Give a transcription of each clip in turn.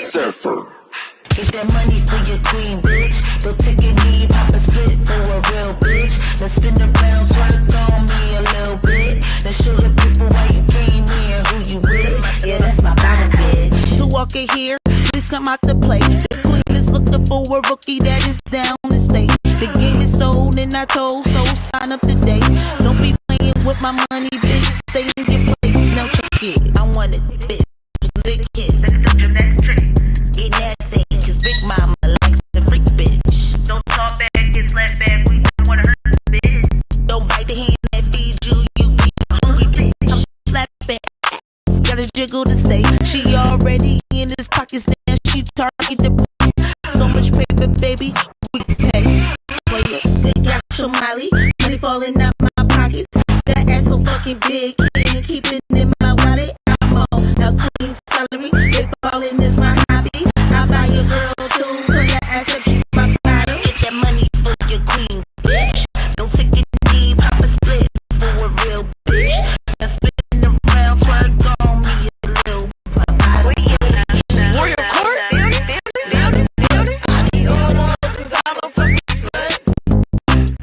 Surfer. Get that money for your queen, bitch. Don't take a knee, pop a split for a real bitch. Now spin around, twerk on me a little bit. Now show the people why you came here, who you with. Yeah, that's my bottom bitch. To walk in here, please come out to play. The queen is looking for a rookie that is down to stay. The game is sold and I told, so sign up today. Don't be playing with my money, bitch. Stay in your place. Now check it. I want it, bitch. Lick it. Let's do your next trick. Get nasty, cause Big Mama likes the freak bitch. Don't talk back, get slapped back. We don't wanna hurt the bitch. Don't bite the hand that feeds you, you be a hungry bitch. I'm slapping ass, gotta jiggle to stay. She already in his pockets now, she target the so much paper, baby, we can pay. Play it, got your Molly, money falling out my pockets. That ass so fucking big, can't keep it in my wallet. I'm on a queen's salary, they falling is my hobby. I'll buy your girl too, put that ass up, she my bottom. Get that money for your queen, bitch. Don't take a knee, pop a split for a real bitch. Now spin around, twerk on me a little bit. Warrior Court? I need all ones cause I don't fuck with sluts.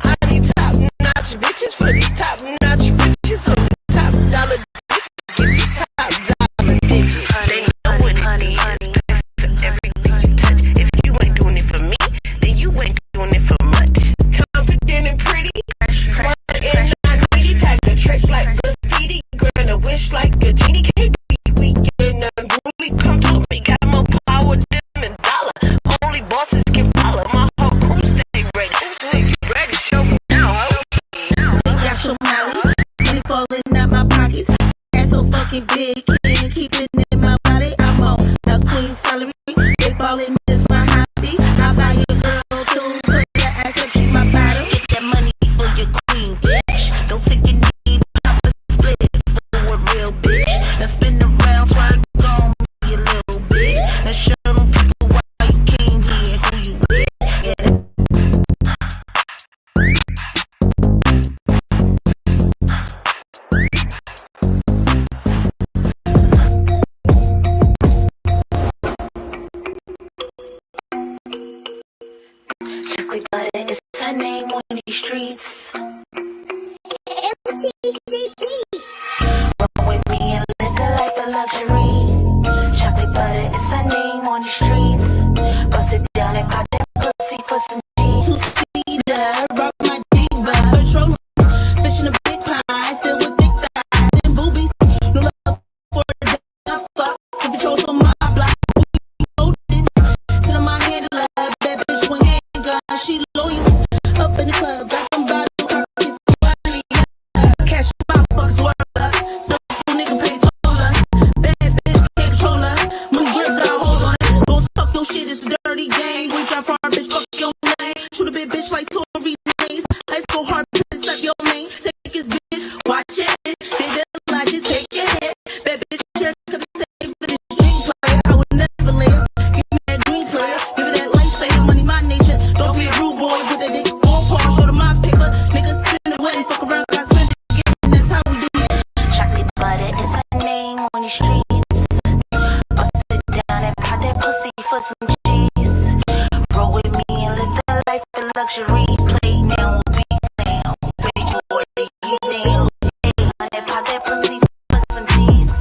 I need top-notch bitches for these top-notch bitches. So top dollar get these top dollar digits. They know what honey is. Everything you touch. If you ain't doing it for me, then you ain't doing it for much. Confident and pretty, smart and not needy. Type a trick like graffiti, grant a wish like a genie. KB, we getting unruly. Come to me, got more power than a dollar. Only bosses can follow. My whole crew stay ready. Stay ready, show me now. Got your Molly, money falling out my pockets. Ass so fucking big, can't keep it in my body. I'm on a queen's salary, they falling is my hobby. I'll buy your girl too, put that ass up, she my bottom. Get that money for your queen, bitch. Don't take a knee, pop a split for a real bitch. Now spin around, twerk on me a little bit. Now show them people why you came here, who you with. Get it? Chocolate butter is her name on these streets. Roll with me and live the life of luxury. Chocolate butter is her name on the streets. Bust it down and pop that pussy for some G's. Two-seater, rock my diva. Control fish in a big pie, filled with thick thighs and boobies. No love for a damn fuck. To control on my block. Sit on my handler, bad bitch with handgun. She loyal. Up in the club, got them bottles, cash my fucks work up. So nigga pay toller. Bad bitch can't control her. When the grip got hold on it. Don't talk your shit, it's a dirty game. We drop hard, bitch, fuck your name. Shoot a big bitch like Tory Lanez. Let's go hard, bitch, like your main. Take his bitch, watch it. They just like you, take your head. Bad bitch, here, come save for this dream player. I would never live. Give me that green player. Give me that lifestyle, money, my nature. Don't be a rude boy with that dick. All paw, show them my paper. Niggas spin it, wet, fuck around, got spin it again. That's how we do it. Chocolate butter is her name on the streets. Bust it down and pop that pussy for some G's. Roll with me and live the life of luxury. Play now, be down. Baby boy, you down. And pop that pussy for some G's.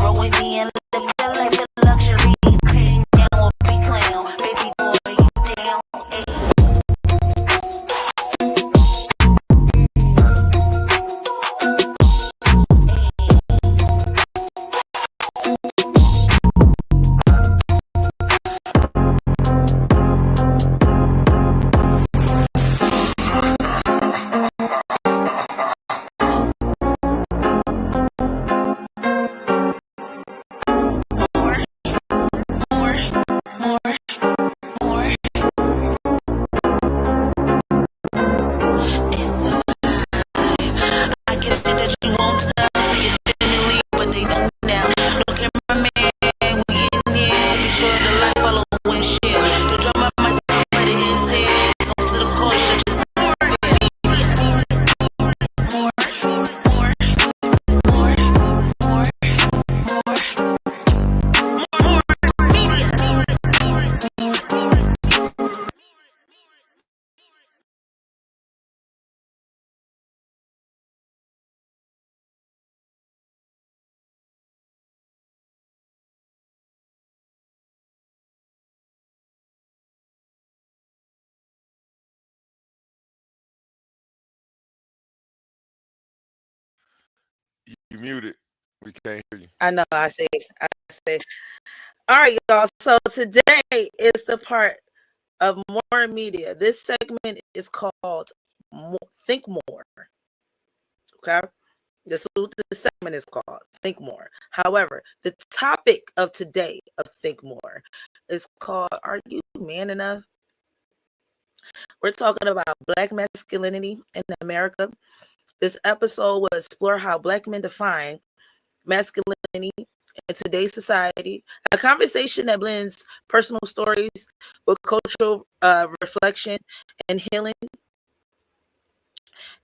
Roll with me and live the life of luxury. Play now, be clown. Baby boy, you down. You muted. We can't hear you. I know. I say. All right, y'all. So today is the part of more media. This segment is called Think More. Okay. This is what the segment is called, Think More. However, the topic of today of Think More is called Are You Man Enough? We're talking about Black masculinity in America. This episode will explore how Black men define masculinity in today's society, a conversation that blends personal stories with cultural reflection and healing.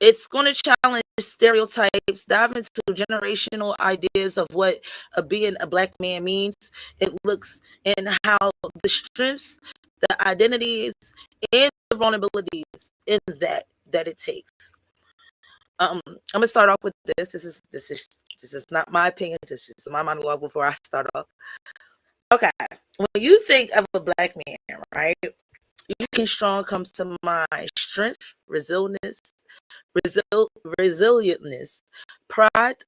It's going to challenge stereotypes, dive into generational ideas of what being a Black man means. It looks and how the strengths, the identities, and the vulnerabilities in that it takes. I'm gonna start off with this. This is not my opinion. This is my monologue before I start off. Okay, when you think of a Black man, right? Being strong comes to mind: strength, resilientness, pride,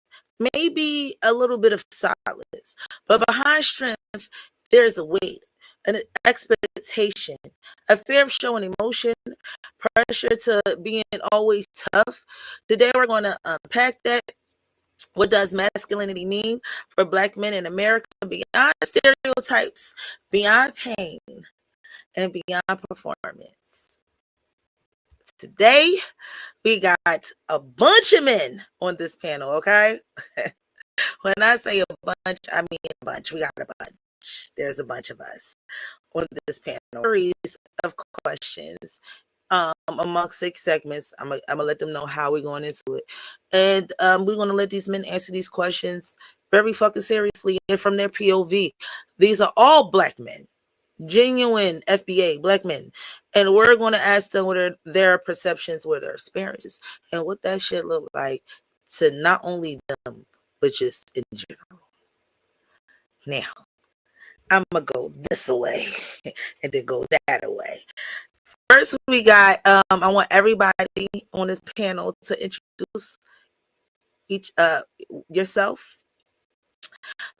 maybe a little bit of silence. But behind strength, there's a weight, an expectation, a fear of showing emotion, pressure to being always tough. Today, we're going to unpack that. What does masculinity mean for Black men in America beyond stereotypes, beyond pain, and beyond performance? Today, we got a bunch of men on this panel, okay? When I say a bunch, I mean a bunch. We got a bunch. There's a bunch of us on this panel. Series of questions among 6 segments. I'm gonna let them know how we're going into it. And we're gonna let these men answer these questions very fucking seriously and from their POV. These are all Black men, genuine FBA Black men, and we're going to ask them what are their perceptions, what their experiences, and what that shit look like to not only them but just in general. Now, I'm gonna go this way and then go that way. First, we got. I want everybody on this panel to introduce each yourself.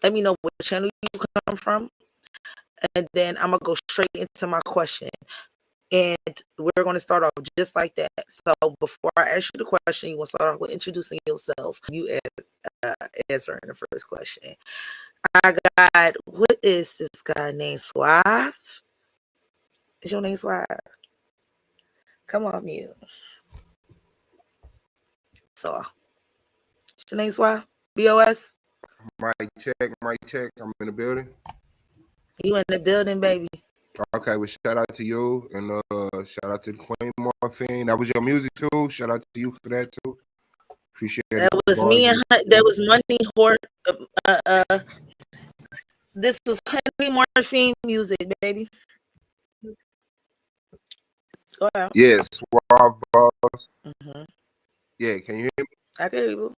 Let me know what channel you come from, and then I'm gonna go straight into my question. And we're going to start off just like that. So before I ask you the question, you want to start off with introducing yourself. You answering the first question. I got, what is this guy named Suave? Is your name Suave? Come on, mute. So, is your name Suave? BOS? Mic check. I'm in the building. You in the building, baby. Okay, well, shout out to you and shout out to the Queen Morphine. That was your music too. Shout out to you for that too. Appreciate it. That was me and her. That was Money Hort. This was Queen Morphine music, baby. Go ahead. Yes, Suave Boss. Yeah, can you hear me? I can hear you.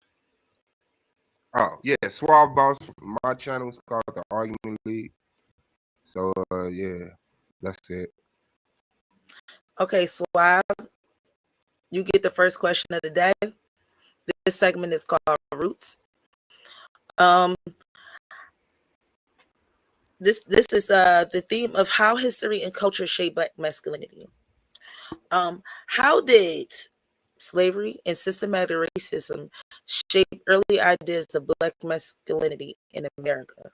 Oh, yeah, Suave Boss. My channel is called The Argument League. So, yeah, that's it. Okay, Suave, you get the first question of the day. This segment is called Roots. This is the theme of how history and culture shape Black masculinity. How did slavery and systematic racism shape early ideas of Black masculinity in America?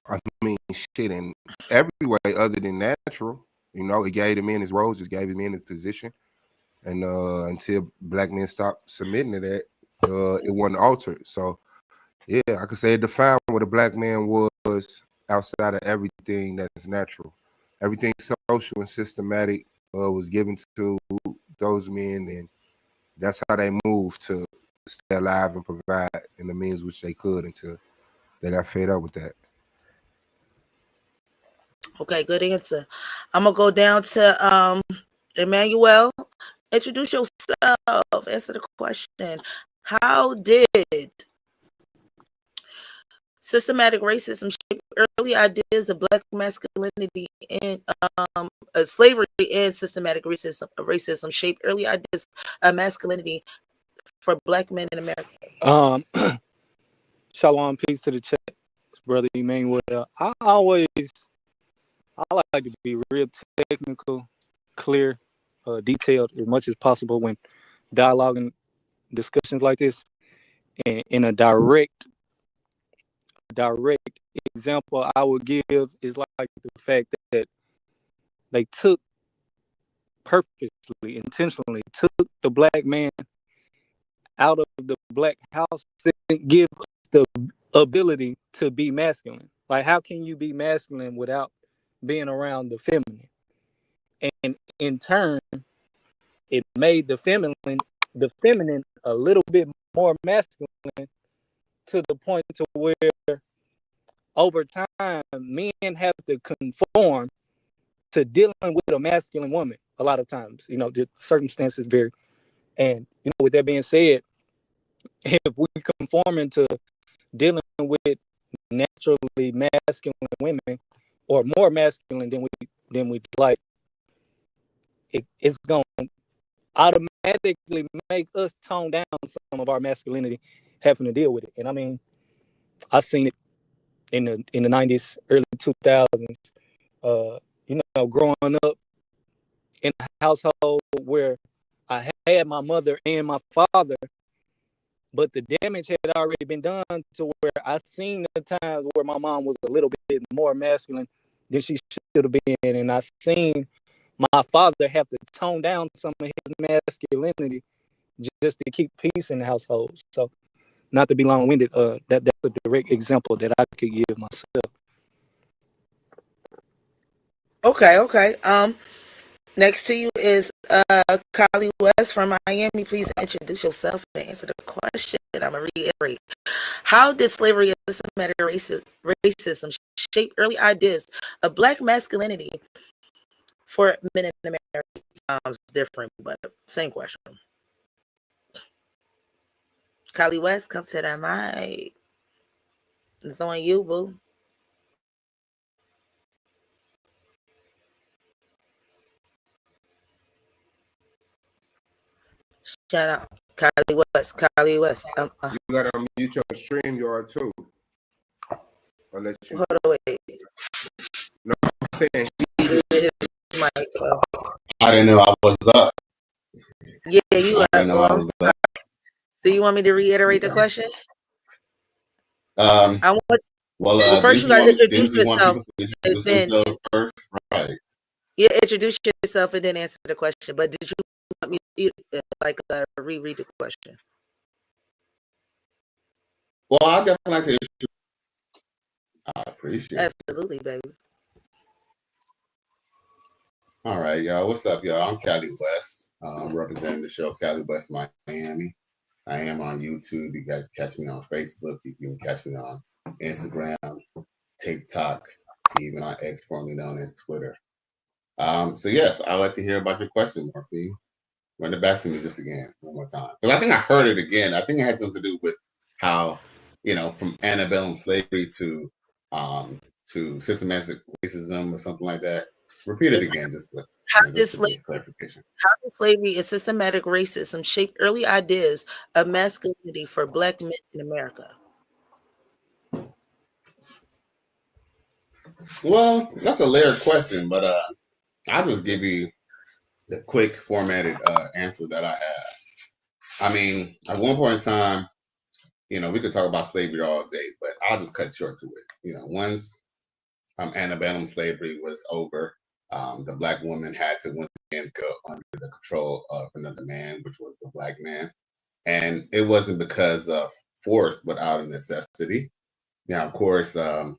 I mean, shit, in every way other than natural. You know, it gave the men his roles, it gave the men his position. And until Black men stopped submitting to that, it wasn't altered. So, yeah, I could say it defined what a Black man was outside of everything that's natural. Everything social and systematic was given to those men, and that's how they moved to stay alive and provide in the means which they could until they got fed up with that. Okay, good answer. I'm gonna go down to Emmanuel. Introduce yourself. Answer the question. How did Systematic racism shaped early ideas of black masculinity and slavery and systematic racism shaped early ideas of masculinity for black men in America. Shalom, peace to the chat, brother Emmanuel. I like to be real technical, clear, detailed as much as possible when dialoguing discussions like this. And in a direct example I would give is like the fact that they took purposely, intentionally took the black man out of the black house, didn't give us the ability to be masculine. Like, how can you be masculine without being around the feminine? And in turn, it made the feminine a little bit more masculine, to the point to where over time men have to conform to dealing with a masculine woman a lot of times. The circumstances vary. And with that being said, if we conform to dealing with naturally masculine women, or more masculine than we like, it's going to automatically make us tone down some of our masculinity, having to deal with it. And I mean, I seen it in the 90s, early 2000s. Growing up in a household where I had my mother and my father, but the damage had already been done, to where I seen the times where my mom was a little bit more masculine than she should have been, and I seen my father have to tone down some of his masculinity just to keep peace in the household. So, not to be long-winded, that's a direct example that I could give myself. Okay. Next to you is Kylie West from Miami. Please introduce yourself and answer the question. I'm gonna reiterate: how did slavery and systematic racism shape early ideas of black masculinity for men in America? Sounds different, but same question. Kylie West, come to that mic. It's on you, boo. Shout out, Kylie West. Kylie West. You gotta mute your stream yard too. Unless you Hold on, wait. No, I'm saying Mic, so. I didn't know I was up. Yeah, you I didn't know I was up. Do you want me to reiterate the question? I want. Well, first you gotta introduce yourself. Introduce themselves first, right? Yeah, introduce yourself and then answer the question. But did you want me to reread the question? Well, I definitely like to introduce. I appreciate it. Absolutely, baby. All right, y'all. What's up, y'all? I'm Cali West. I'm representing the show Cali West Miami. I am on YouTube. You guys can catch me on Facebook. You can catch me on Instagram, TikTok, even on X, formerly known as Twitter. So yes, I'd like to hear about your question, Morphine. Run it back to me just again, one more time. Because I think I heard it again. I think it had something to do with how, from antebellum slavery to systematic racism or something like that. Repeat it again, just for clarification. How did slavery and systematic racism shape early ideas of masculinity for black men in America? Well, that's a layered question, but I'll just give you the quick formatted answer that I have. I mean, at one point in time, we could talk about slavery all day, but I'll just cut short to it. Once antebellum slavery was over, the black woman had to once again go under the control of another man, which was the black man. And it wasn't because of force, but out of necessity. Now, of course, the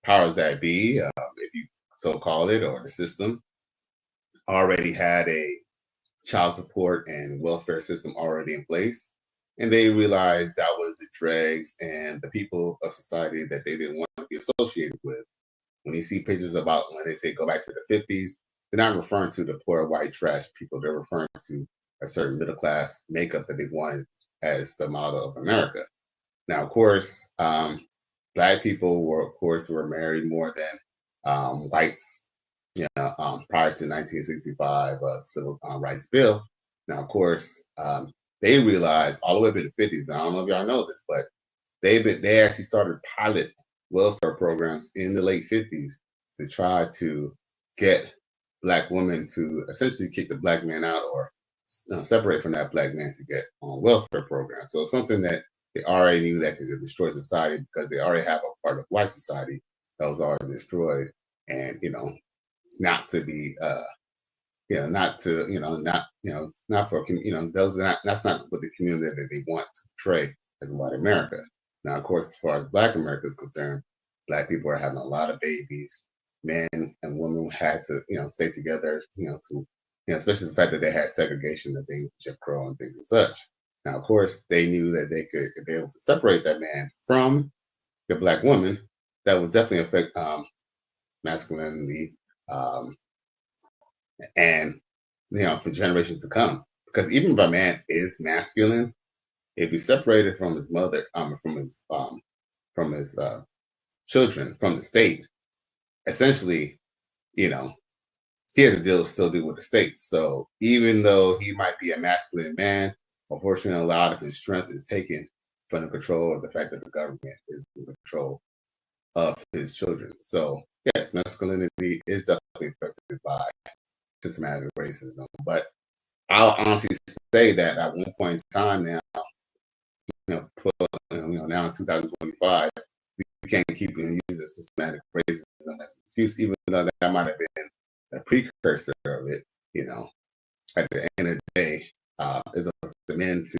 powers that be, if you so call it, or the system, already had a child support and welfare system already in place. And they realized that was the dregs and the people of society that they didn't want to be associated with. When you see pictures about when they say go back to the 50s, they're not referring to the poor white trash people. They're referring to a certain middle class makeup that they wanted as the model of America. Now, of course, black people were married more than whites. Prior to 1965 Civil Rights Bill. Now, of course, they realized all the way up in the 50s. I don't know if y'all know this, but they actually started pilot welfare programs in the late 50s to try to get black women to essentially kick the black man out or separate from that black man to get on welfare programs. So it's something that they already knew that could destroy society because they already have a part of white society that was already destroyed, and not to be not to not for that's not what the community that they want to portray as white America. Now, of course, as far as black America is concerned, black people are having a lot of babies. Men and women had to stay together, to especially the fact that they had segregation, that they Jim Crow and things and such. Now, of course, they knew that they could, if they were to separate that man from the black woman, that would definitely affect masculinity, and for generations to come. Because even if a man is masculine, if he's separated from his mother, from his children, from the state, essentially, he has to still deal with the state. So even though he might be a masculine man, unfortunately, a lot of his strength is taken from the control of the fact that the government is in control of his children. So yes, masculinity is definitely affected by systematic racism. But I'll honestly say that at one point in time now, now in 2025, we can't keep using systematic racism as an excuse, even though that might have been a precursor of it. At the end of the day, it's up to men to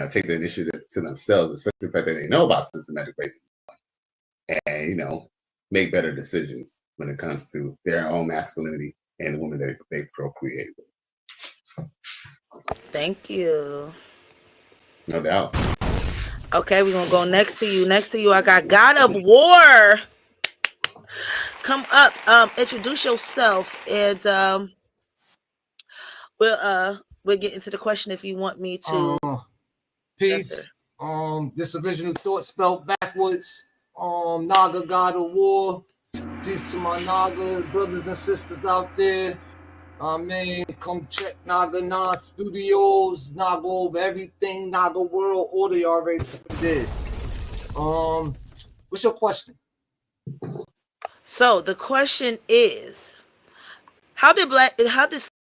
take the initiative to themselves, especially the fact that they know about systematic racism, and make better decisions when it comes to their own masculinity and the woman that they procreate with. Thank you. No doubt. Okay, we're gonna go next to you. Next to you, I got God of War. Come up, introduce yourself, and we'll get into the question if you want me to. Peace. This original thought spelled backwards. Naga God of War. Peace to my Naga brothers and sisters out there. Come check Naga Nah Studios, Naga over everything, Naga World Order. You already know what it is. What's your question? So the question is, how did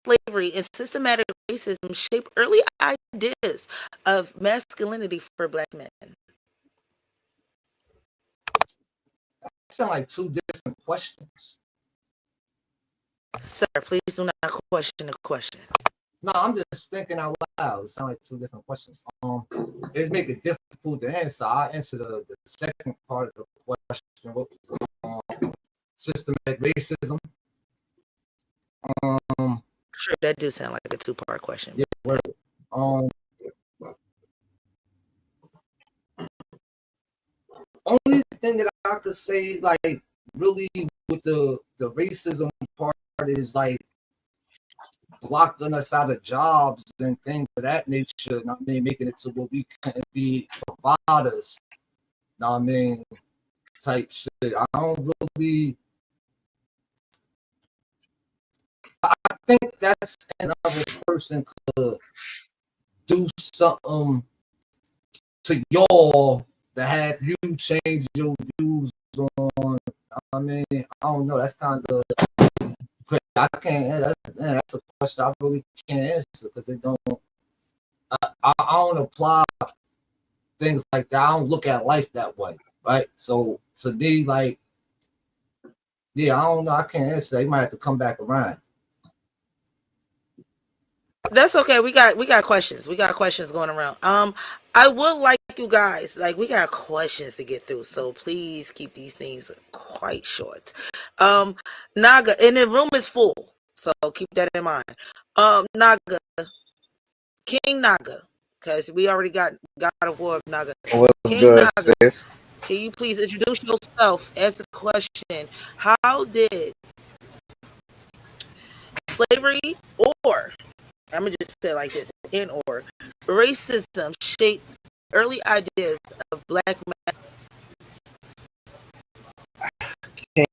slavery and systematic racism shape early ideas of masculinity for black men? Sound like two different questions. Sir, please do not question the question. No, I'm just thinking out loud. It sounds like two different questions. It's make it difficult to answer. I'll answer the second part of the question. Systematic racism. Sure, that do sound like a two-part question. Yeah, word. Only thing that I could say, like, really with the racism part is like blocking us out of jobs and things of that nature. Making it to where we can't be providers. Type shit. I don't really. I think that's another person could do something to y'all to have you change your views on. I don't know. That's kind of. I can't. That's a question I really can't answer because they don't. I don't apply things like that. I don't look at life that way, right? So to me, like, yeah, I don't know. I can't answer that. You might have to come back around. That's okay. We got questions. We got questions going around. I would like you guys, like, we got questions to get through, so please keep these things quite short. Naga, and the room is full, so keep that in mind. Naga, King Naga, because we already got God of War of Naga. What's King good, Naga, sis? can you please introduce yourself? Answer the question: how did slavery, or I'm gonna just put it like this, or racism shape early ideas of black men.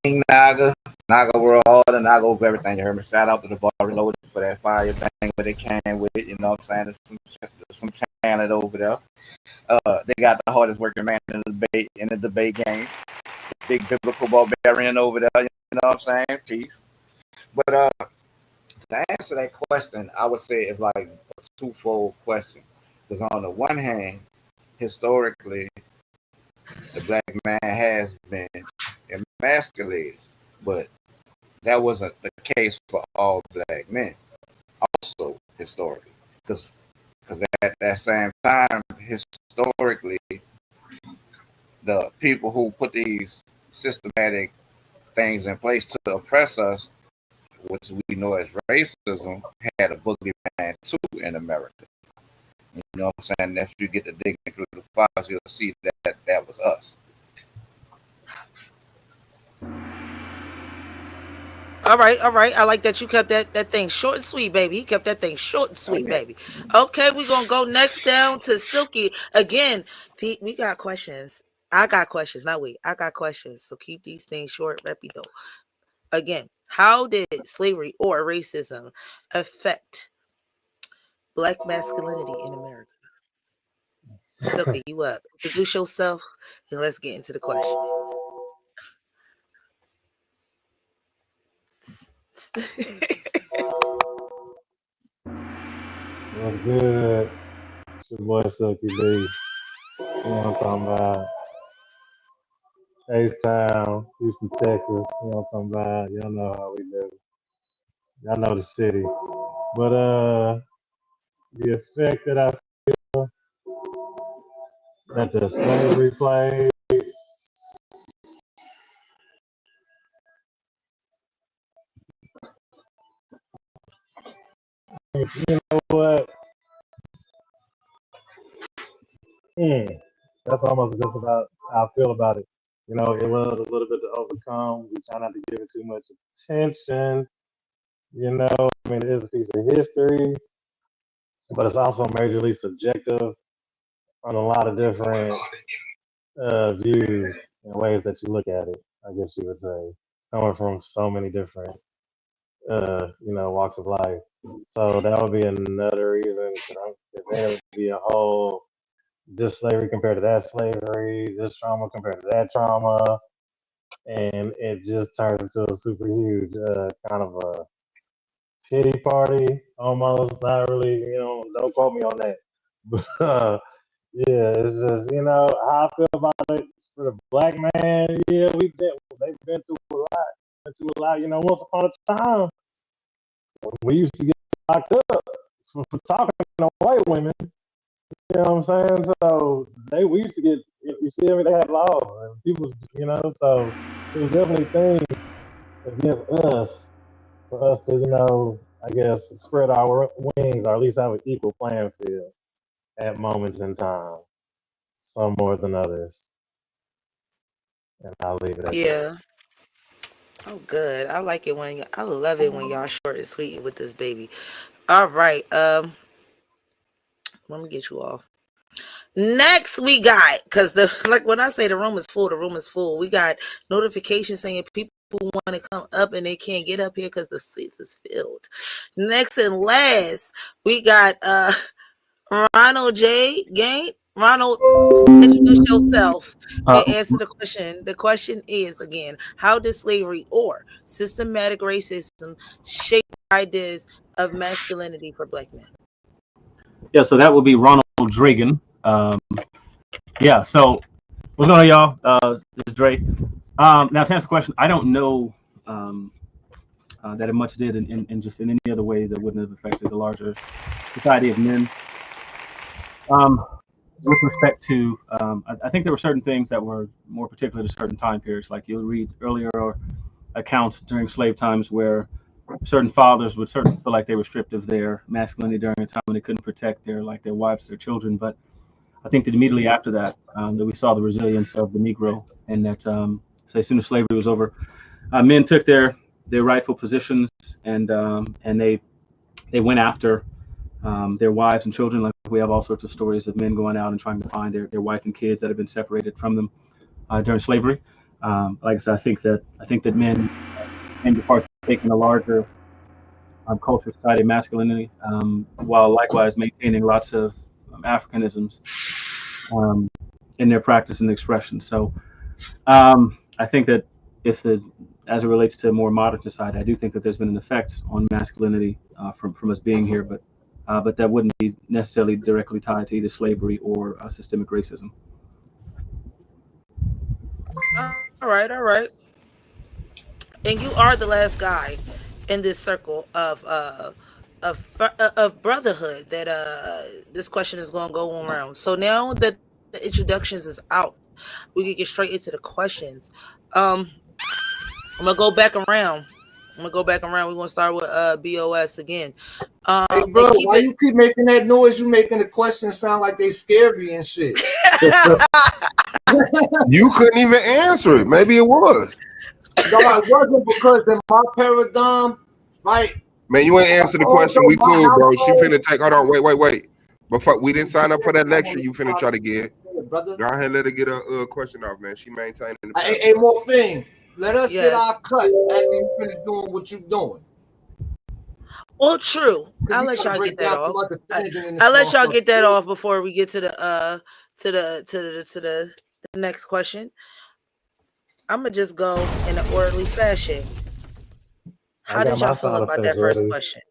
King Naga, Naga World Order, Naga over everything. You heard me. Shout out to the Bar Reloaded for that fire thing where they came with it. You know what I'm saying? There's some talent over there. They got the hardest working man in the debate game. Big biblical barbarian over there. You know what I'm saying? Peace. But to answer that question, I would say it's like a twofold question. Because on the one hand, historically, the black man has been emasculated, but that wasn't the case for all black men. Also, historically, because at that same time, historically, the people who put these systematic things in place to oppress us, which we know as racism, had a boogeyman too in America. You know what I'm saying? If you get to digging through the files, you'll see that was us. All right, all right. I like that you kept that thing short and sweet, baby. You kept that thing short and sweet, baby. Okay, we're gonna go next down to Silky. Again, Pete, we got questions. I got questions. Not we. I got questions. So keep these things short, rapido. Again, how did slavery or racism affect black masculinity in America? Silky, you up. Introduce yourself and let's get into the question. What's good? It's your boy Silky B. You know what I'm talking about? H-Town, Houston, Texas. You know what I'm talking about? Y'all know how we do. Y'all know the city. But the effect that I feel that the slavery played, you know what? That's almost just about how I feel about it. You know, it was a little bit to overcome. We try not to give it too much attention. You know, I mean, it is a piece of history, but it's also majorly subjective on a lot of different views and ways that you look at it. I guess you would say, coming from so many different, walks of life. So that would be another reason. There would be a whole this slavery compared to that slavery, this trauma compared to that trauma, and it just turns into a super huge kind of a pity party almost. Not really, don't quote me on that. But yeah, it's just how I feel about it for the black man. Yeah, they've been through a lot. Been through a lot. Once upon a time, we used to get locked up for talking to white women. You know what I'm saying? So we used to get. You feel me? They had laws and people. So there's definitely things against us for us to I guess spread our wings or at least have an equal playing field at moments in time, some more than others. And I'll leave it at that. Yeah. Oh, good. I like it when I love it when y'all short and sweet with this baby. All right. Let me get you off. Next, we got like when I say the room is full, the room is full. We got notifications saying people want to come up and they can't get up here because the seats is filled. Next and last, we got Ronald J. Gain. Ronald, introduce yourself and answer the question. The question is again, how does slavery or systematic racism shape ideas of masculinity for black men? Yeah, so that would be Ronald Reagan. Yeah, so what's going on, y'all? This is Dre. Now, to answer the question, I don't know that it much did in just in any other way that wouldn't have affected the larger society of men. With respect to, I think there were certain things that were more particular to certain time periods. Like you'll read earlier accounts during slave times where certain fathers would certainly feel like they were stripped of their masculinity during a time when they couldn't protect their wives, their children. But I think that immediately after that, that we saw the resilience of the Negro, and that say as soon as slavery was over, men took their rightful positions, and they went after their wives and children. Like we have all sorts of stories of men going out and trying to find their wife and kids that have been separated from them during slavery. Like I said, I think that men tend to partake in a larger culture, society, masculinity, while likewise maintaining lots of Africanisms in their practice and expression. So I think that as it relates to more modern society, I do think that there's been an effect on masculinity from us being here, but that wouldn't be necessarily directly tied to either slavery or systemic racism. All right, all right. And you are the last guy in this circle of brotherhood that this question is going to go around. So now that the introductions is out, we can get straight into the questions. Um, I'm gonna go back around. We're gonna start with BOS again. Hey, And bro, keep why it. you keep making that noise? You making the questions sound like they scary and shit. You couldn't even answer it. Maybe it was. No, I wasn't, because in my paradigm, right? Man, you ain't answer the question. Although We my cool, bro. She household, finna take. Hold on, wait. Before we didn't sign up for that lecture, you finna try to get. brother. Go ahead, let her get a question off, man. She maintaining the. Hey, more thing. Let us get Yes. our cut after you finish doing what you doing. Well, true. I'll We let gotta y'all break get that down some off. understanding in this I'll let y'all motherfucker. get that off before we get to the next question. I'm gonna just go in an orderly fashion. I How got did y'all my feel sound about that effects first ready. question?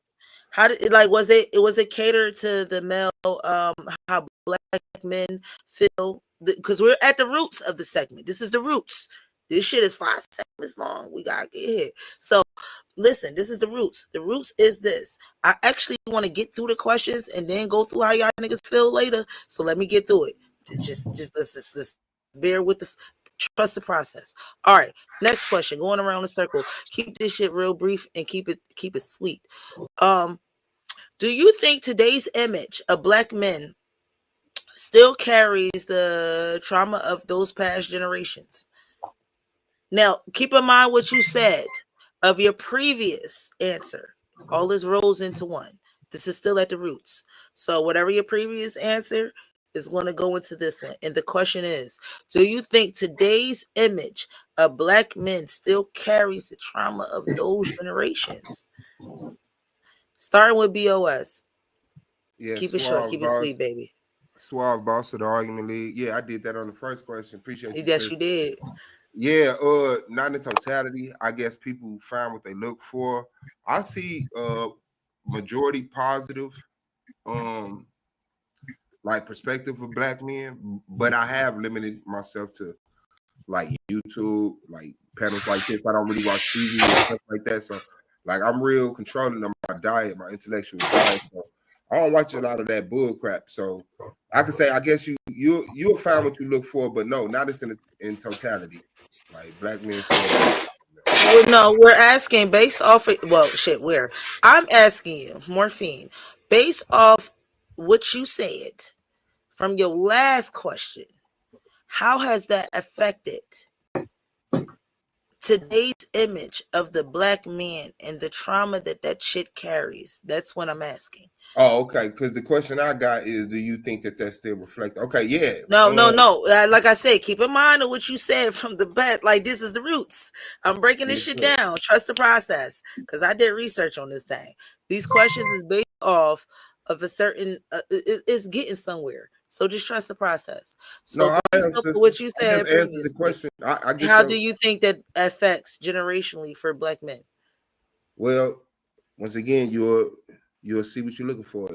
How did it like was it catered to the male how black men feel, because we're at the roots of the segment. This is the roots. This shit is 5 segments long. We gotta get here. So listen, this is the roots. The roots is this. I actually want to get through the questions and then go through how y'all niggas feel later. So let me get through it. Just let's bear with the trust the process. All right. Next question. Going around the circle. Keep this shit real brief and keep it sweet. Um, do you think today's image of black men still carries the trauma of those past generations? Now, keep in mind what you said of your previous answer. All this rolls into one. This is still at the roots. So, whatever your previous answer is going to go into this one. And the question is, do you think today's image of black men still carries the trauma of those generations? Starting with BOS. Yeah, Keep it short, suave keep it boss. sweet, baby. Suave boss of the argument league. Yeah, I did that on the first question. Appreciate you, Yes, sis. you did. Yeah, not in totality. I guess people find what they look for. I see majority positive um like perspective of black men, but I have limited myself to like YouTube, like panels like this. I don't really watch TV and stuff like that. So like I'm real controlling of my diet, my intellectual diet. So I don't watch a lot of that bull crap. So I can say I guess you'll find what you look for, but no, not just in totality. Like black men still. Well, no, we're asking based off of, well, shit, I'm asking you, Morphine, based off what you said from your last question, how has that affected today's image of the black man and the trauma that shit carries? That's what I'm asking. Oh, okay. Because the question I got is, do you think that that's still reflected? Okay, yeah. No. Like I said, keep in mind of what you said from the bat. Like, this is the roots. I'm breaking this shit down. Trust the process, because I did research on this thing. These questions is based off of a certain. It's getting somewhere. So just trust the process. No, So I based am, off of sister. what you I just said answered the previously, question. I get how your. do you think that affects generationally for black men? Well, once again, you'll see what you're looking for.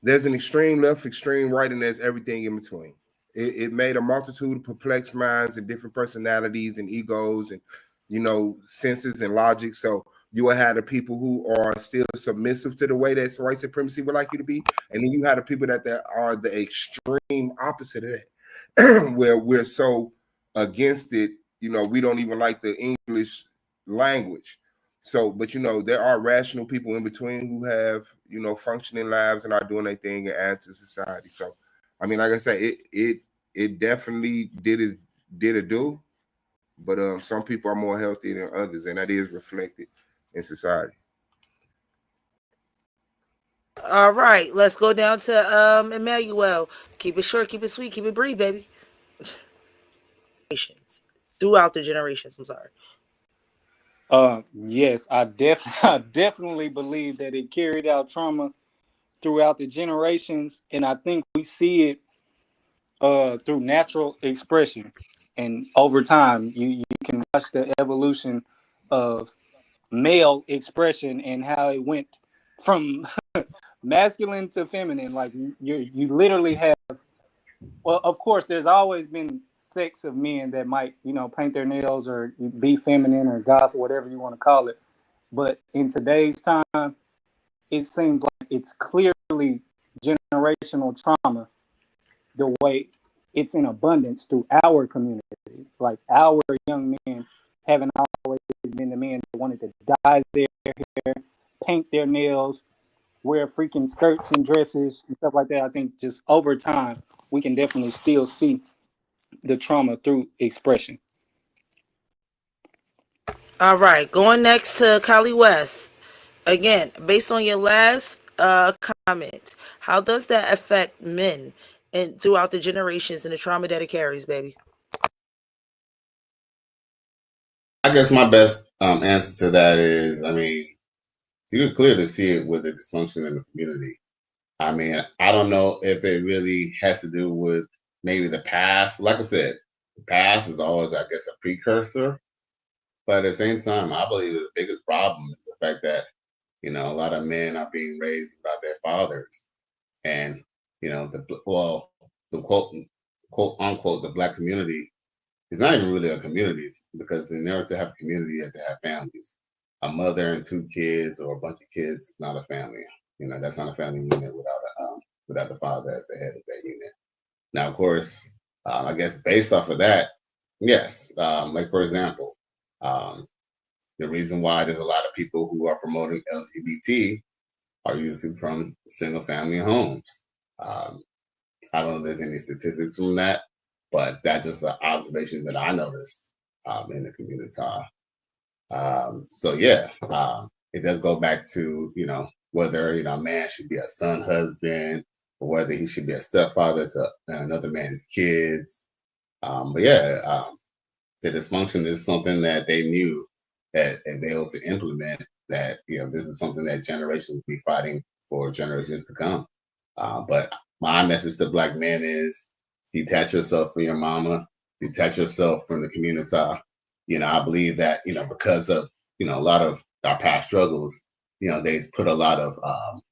There's an extreme left, extreme right, and there's everything in between. It made a multitude of perplexed minds and different personalities and egos and senses and logic. So you will have the people who are still submissive to the way that white supremacy would like you to be, and then you have the people that are the extreme opposite of that, where we're so against it. We don't even like the English language. So, but there are rational people in between who have, functioning lives and are doing their thing and add to society. So, I mean, like I say, it definitely did a do, but some people are more healthy than others, and that is reflected in society. All right, let's go down to Emmanuel. Keep it short, keep it sweet, keep it brief, baby. Throughout the generations. I'm sorry. Yes, I definitely believe that it carried out trauma throughout the generations, and I think we see it through natural expression. And over time, you can watch the evolution of male expression and how it went from masculine to feminine. Like you literally have. Well, of course, there's always been sects of men that might, paint their nails or be feminine or goth or whatever you want to call it. But in today's time, it seems like it's clearly generational trauma the way it's in abundance through our community. Like our young men haven't always been the men that wanted to dye their hair, paint their nails, wear freaking skirts and dresses and stuff like that. I think just over time, we can definitely still see the trauma through expression. All right, going next to Kali West. Again, based on your last comment, how does that affect men and throughout the generations and the trauma that it carries, baby? I guess my best answer to that is, I mean, you can clearly see it with the dysfunction in the community. I mean, I don't know if it really has to do with maybe the past. Like I said, the past is always, I guess, a precursor. But at the same time, I believe that the biggest problem is the fact that, a lot of men are being raised without their fathers. And, the quote unquote, the black community is not even really a community because in order to have a community, you have to have families. A mother and two kids or a bunch of kids is not a family. That's not a family unit without the father as the head of that unit. Now, of course, I guess based off of that, yes. Like for example, um, the reason why there's a lot of people who are promoting LGBT are usually from single family homes. Um, I don't know if there's any statistics from that, but that's just an observation that I noticed in the community. So yeah, it does go back to whether a man should be a son husband or whether he should be a stepfather to another man's kids. But yeah, the dysfunction is something that they knew that and they able to implement. That this is something that generations will be fighting for generations to come. But my message to black men is detach yourself from your mama, detach yourself from the community. I believe that because of a lot of our past struggles, they put a lot of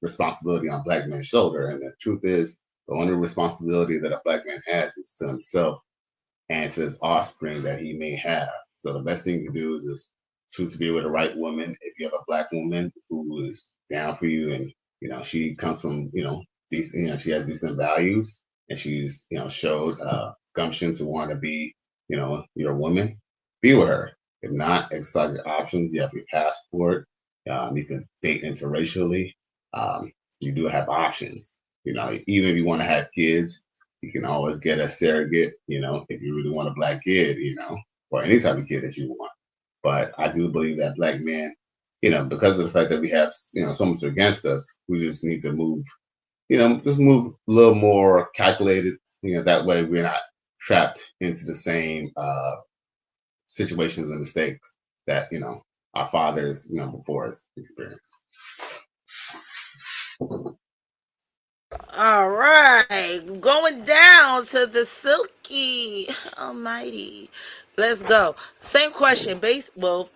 responsibility on black men's shoulder, and the truth is the only responsibility that a black man has is to himself and to his offspring that he may have. So the best thing you can do is just choose to be with the right woman. If you have a black woman who is down for you and she comes from decent, she has decent values and she's showed gumption to want to be your woman, be with her. If not, exercise your options. You have your passport. You can date interracially. You do have options. Even if you want to have kids, you can always get a surrogate, if you really want a black kid, or any type of kid that you want. But I do believe that black men, because of the fact that we have, so much against us, we just need to move, just move a little more calculated, that way we're not trapped into the same situations and mistakes that, our fathers, before us experienced. All right, going down to the silky almighty. Let's go. Same question. Base. Well,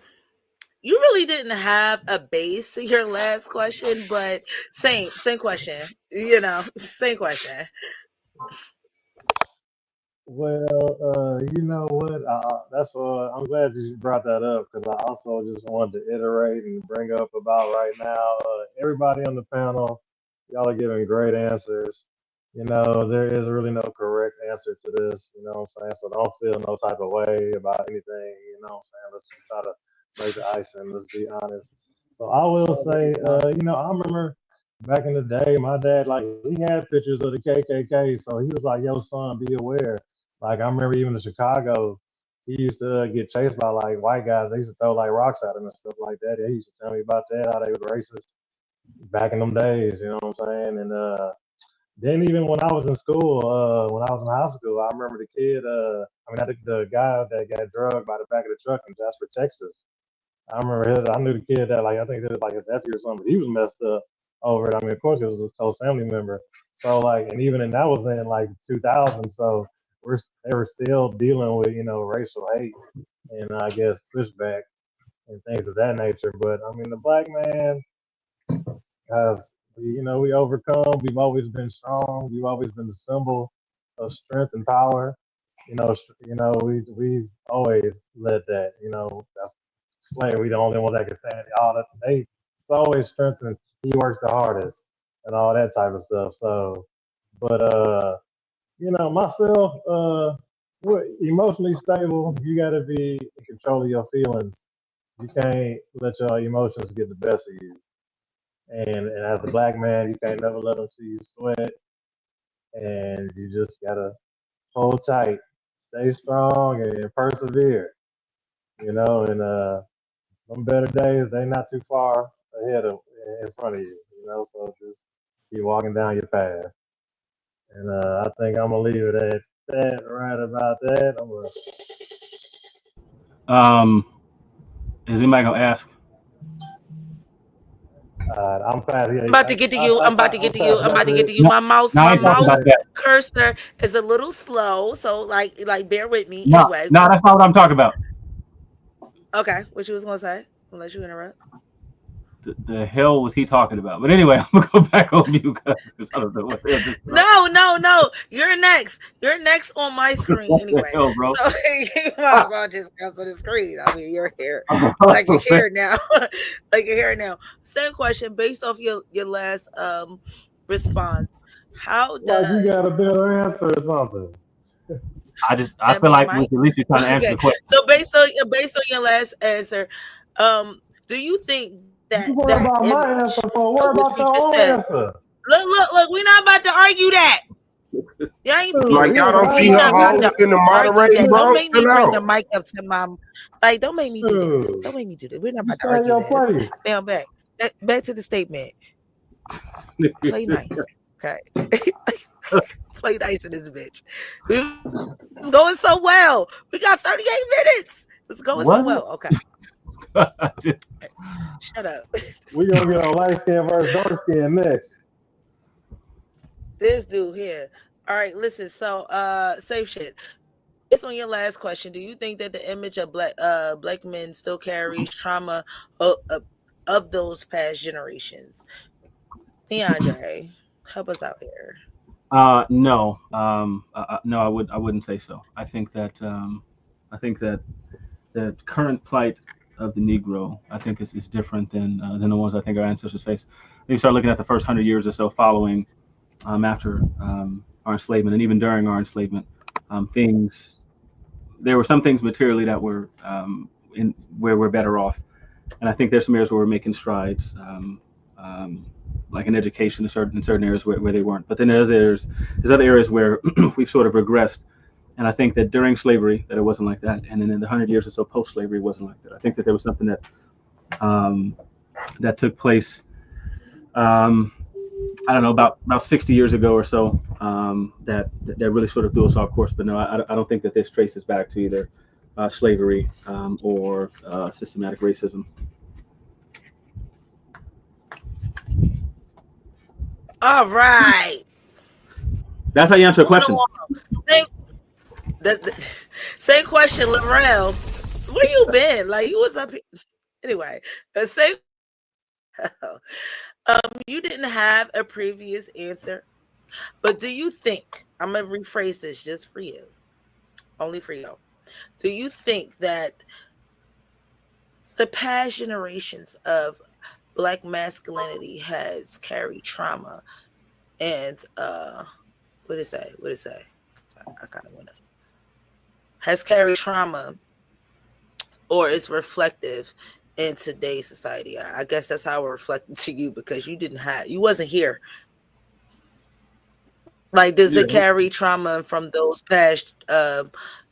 you really didn't have a base to your last question, but same question. Same question. Well, you know what? That's I'm glad you brought that up because I also just wanted to iterate and bring up about right now. Everybody on the panel, y'all are giving great answers. There is really no correct answer to this. You know what I'm saying? So don't feel no type of way about anything. You know what I'm saying? Let's just try to break the ice and let's be honest. So I will say, I remember back in the day, my dad, like, he had pictures of the KKK. So he was like, yo, son, be aware. Like I remember even in Chicago, he used to get chased by like white guys. They used to throw like rocks at him and stuff like that. He used to tell me about that, how they were racist. back in them days. You know what I'm saying? And then even when I was in school, when I was in high school, I remember the kid. I think the guy that got drugged by the back of the truck in Jasper, Texas. I remember I knew the kid that, like, I think it was like his nephew or something. He was messed up over it. I mean, of course, it was a close family member. So, like, and even in that was in like 2000. So they were still dealing with, racial hate and I guess pushback and things of that nature. But I mean, the black man has, we overcome. We've always been strong. We've always been the symbol of strength and power. We've always led that. That's Slayer. We the only one that can stand all that. It's always strengthened. He works the hardest and all that type of stuff. So, but myself, emotionally stable. You got to be in control of your feelings. You can't let your emotions get the best of you. And as a black man, you can't never let them see you sweat. And you just gotta hold tight, stay strong, and persevere. And them better days, they not too far ahead of in front of you. So just keep walking down your path. And I think I'm gonna leave it at that. Right about that. Is anybody gonna ask? I'm fast. Yeah, I'm about to get to you. I'm about to get to you. I'm about to get to you. No, My mouse, no, I my ain't talking mouse about that. cursor is a little slow, so like bear with me. No, Anyway, no, that's not what I'm talking about. okay, what you was gonna say? I'll let you interrupt. The hell was he talking about? But anyway, I'm gonna go back on you guys because I don't know what the hell this is. No. You're next. You're next on my screen What anyway. the hell, bro? So you might as well just cancel the screen. I mean, you're here. Like you're here now. Like you're here now. Same question based off your last response. How Like you got a does better answer or something. I that feel mean like we Mike? should at least be trying to answer Okay. the question. So based on your last answer, do you think You that worry that about my image answer for of worry which about you your just own said? answer. Look, we're not about to argue that. Y'all ain't Like y'all don't see we her not about to hoes in the argue moderating, that. Don't bro. make me Chill bring the out. mic up to my don't make me do this. Dude, Don't make me do this. We're not you about to stay in argue your this. place. Now back to the statement. Play nice. Okay. Play nice in this bitch. It's going so well. We got 38 minutes. It's going so well. Okay. Shut up. We gonna get on light skin versus dark skin next. This dude here. All right, listen. So safe shit. Based on your last question, do you think that the image of black men still carries trauma of those past generations? DeAndre, help us out here. No, no, I wouldn't say so. I think that the current plight of the Negro, I think, is different than the ones I think our ancestors faced. You start looking at the first 100 years or so following after our enslavement, and even during our enslavement, there were some things materially that were in where we're better off, and I think there's some areas where we're making strides, like in education, in certain areas where they weren't. But then there's other areas where we've sort of regressed. And I think that during slavery, that it wasn't like that, and then in the 100 years or so post-slavery, it wasn't like that. I think that there was something that took place. I don't know, about 60 years ago or so, that really sort of threw us off course. But no, I don't think that this traces back to either slavery or systematic racism. All right. That's how you answer a question. Same question, Laurel. Where you been? Like you was up here. Anyway, the same. You didn't have a previous answer, but do you think, I'm gonna rephrase this just for you, only for you. Do you think that the past generations of Black masculinity has carried trauma and what did it say? I kind of want to has carried trauma or is reflective in today's society? I guess that's how it reflected to you because you wasn't here. Like, does it carry trauma from those past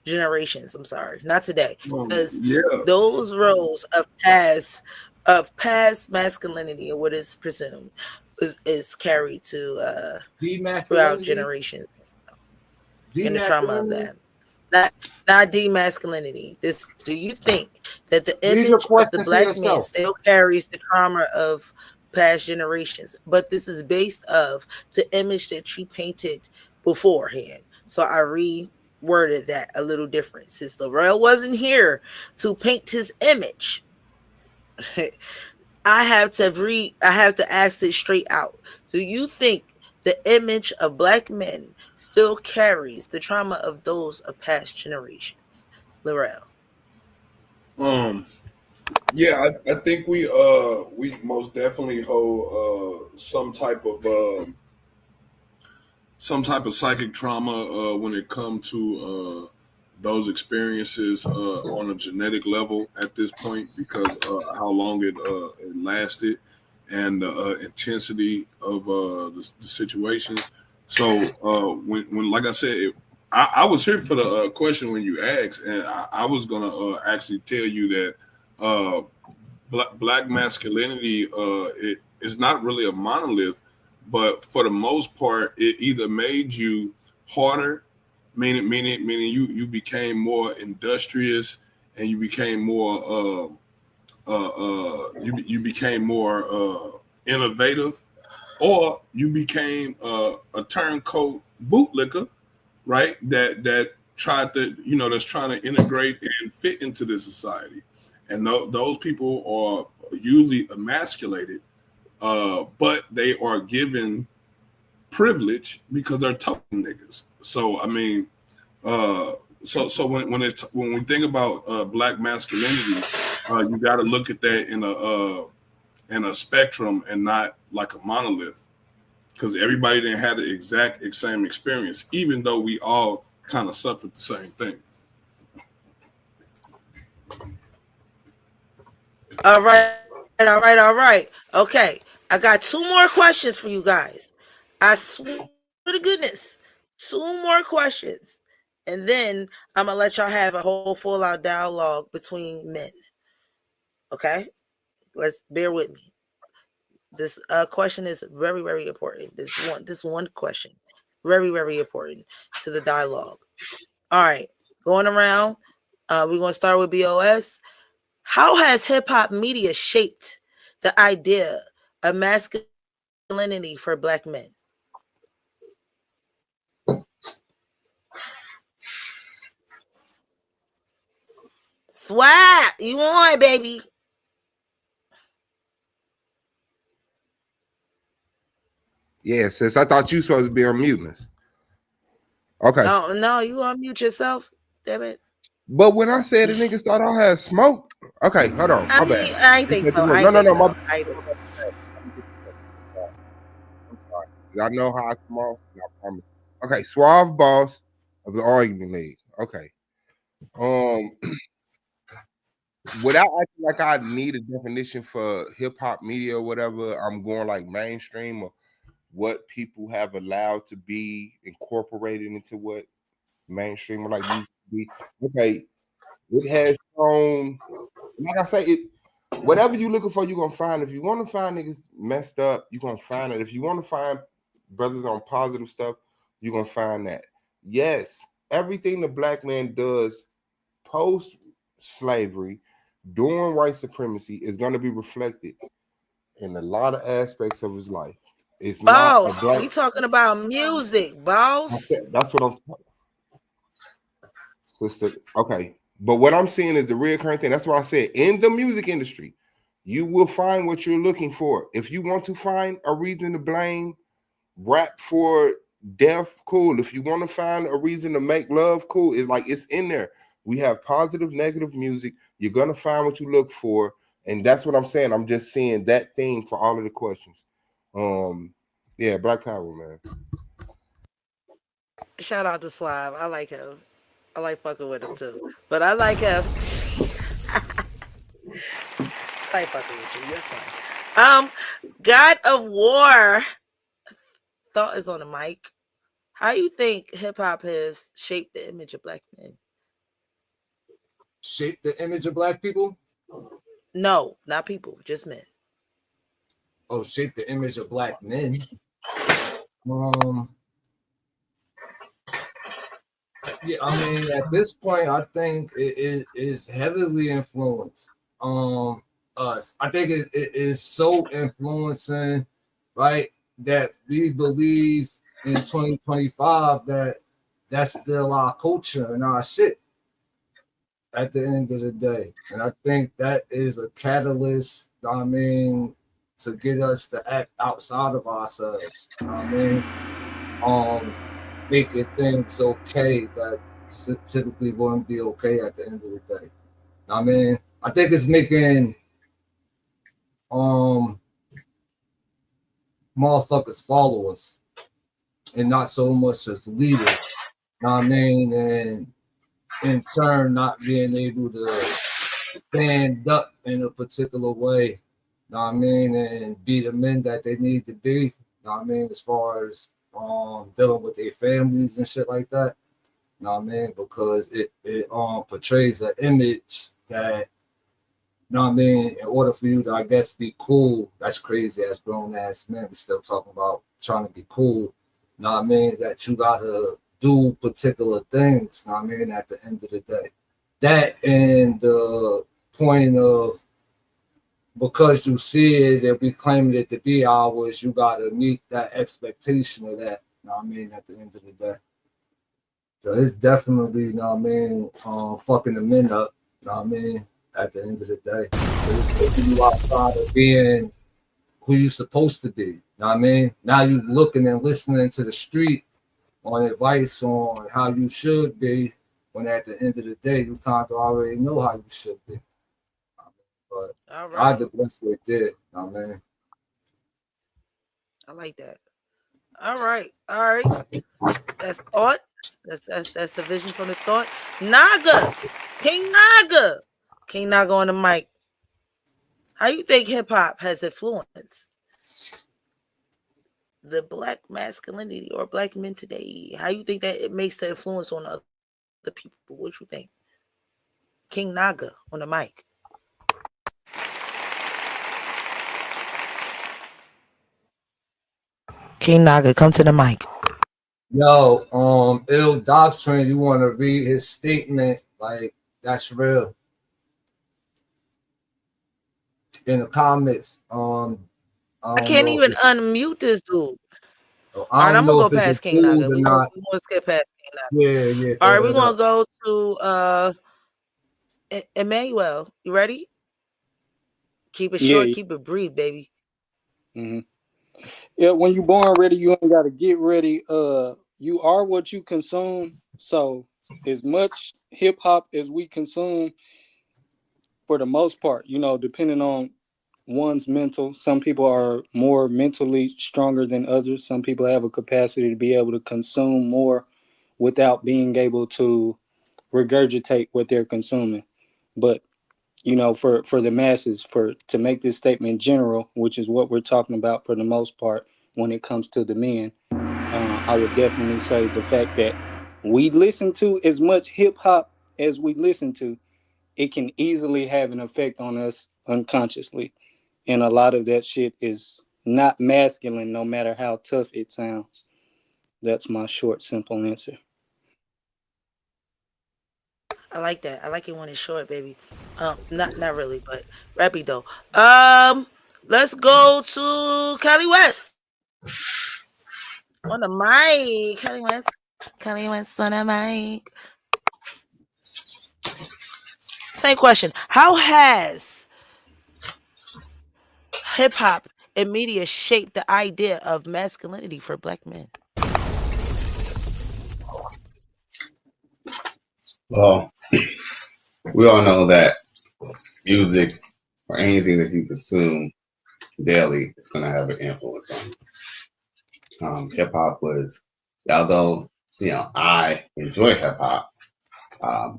generations? I'm sorry, not today, because those roles of past of past masculinity, or what is presumed is carried to throughout Demasculinity. generations in the trauma of Demasculinity. that. Not demasculinity. This, do you think that the Read your image of the question to black man yourself. still carries the trauma of past generations? But this is based of the image that you painted beforehand. So I reworded that a little different. Since Laurel wasn't here to paint his image, I have to ask it straight out. Do you think the image of black men still carries the trauma of those of past generations? Laurel. Um, yeah, I think we most definitely hold some type of psychic trauma when it comes to those experiences on a genetic level at this point, because how long it lasted and the intensity of the situations. So when like I said, I was here for the question when you asked, and I was gonna actually tell you that uh, black masculinity it is not really a monolith, but for the most part, it either made you harder, meaning you became more industrious, and you became more you became more innovative, or you became a turncoat bootlicker, right? That tried to, that's trying to integrate and fit into this society, and those people are usually emasculated, but they are given privilege because they're token niggas. So I mean, uh, so when we think about black masculinity, you got to look at that in a spectrum and not like a monolith, because everybody didn't have the exact same experience, even though we all kind of suffered the same thing. All right, all right, all right. Okay, I got two more questions for you guys. I swear to goodness, two more questions, and then I'm gonna let y'all have a whole full out dialogue between men. Okay, let's bear with me. This question is very, very important. This one question, very, very important to the dialogue. All right, going around. We're gonna start with BOS. How has hip hop media shaped the idea of masculinity for black men? Swap, you on, baby? Yeah, sis. I thought you supposed to be on muteness. Okay. No, no, you unmute yourself. Damn it. But when I said the niggas thought I had smoke, okay, hold on, I my mean, bad. I ain't You think said the so. word. I No, ain't no, think no, my so. bad. I ain't think so. I'm sorry. 'Cause I know how I come off, and I promise. Okay, Suave Boss of the Argument League. Okay. Um, without acting like I need a definition for hip hop media or whatever, I'm going like mainstream or what people have allowed to be incorporated into what mainstream like used to be. Okay, it has shown, like I say, it whatever you're looking for, you're gonna find. If you want to find niggas messed up, you're gonna find it. If you want to find brothers on positive stuff, you're gonna find that. Yes, everything the black man does post slavery, during white supremacy, is gonna be reflected in a lot of aspects of his life. It's not a Boss, black. we talking about music, boss. That's what I'm, sister. Okay, but what I'm seeing is the reoccurring thing. That's why I said in the music industry, you will find what you're looking for. If you want to find a reason to blame rap for death, cool. If you want to find a reason to make love, cool. It's like it's in there. We have positive, negative music. You're gonna find what you look for, and that's what I'm saying. I'm just seeing that theme for all of the questions. Yeah, Black Power, man. Shout out to Suave. I like him. I like fucking with him too. But I like him. I like fucking with you. You're fine. God of War. Thought is on the mic. How you think hip hop has shaped the image of black men? Shape the image of black people. No, not people, just men. Oh, shape the image of black men. Um, yeah, I mean, at this point, I think it is heavily influenced us. I think it is so influencing, right, that we believe in 2025 that that's still our culture and our shit at the end of the day. And I think that is a catalyst, I mean, to get us to act outside of ourselves. I mean, making things okay that typically wouldn't be okay at the end of the day. I mean, I think it's making um motherfuckers followers and not so much as leaders. I mean, and in turn not being able to stand up in a particular way. I mean, and be the men that they need to be. I mean, as far as dealing with their families and shit like that. Know what I mean? Because it portrays an image that, know what I mean, in order for you to, I guess, be cool, that's crazy as grown ass men. We still talking about trying to be cool. Know what I mean? That you gotta do particular things, know what I mean, at the end of the day. That and the point of because you see it and we claiming it to be ours, you gotta meet that expectation of that, know what I mean, at the end of the day. So it's definitely, you know what I mean, fucking the men up, you know what I mean, at the end of the day. Because it's taking you outside of being who you supposed to be. You know what I mean? Now you looking and listening to the street on advice on how you should be, when at the end of the day you kind of already know how you should be. But All I right. digress with that, you know what I mean? I like that. All right. All right. That's thought. That's a vision from the thought. Naga. King Naga. King Naga on the mic. How you think hip hop has influenced the black masculinity or black men today? How you think that it makes the influence on other people? What you think? King Naga on the mic. King Naga, come to the mic. Yo, ill doctrine, you want to read his statement, like, that's real. In the comments, I I don't can't know if even it's, unmute this dude. I All right, don't I'm gonna know go if it's past King approved Naga. or We're gonna, not. we gonna skip past King Naga. Yeah, All throw right, we're that gonna up. go to Emmanuel. You ready? Keep it short, Yeah. keep it brief, baby. Mm-hmm. Yeah. When you born ready, you ain't got to get ready. You are what you consume. So as much hip hop as we consume, for the most part, depending on one's mental. Some people are more mentally stronger than others. Some people have a capacity to be able to consume more without being able to regurgitate what they're consuming. But for the masses, for to make this statement general, which is what we're talking about for the most part when it comes to the men, I would definitely say the fact that we listen to as much hip hop as we listen to, it can easily have an effect on us unconsciously. And a lot of that shit is not masculine, no matter how tough it sounds. That's my short, simple answer. I like that. I like it when it's short, baby. Not really, but rappy though. Let's go to Cali West on the mic. Cali West. Cali West on the mic. Same question. How has hip hop and media shaped the idea of masculinity for black men? Well, we all know that music or anything that you consume daily is going to have an influence on you. Hip hop was, although I enjoy hip hop.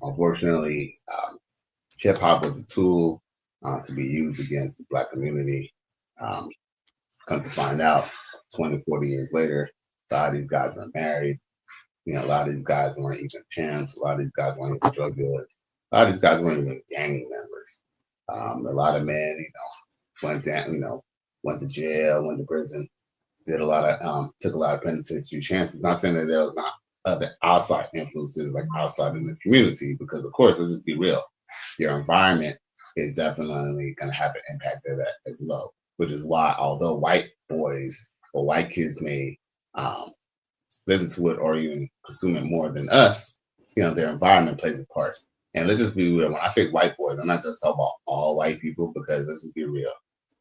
Unfortunately, hip hop was a tool to be used against the black community. Um, Come to find out, 20, 40 years later, a lot of these guys were married. A lot of these guys weren't even pimps. A lot of these guys weren't even drug dealers. A lot of these guys weren't even gang members. A lot of men, went down, went to jail, went to prison, did a lot of took a lot of penitentiary chances. Not saying that there was not other outside influences like outside in the community, because of course, let's just be real, your environment is definitely going to have an impact of that as well. Which is why, although white boys or white kids may listen to it or even consume it more than us, their environment plays a part. And let's just be real. When I say white boys, I'm not just talking about all white people, because let's just be real.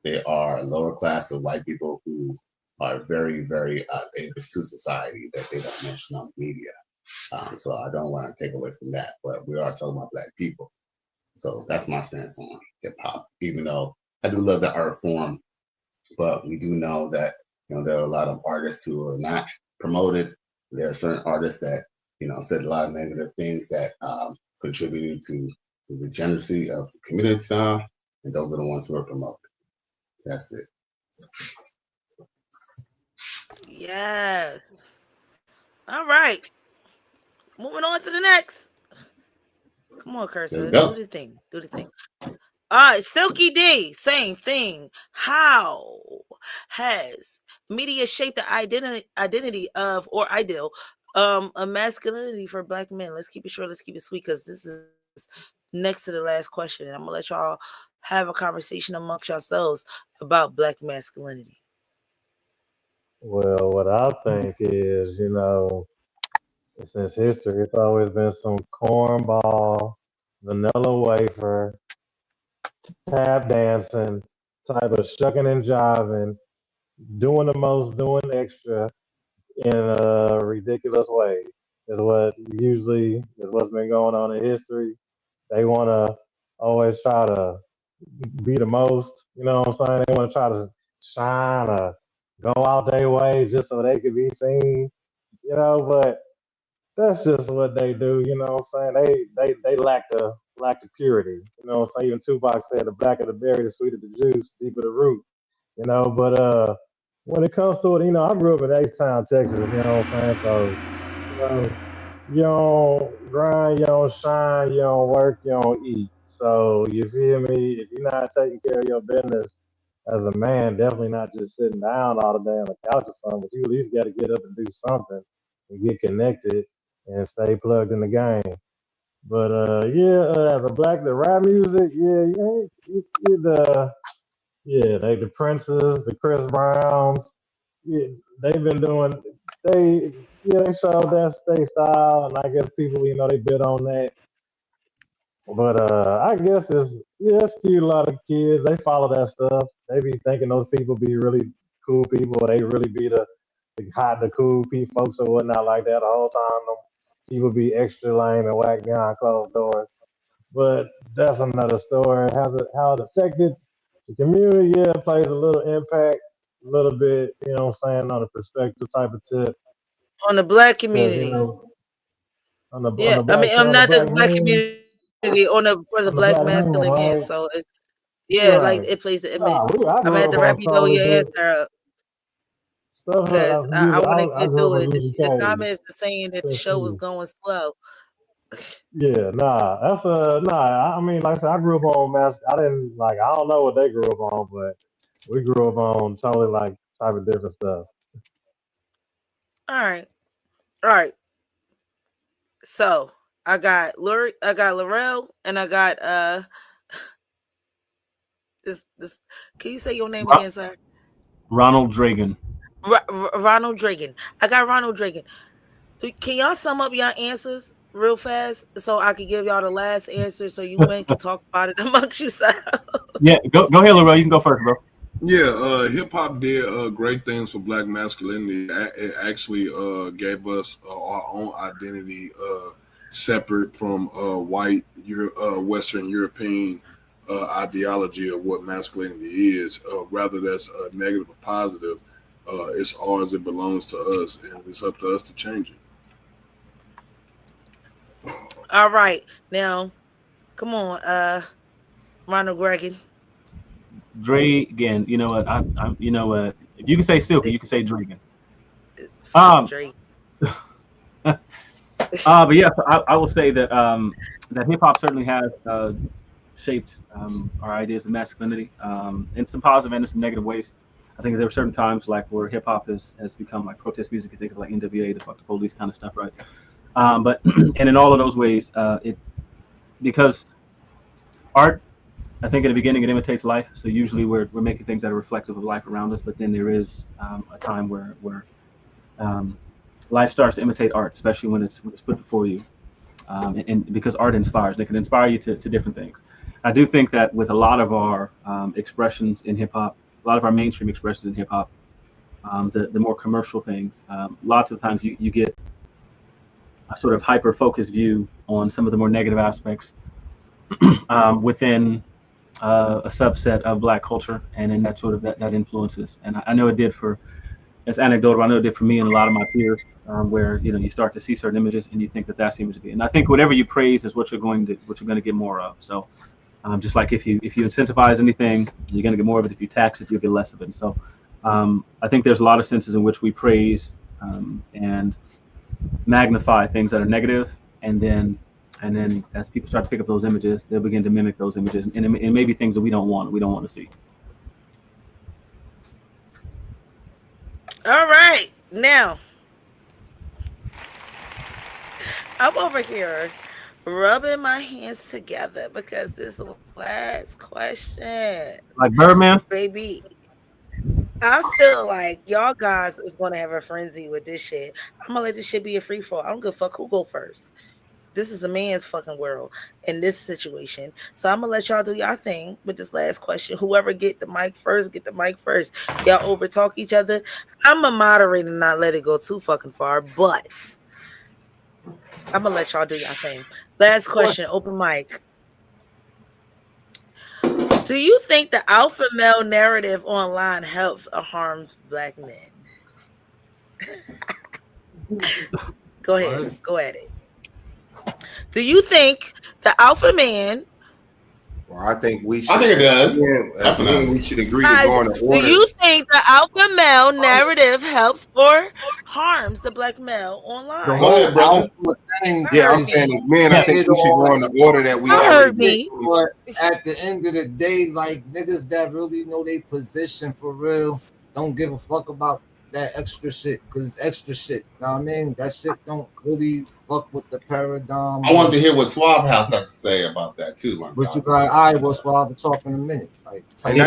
There are a lower class of white people who are very, very dangerous to society that they don't mention on the media. So I don't want to take away from that, but we are talking about Black people. So that's my stance on hip hop, even though I do love the art form, but we do know that, there are a lot of artists who are not promoted. There are certain artists that, said a lot of negative things that contributed to the degeneracy of the community now, and those are the ones who are promoted. That's it. Yes. All right. Moving on to the next. Come on, Cursor. Do the thing. Do the thing. All right, Silky D, same thing. How has media shaped the identity of or ideal a masculinity for Black men? Let's keep it short. Let's keep it sweet, because this is next to the last question, and I'm gonna let y'all have a conversation amongst yourselves about Black masculinity. Well, what I think is, since history, it's always been some cornball, vanilla wafer, tap dancing, type of shucking and jiving, doing the most, doing extra in a ridiculous way is what usually is what's been going on in history. They want to always try to be the most, you know what I'm saying? They want to try to shine or go out their way just so they could be seen, but that's just what they do, you know what I'm saying? They lack the purity. You know what I'm saying? Even Tupac said the blacker the berry, the sweeter the juice, the deeper the root, but when it comes to it, I grew up in H-Town, Texas, you know what I'm saying? So, you know, you don't grind, you don't shine, you don't work, you don't eat. So you feel me? If you're not taking care of your business as a man, definitely not just sitting down all the day on the couch or something, but you at least got to get up and do something and get connected and stay plugged in the game. But as a black, the rap music, they the Princes, the Chris Browns, yeah, they've been doing they showed that they style, and I guess people they bid on that. But I guess it's cute. A lot of kids they follow that stuff. They be thinking those people be really cool people, or they really be the hot, the cool people, folks or whatnot like that. The whole time, them people be extra lame and whack behind closed doors. But that's another story. How it affected the community? Yeah, it plays a little impact, a little bit. You know what I'm saying, on a perspective type of tip. On the Black Because community. on the Yeah, I black mean, I'm on the not the black Black man, community, for the on the Black black man, masculine man. right? So like Right. it plays. I mean, Nah, I I'm gonna grew have up to wrap on you know totally your different answer up, stuff. because I want to I get grew up through in it. The UGK. comments are saying that the Let's show was see. going slow. Yeah, nah, that's nah. I mean, like I said, I grew up on I didn't like. I don't know what they grew up on, but we grew up on totally like type of different stuff. All right, all right. So I got Laurel, and I got this. Can you say your name Ro- again, sir? Ronald Reagan. Ronald Dragon. I got Ronald Dragon. Can y'all sum up your answers real fast so I can give y'all the last answer so you men can talk about it amongst yourselves? Yeah, go ahead, Leroy. You can go first, bro. Yeah, hip hop did great things for Black masculinity. It actually gave us our own identity, separate from white Western European ideology of what masculinity is. Rather that's negative or positive, it's ours. It belongs to us, and it's up to us to change it. All right. Now, come on, Ronald Dragon. Dragan. You know what? You know what? If you can say Silky, The, you can say Dragan. fucking Um. Drake. But yeah, so I will say that that hip hop certainly has shaped our ideas of masculinity in some positive and in some negative ways. I think there were certain times like where hip hop has become like protest music. You think of like NWA, the Fuck the Police kind of stuff, right? But and in all of those ways, because art, I think in the beginning it imitates life. So usually we're making things that are reflective of life around us. But then there is a time where life starts to imitate art, especially when it's put before you. And because art inspires, and it can inspire you to different things. I do think that with a lot of our expressions in hip hop, a lot of our mainstream expressions in hip hop, the more commercial things, lots of times you get a sort of hyper focused view on some of the more negative aspects within a subset of Black culture, and then that sort of that influences. And I know it did for, it's anecdotal, I know it did for me and a lot of my peers, where you start to see certain images and you think that that's the image to be. And I think whatever you praise is what you're going to get more of. So just like if you incentivize anything, you're going to get more of it. If you tax it, you'll get less of it. And so I think there's a lot of senses in which we praise and magnify things that are negative, and then as people start to pick up those images, they'll begin to mimic those images, and it may be things that we don't want to see. All right, now I'm over here rubbing my hands together because this last question, Like Birdman, baby, I feel like y'all guys is gonna have a frenzy with this shit. I'm gonna let this shit be a free fall. I don't give a fuck who go first. This is a man's fucking world in this situation. So I'm gonna let y'all do y'all thing with this last question. Whoever get the mic first, get the mic first. Y'all over talk each other. I'm a moderator and not let it go too fucking far, but I'm gonna let y'all do y'all thing. Last question, open mic. Do you think the alpha male narrative online helps or harms Black men? Go ahead. Go at it. Do you think the alpha man? Well, I think we should. I think it does. As men, we should agree to Guys, go in the order. do you think the alpha male narrative helps or harms the Black male online? The Go whole ahead, brother. alpha thing Yeah, I'm is saying as men, I think we should go in the order that we I already heard did. me. But at the end of the day, like niggas that really know their position for real don't give a fuck about that extra shit because it's extra shit. Know what I mean? That shit don't really fuck with the paradigm. I want to hear what Swab House has to say about that too, my But you God. got, all right, what's what I'll be talking in a minute. Like, And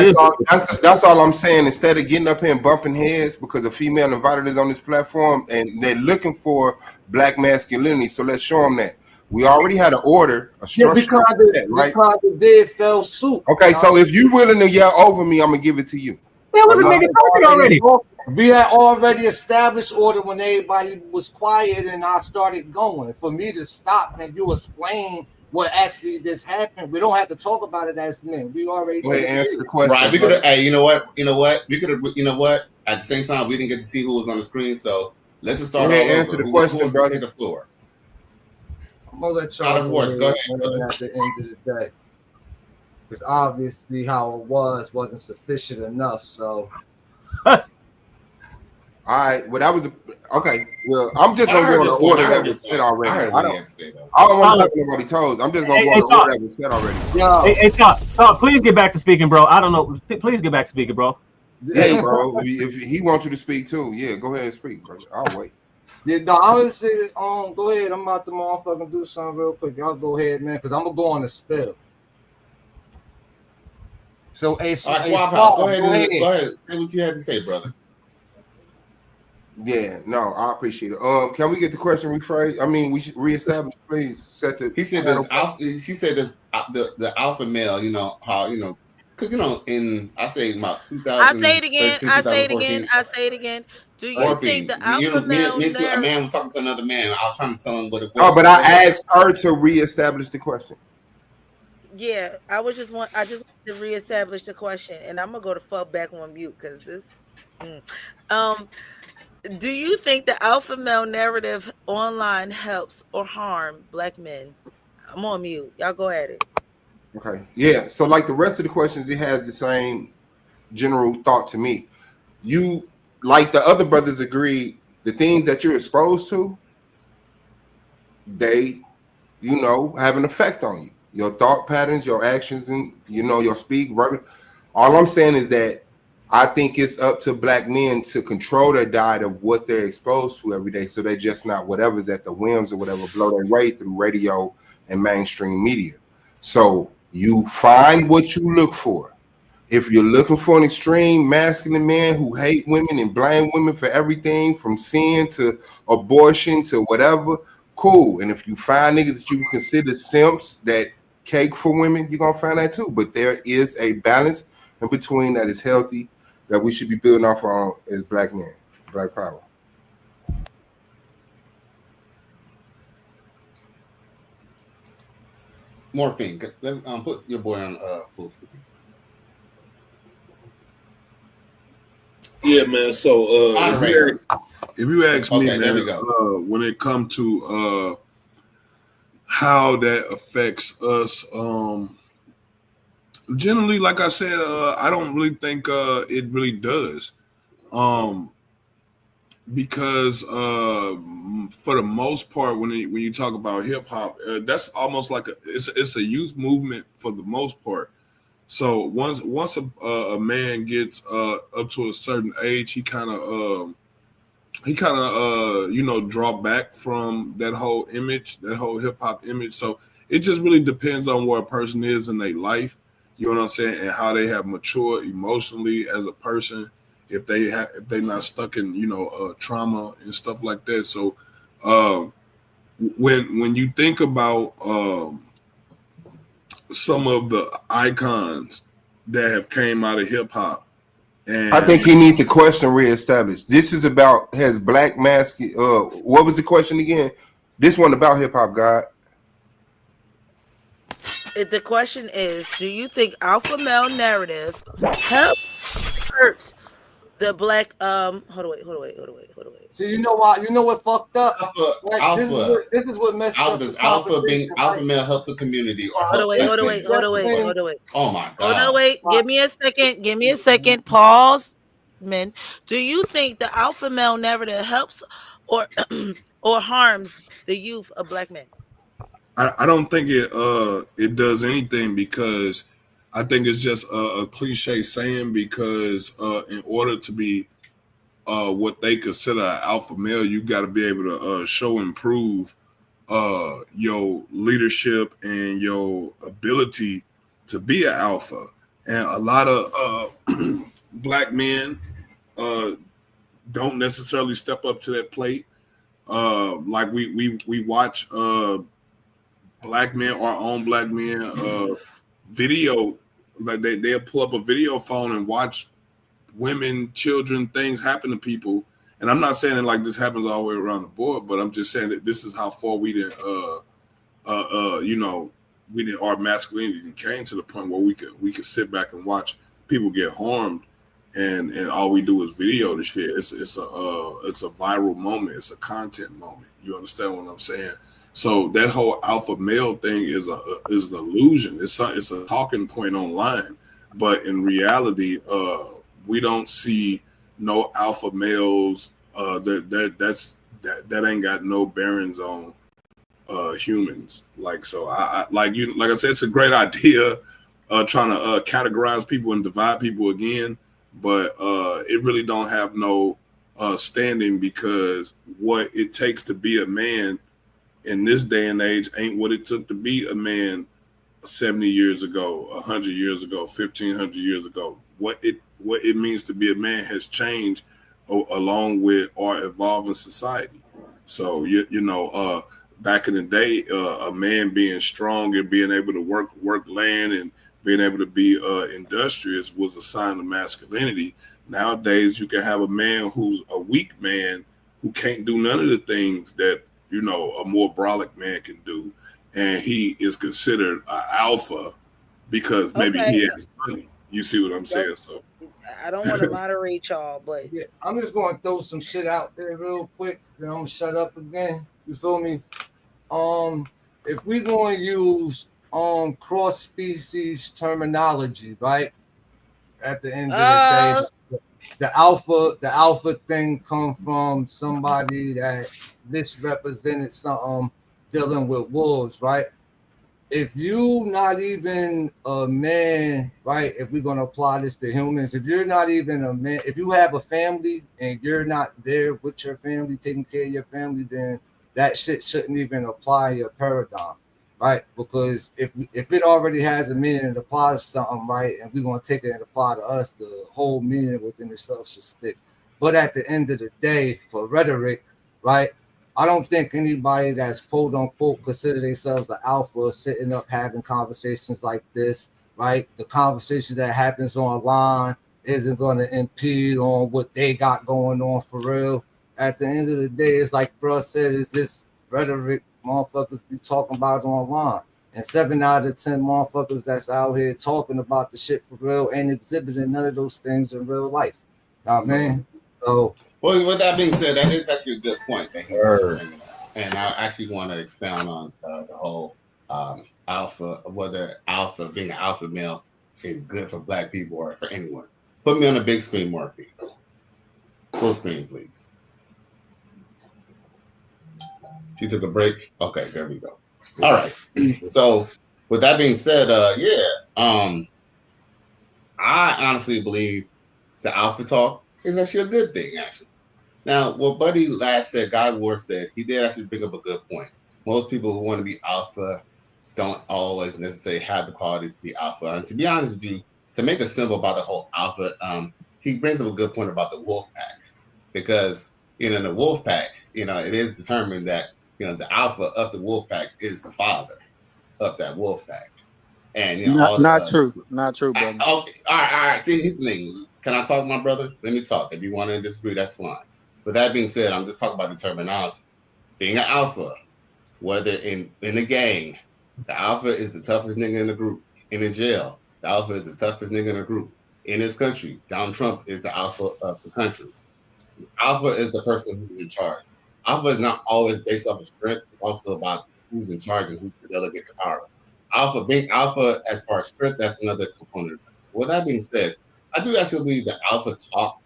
that's all I'm saying. Instead of getting up here and bumping heads because a female invited us on this platform and they're looking for Black masculinity, so let's show them that. We already had an order, a structure, right? Because it did fell suit. Okay, so if you willing to yell over me, I'm gonna give it to you. There was a nigga talking already. We had already established order when everybody was quiet and I started going. For me to stop and you explain what actually this happened, we don't have to talk about it as men. We already answer the question. Right. We could have. Hey, you know what? We could have. You know what? At the same time, we didn't get to see who was on the screen, so let's just start. Answer the question, who brother. The floor. I'm gonna let y'all know at the end of the day, because obviously how it wasn't sufficient enough. So. All right. Well, that was okay. Well, I'm just gonna go in the order that was said already. I don't want to step on nobody's toes. I'm just gonna go in the order that was said already. Hey, Scott, please get back to speaking, bro. I don't know. Please get back to speaking, bro. Hey, bro. If he wants you to speak too, yeah, go ahead and speak, bro. I'll wait. Yeah, no, I would say, go ahead. I'm about to motherfucking do something real quick. Y'all go ahead, man, because I'm gonna go on a spell. So, hey, Swab House, go ahead. Say what you had to say, brother. Yeah, no, I appreciate it. Can we get the question rephrased? I mean, we should reestablish, please. He said this. She said this. The alpha male. You know how because in I say about 2000. I say it again. I say it again. Do you think the alpha male? A man was talking to another man. I was trying to tell him what it was. Oh, but I asked her to reestablish the question. Yeah, I just want to reestablish the question, and I'm gonna go to fuck back on mute because this. Do you think the alpha male narrative online helps or harm Black men? I'm on mute. Y'all go at it. Okay. Yeah. So like the rest of the questions, it has the same general thought to me. You, like the other brothers agreed, the things that you're exposed to, they, have an effect on you. your thought patterns, your actions, and your speak. Right? All I'm saying is that I think it's up to black men to control their diet of what they're exposed to every day, so they're just not whatever's at the whims or whatever blow their way through radio and mainstream media. So you find what you look for. If you're looking for an extreme masculine man who hate women and blame women for everything from sin to abortion to whatever, cool. And if you find niggas that you consider simps that cake for women, you're gonna find that too. But there is a balance in between that is healthy that we should be building off on as black men, black power. Morphine, put your boy on full speed. Yeah, man. So if you ask me, Okay, there we man, go. when it comes to how that affects us, generally, like I said, I don't really think it really does. Because for the most part, when you talk about hip hop, that's almost like it's a youth movement for the most part. So once a man gets up to a certain age, he kind of draw back from that whole image, that whole hip hop image. So it just really depends on where a person is in their life. You know what I'm saying, and how they have matured emotionally as a person. If they're not stuck in trauma and stuff like that. So when you think about some of the icons that have came out of hip hop, and I think he needs the question reestablished. This is about has black masculine. What was the question again? This one about hip hop, God. The question is, do you think alpha male narrative helps hurt the black hold on. So you know why? You know what fucked up? Alpha. This is what messed up. Does alpha male help the community or Hold on, wait. Oh my god. Hold on, wait. Give me a second. Pause. Men, do you think the alpha male narrative helps or or harms the youth of black men? I don't think it does anything, because I think it's just a cliche saying, because in order to be what they consider an alpha male, you got to be able to show and prove your leadership and your ability to be an alpha. And a lot of black men don't necessarily step up to that plate. Like we watch black men, our own black men, video, like they'll pull up a video phone and watch women, children, things happen to people. And I'm not saying that like this happens all the way around the board, but I'm just saying that this is how far we didn't our masculinity came to the point where we could sit back and watch people get harmed, and all we do is video the shit. It's a viral moment, it's a content moment. You understand what I'm saying? So that whole alpha male thing is an illusion. It's a talking point online, but in reality, we don't see no alpha males. That ain't got no bearings on humans. Like, so I like I said, it's a great idea trying to categorize people and divide people again, but it really don't have no standing, because what it takes to be a man in this day and age ain't what it took to be a man 70 years ago, 100 years ago, 1,500 years ago. What it means to be a man has changed along with our evolving society. So back in the day, a man being strong and being able to work land and being able to be industrious was a sign of masculinity. Nowadays, you can have a man who's a weak man who can't do none of the things that a more brolic man can do, and he is considered an alpha because maybe he has money. You see what I'm saying? So I don't want to moderate y'all, but yeah, I'm just going to throw some shit out there real quick, then I'm gonna shut up again. You feel me? If we going to use cross species terminology, right? At the end of the day, the alpha thing come from somebody that misrepresented something dealing with wolves, right? if you not even a man, right? If we're gonna apply this to humans, if you're not even a man, if you have a family and you're not there with your family, taking care of your family, then that shit shouldn't even apply your paradigm, right? Because if it already has a meaning and applies to something, right, and we're gonna take it and apply to us, the whole meaning within itself should stick. But at the end of the day, for rhetoric, right? I don't think anybody that's quote unquote consider themselves an alpha sitting up having conversations like this, right? The conversations that happens online isn't going to impede on what they got going on for real. At the end of the day, it's like bro said, it's just rhetoric motherfuckers be talking about online. And 7 out of 10 motherfuckers that's out here talking about the shit for real ain't exhibiting none of those things in real life. Man. So well, with that being said, that is actually a good point that he's bringing up. And I actually want to expound on the whole alpha, whether alpha, being an alpha male is good for black people or for anyone. Put me on the big screen, Morphe. Full screen, please. She took a break. Okay, there we go. All right. So with that being said, I honestly believe the alpha talk is actually a good thing, actually. Now, what Buddy last said, Guy Ward said, he did actually bring up a good point. Most people who want to be alpha don't always necessarily have the qualities to be alpha. And to be honest with you, to make a symbol about the whole alpha, he brings up a good point about the wolf pack. Because, in the wolf pack, it is determined that, the alpha of the wolf pack is the father of that wolf pack. And, not true, brother. Okay, all right. See, here's the thing. Can I talk, my brother? Let me talk. If you want to disagree, that's fine. With that being said, I'm just talking about the terminology. Being an alpha, whether in a gang, the alpha is the toughest nigga in the group. In a jail, the alpha is the toughest nigga in the group. In this country, Donald Trump is the alpha of the country. Alpha is the person who's in charge. Alpha is not always based off of strength. It's also about who's in charge and who's the delegate of power. Being alpha as far as strength, that's another component. With that being said, I do actually believe that alpha talk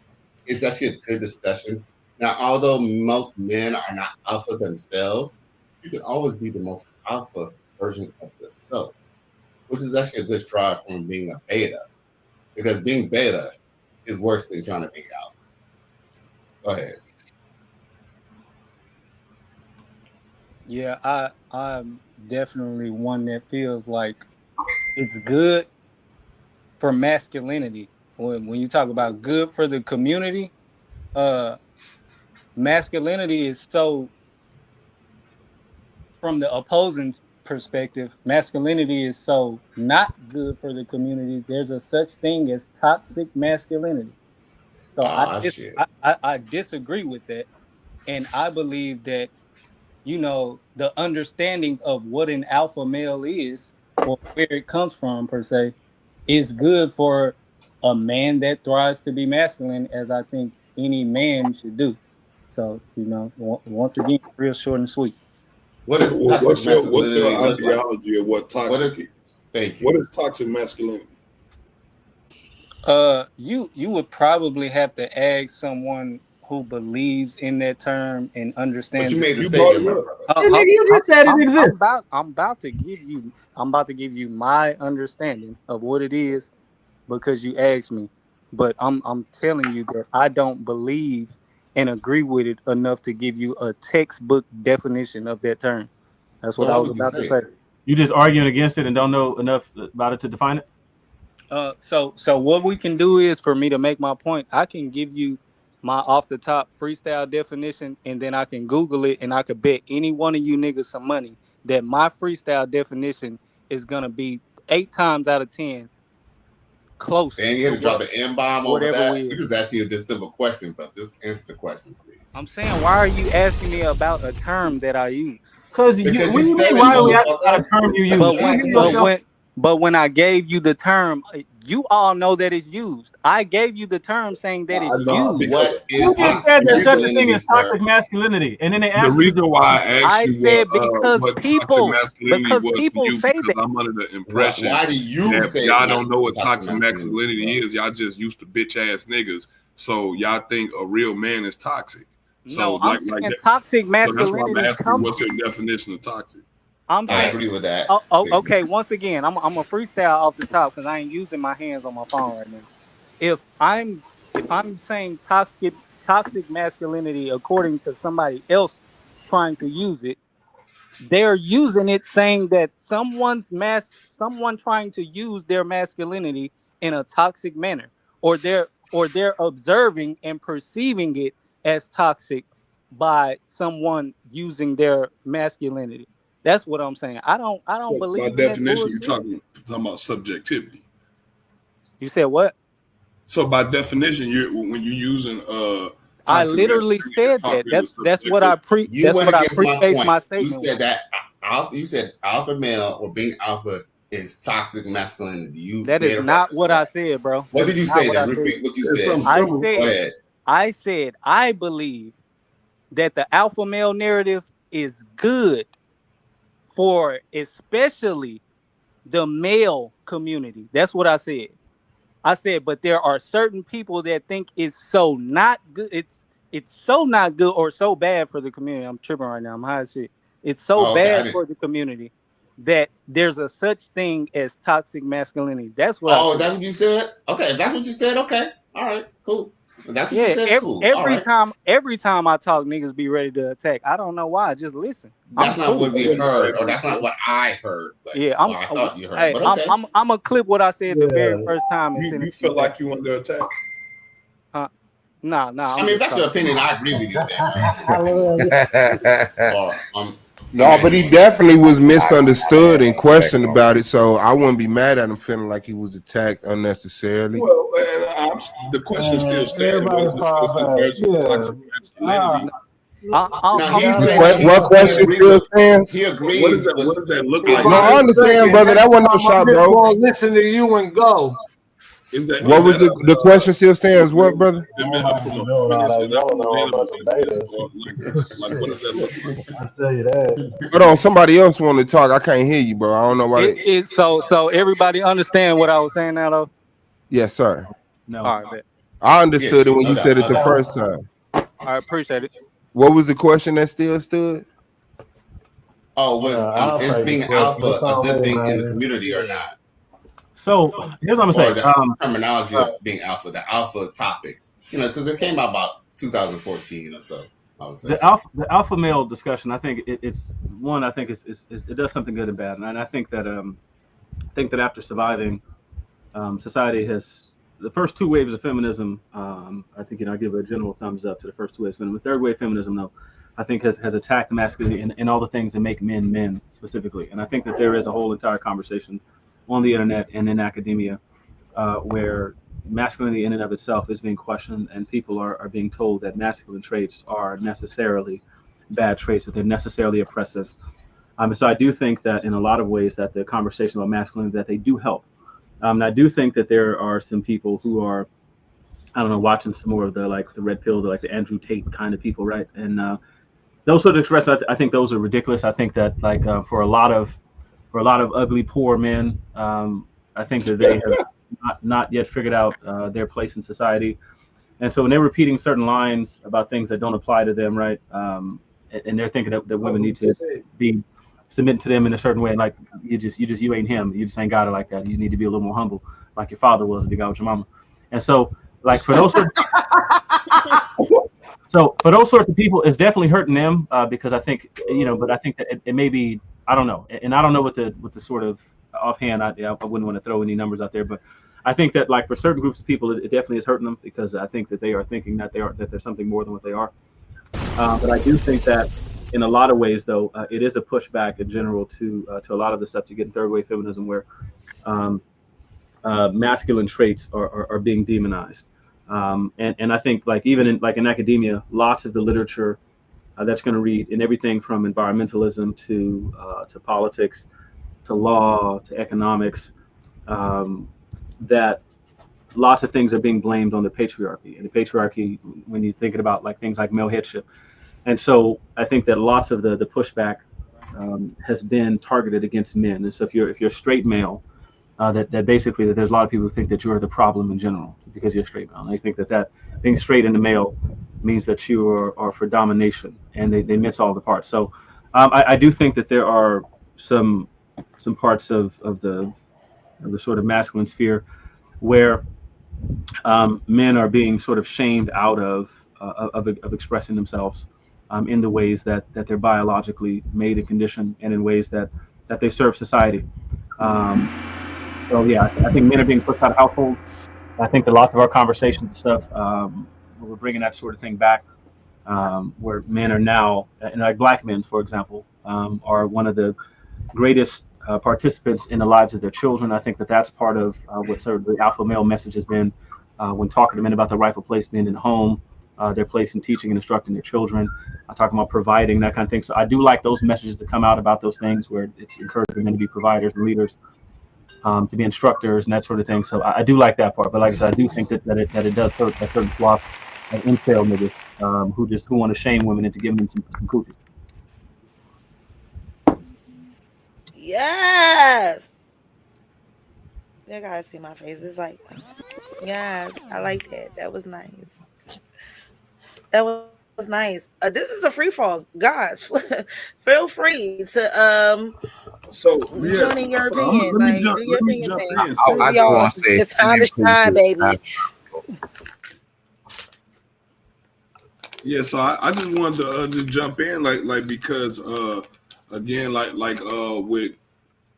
is actually a good discussion. Now, although most men are not alpha themselves, you can always be the most alpha version of yourself, which is actually a good strive from being a beta, because being beta is worse than trying to be alpha. Go ahead. Yeah, I'm definitely one that feels like it's good for masculinity. When you talk about good for the community, masculinity is so, from the opposing perspective, masculinity is so not good for the community. There's a such thing as toxic masculinity. So I disagree with that. And I believe that, the understanding of what an alpha male is, or where it comes from per se, is good for a man that thrives to be masculine, as I think any man should do. So, once again, real short and sweet. What is what's your masculinity look like? ideology of what toxic is? Thank you. What is toxic masculinity? You would probably have to ask someone who believes in that term and But understands. you made the statement, my brother. You just said it exists. I'm about to give you my understanding of what it is because you asked me. But I'm telling you that I don't believe and agree with it enough to give you a textbook definition of that term. That's what I was about to say. You just arguing against it and don't know enough about it to define it? So what we can do is, for me to make my point, I can give you my off the top freestyle definition, and then I can Google it, and I could bet any one of you niggas some money that my freestyle definition is gonna be 8 times out of 10 close. And you had to drop the M-bomb over whatever that. we We is. just asking you this simple question, but just answer the question, please. I'm saying, why are you asking me about a term that I use? Because you said it, why are we asking about a term you use? But when I gave you the term, you all know that it's used. I gave you the term saying that it's used. What is you just said there's such a thing as toxic masculinity, and then they asked the reason why I asked you said what people toxic masculinity was people to you, say because that. I'm under the impression Why do you that say y'all that don't know what toxic toxic masculinity is. Y'all just used to bitch ass niggas, so y'all think a real man is toxic. So no, I'm saying toxic masculinity. So that's why I'm asking, what's your definition of toxic? I'm I saying, agree with that. okay. Once again, I'm a freestyle off the top because I ain't using my hands on my phone right now. If I'm saying toxic masculinity according to somebody else trying to use it, they're using it saying that someone trying to use their masculinity in a toxic manner, or they're observing and perceiving it as toxic by someone using their masculinity. That's what I'm saying. I don't So by believe in that definition, you're bullshit. talking about subjectivity. You said what? So by definition, when you're using I toxic literally masculinity, you're said that. talking in That's what I subjective. You that's went what I against my preface point. my You statement said with. that you said alpha male or being alpha is toxic masculinity. You That made is a not reference to what I that. said, bro. What That did is you not say what then? I said. Repeat what you It's said. some I some Go said ahead. I believe that the alpha male narrative is good for especially the male community. That's what I said. I said, but there are certain people that think it's so not good. It's so not good or so bad for the community. I'm tripping right now. I'm high as shit. It's so Oh, okay. I bad didn't. for the community that there's a such thing as toxic masculinity. That's what I Oh, said. that's what you said? Okay, if that's what you said, okay. All right, cool. If that's what you Yeah, said, cool. All every right. time I talk, niggas be ready to attack. I don't know why. Just listen. I'm That's not what cool. I we wouldn't say heard, or that, that's not bro. what I heard. Like, Yeah, well, I thought you heard, hey, but okay. I'm gonna clip what I said the very Yeah. first time and send You it to you feel back. like you under attack? Huh? Nah, I I'm mean, if just that's your talking. opinion, I agree with you then. I love it. Or No, but he Emmanuel. definitely was misunderstood and questioned about it. So I wouldn't be mad at him feeling like he was attacked unnecessarily. Well, and the question still stands. Everybody What is fall the back. version of toxic masculinity? Now I'm he's Gotta saying What, that find what out. he question agrees still with stands? What does that look If like? No, I I ain't understand, thinking, brother. next That wasn't no time I'm shot, just bro. gonna listen to you and go. Is What was that the question still stands? from What, brother? I don't have to from be a doing all feminist that and a yelling on a man of a bunch of business, betas. or like what does that look like? I tell you that. Hold on, somebody else want to talk. I can't hear you, bro. I don't know why. so everybody understand what I was saying now though. Yes, sir. No. All right, bet. I yeah, understood it when no you doubt, said it no the doubt. first time. I appreciate it. What was the question that still stood? Oh, I'll is take the being question. alpha It's a on good me, thing in the man. community or not? So here's what I'm Or gonna say. the terminology of being alpha, the alpha topic. Because it came out about 2014 or so, I would say. The alpha male discussion. I think it's one. I think it does something good and bad, and I think that after surviving, society has the first two waves of feminism. I think I give a general thumbs up to the first two waves. The third wave feminism, though, I think has attacked masculinity and all the things that make men specifically. And I think that there is a whole entire conversation on the internet and in academia where masculinity in and of itself is being questioned, and people are being told that masculine traits are necessarily bad traits, that they're necessarily oppressive. So I do think that in a lot of ways that the conversation about masculinity, that they do help. And I do think that there are some people who are, I don't know, watching some more of the red pill, the Andrew Tate kind of people, right? And those sort of expressions, I think those are ridiculous. I think that for a lot of ugly poor men, I think that they have not yet figured out their place in society. And so when they're repeating certain lines about things that don't apply to them, right? And they're thinking that women need to be submitting to them in a certain way, and like you ain't him. You just ain't got it like that. You need to be a little more humble, like your father was if you got with your mama. And so, like for those sorts for those sorts of people, it's definitely hurting them because I think but I think that it may be, I don't know, and I don't know what the sort of offhand. I wouldn't want to throw any numbers out there, but I think that like for certain groups of people, it definitely is hurting them because I think that they are thinking that there's something more than what they are. But I do think that in a lot of ways, though, it is a pushback in general to a lot of the stuff you get in third wave feminism, where masculine traits are being demonized. And I think even in academia, lots of the literature that's going to read in everything from environmentalism to politics, to law, to economics, that lots of things are being blamed on the patriarchy. And the patriarchy, when you're thinking about things like male headship. And so I think that lots of the pushback has been targeted against men. And so if you're a straight male, that basically that there's a lot of people who think that you're the problem in general because you're a straight male. And they think that being straight in the male means that you are for domination, and they miss all the parts. So I do think that there are some parts of the sort of masculine sphere where men are being sort of shamed out of expressing themselves in the ways that they're biologically made and conditioned, and in ways that they serve society. Um, so yeah, I think men are being pushed out of households. I think that lots of our conversations and stuff, we're bringing that sort of thing back, where men are now, and like black men, for example, are one of the greatest participants in the lives of their children. I think that that's part of what sort of the alpha male message has been when talking to men about the rightful place men in the home, their place in teaching and instructing their children, talking about providing, that kind of thing. So I do like those messages that come out about those things where it's encouraging men to be providers and leaders, to be instructors and that sort of thing. So I do like that part. But like I said, I do think that it does hurt a certain swath of incel niggas who want to shame women into giving them some coochie. Yes. You guys see my face. It's like, yes, I like that. That was nice. That was nice. This is a free fall, guys. Feel free to So yeah, join in your so opinion. Like, do your let me opinion jump thing. in. This So is I just y'all. want to say It's time to shine, baby. yeah, so I just wanted to just jump in, like because again, like with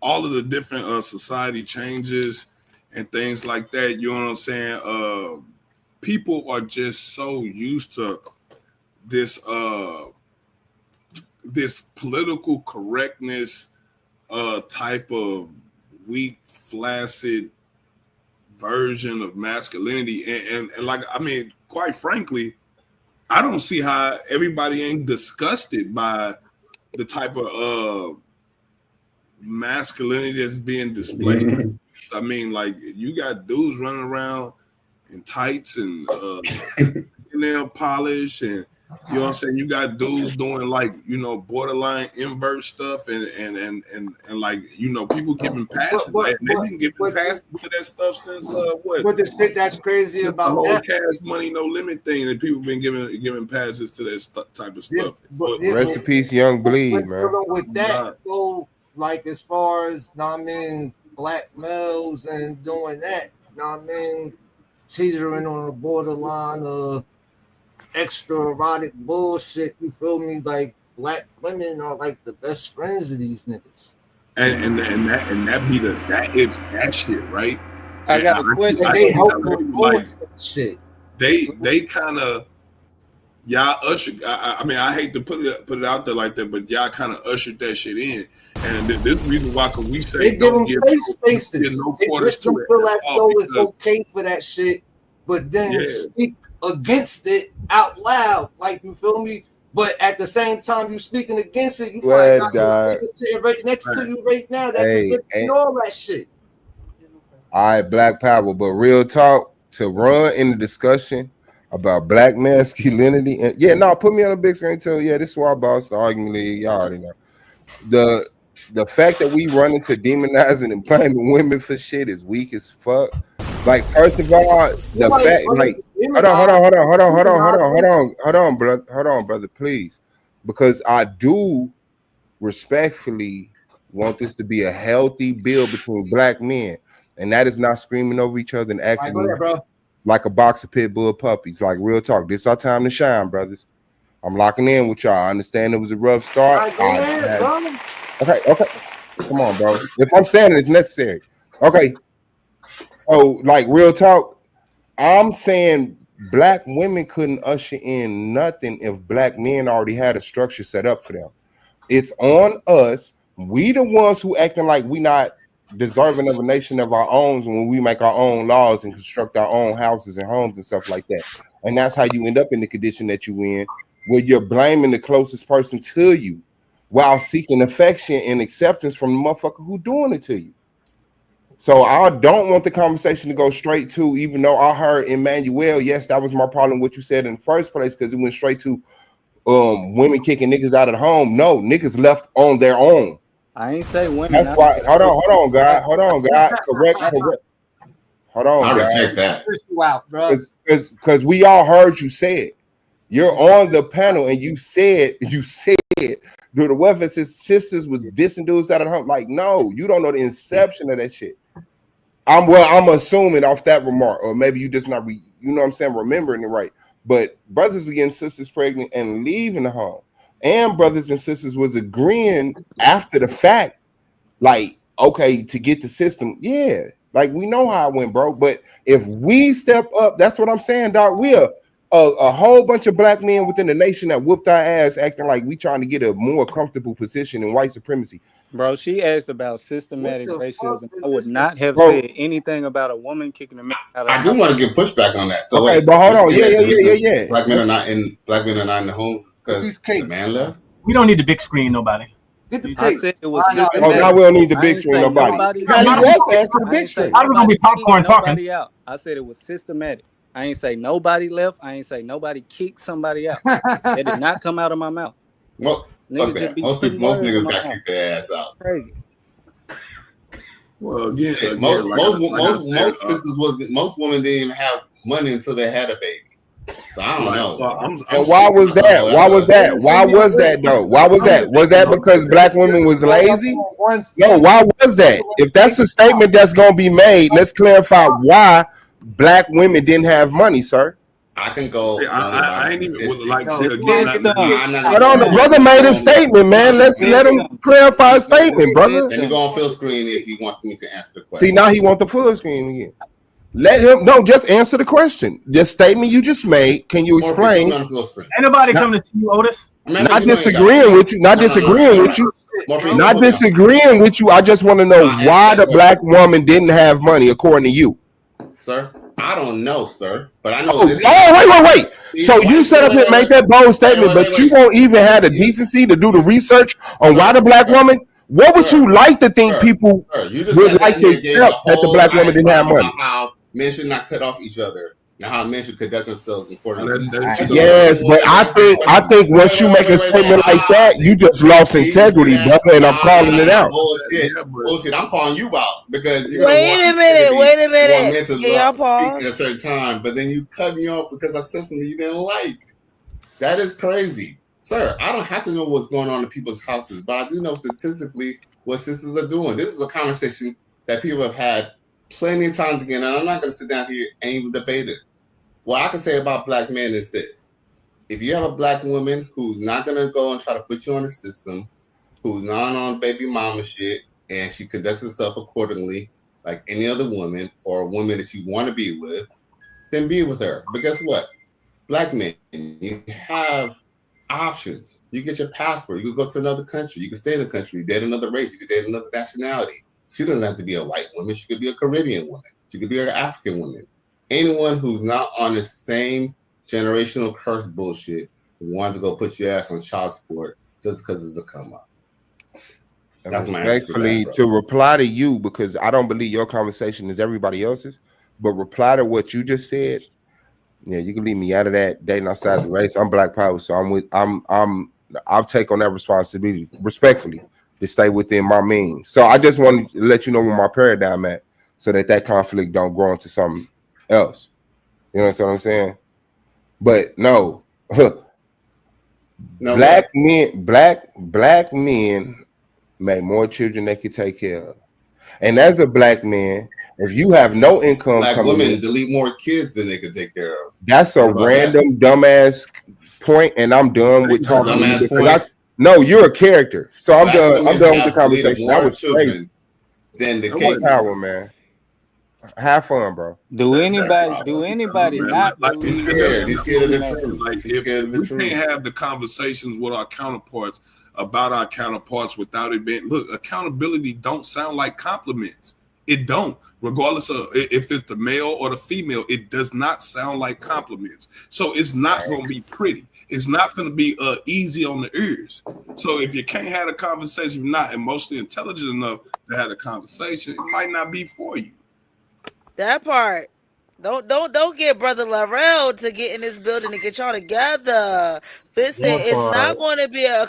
all of the different society changes and things like that, you know what I'm saying? People are just so used to this this political correctness type of weak, flaccid version of masculinity, and like, I mean, quite frankly, I don't see how everybody ain't disgusted by the type of masculinity that's being displayed. I mean, like, you got dudes running around in tights and nail polish, and you know what I'm saying. You got dudes doing, like, you know, borderline invert stuff, and like, you know, people giving passes. Like, they've been giving passes to that stuff since what? But the shit that's crazy Since the about whole that, Cash Money No Limit thing, that people been giving passes to that type of yeah, stuff. but, Rest in peace, Young Bleed, but man. dealing with that, God. though, like as far as, know what I mean, black males and doing that, know what I mean, teetering on the borderline of extra erotic bullshit. You feel me? Like, black women are like the best friends of these niggas. And that be that is that shit, right? I And got a question. And I they keep help telling people, like, influence that shit. they kind of, y'all usher. I mean, I hate to put it out there like that, but y'all kind of ushered that shit in, and this reason why, cause we say They give them give safe spaces. no They quarters let to them it feel at as all, though it's because okay for that shit, but then yeah, speak against it out loud. Like, you feel me? But at the same time, you speaking against it, you find out God. it's sitting right next to you right now. That's Hey, exhibiting all that shit. all right, Black Power, but real talk, to run in the discussion about black masculinity, and yeah, no, put me on the big screen too. Yeah, this is why I boss the argument league. Y'all already know. The fact that we run into demonizing and blaming women for shit is weak as fuck. Like, first of all, the Nobody fact, running like, to demonize, hold on, brother, please, because I do respectfully want this to be a healthy build between black men, and that is not screaming over each other and Right, acting go ahead, bro. like a box of pit bull puppies. Like, real talk, this is our time to shine, brothers. I'm locking in with y'all. I understand it was a rough start. Right, go ahead, bro. Okay, come on, bro. If I'm saying it, it's necessary. Okay, so, like, real talk, I'm saying black women couldn't usher in nothing if black men already had a structure set up for them. It's on us. We the ones who acting like we not deserving of a nation of our own when we make our own laws and construct our own houses and homes and stuff like that. And that's how you end up in the condition that you in, where you're blaming the closest person to you while seeking affection and acceptance from the motherfucker who doing it to you. So I don't want the conversation to go straight to, even though I heard Emmanuel, yes, that was my problem, what you said in the first place, because it went straight to women kicking niggas out of the home. No, niggas left on their own. I ain't say women. That's why. Hold on, God. Correct. Hold on, I God. reject that. You out, bro. Because we all heard you say it. You're on the panel and you said Do the welfare sisters was dissing dudes out of home? Like, no, you don't know the inception of that shit. I'm assuming off that remark, or maybe you just not you know what I'm saying, remembering it right. But brothers were getting sisters pregnant and leaving the home, and brothers and sisters was agreeing after the fact, like, okay, to get the system, yeah, like we know how it went, bro. But if we step up, that's what I'm saying, dog. We are a whole bunch of black men within the nation that whooped our ass, acting like we trying to get a more comfortable position in white supremacy. Bro, she asked about systematic What the fuck racism. is I would this? not have Bro, said anything about a woman kicking a man out of I the do house. want to give pushback on that. So okay, wait, but hold you're on, saying that the reason yeah. black men are not in the homes because the man left? We don't need to big screen nobody. Get the I cake. said it was Oh, now systematic. we don't need the I big ain't screen say nobody. nobody Hell, he left. was asking the I big ain't say screen. I was gonna be nobody popcorn kicked talking. nobody out. I said it was systematic. I ain't say nobody left. I ain't say nobody kicked somebody out. That did not come out of my mouth. Well, Niggas fuck just that. be Most putting people, most words in niggas my got mouth. kicked their ass out. Crazy. Well, again, Shit, like most sisters most women didn't even have money until they had a baby. So I don't like, know. so I'm And why was That's that? a- Why was that's that? Why was that though? Why was that? Was that because black women was lazy? No, why was that? If that's a statement that's gonna be made, let's clarify why black women didn't have money, sir. I can go See, only by I the ain't even statistics. like say again. System. I'm not Hold gonna on, go the on. brother made a statement, man. Let's let him System. clarify a statement, brother. Let me go on Phil screen if he wants me to answer the See, question. now he want the full screen again. Let him no, just answer the question. The statement you just made. Can you Morpheus, put me explain? on full screen. Ain't nobody Not, coming to see you, Otis. Remember, not you know you ain't got disagreeing to. with you. Not No, disagreeing you're with right. you. Morpheus, Not put me on. disagreeing with you. I just want to know I'll answer why that the black question. woman didn't have money, according to you. Sir, I don't know, sir, but I know Oh, this. wait. So you set up here and make that bold statement, but you won't even have the decency to do the research on why the black woman. What would you like to think people You just would sat like down to here and gave a accept that the whole black woman didn't have diatribe money? about how men should not cut off each other and how men should conduct themselves accordingly. Yes, but I think once you make a statement like that, you just lost integrity, brother, and I'm calling it out. Bullshit. I'm calling you out because you're gonna Wait want a minute. Wait a you want minute. men to Can y'all speak at a pause? certain time, but then you cut me off because I said something you didn't like. That is crazy. Sir, I don't have to know what's going on in people's houses, but I do know statistically what sisters are doing. This is a conversation that people have had plenty of times again, and I'm not going to sit down here and even debate it. What I can say about black men is this. If you have a black woman who's not going to go and try to put you on the system, who's not on baby mama shit, and she conducts herself accordingly like any other woman or a woman that you want to be with, then be with her. But guess what? Black men, you have options. You get your passport. You can go to another country. You can stay in the country. You date another race. You can date another nationality. She doesn't have to be a white woman. She could be a Caribbean woman. She could be an African woman. Anyone who's not on the same generational curse bullshit wants to go put your ass on child support just because it's a come up. And That's my answer respectfully, to that, to reply to you, because I don't believe your conversation is everybody else's, but reply to what you just said. Yeah, you can leave me out of that dating outside the race. I'm Black Power, so I'll take on that responsibility respectfully to stay within my means. So I just wanted to let you know where my paradigm at, so that conflict don't grow into something else. You know what I'm saying? But no, black men make more children they could take care of. And as a black man, if you have no income black coming women in, delete more kids than they can take care of. that's a random dumbass point, and I'm done with talking to you because you're a character. So I'm done. I'm done with the conversation. That was crazy. Than the Black Power, man. Have fun, bro. Do anybody not like believe he's scared of the like, truth. like He's if scared of the we truth. can't have the conversations with our counterparts about our counterparts without it being accountability don't sound like compliments. It don't, regardless of if it's the male or the female, it does not sound like compliments. So it's not going to be pretty. It's not going to be easy on the ears. So if you can't have a conversation, you're not emotionally intelligent enough to have a conversation, it might not be for you. That part. Don't get Brother Larrell to get in this building to get y'all together. Listen, it's not going to be a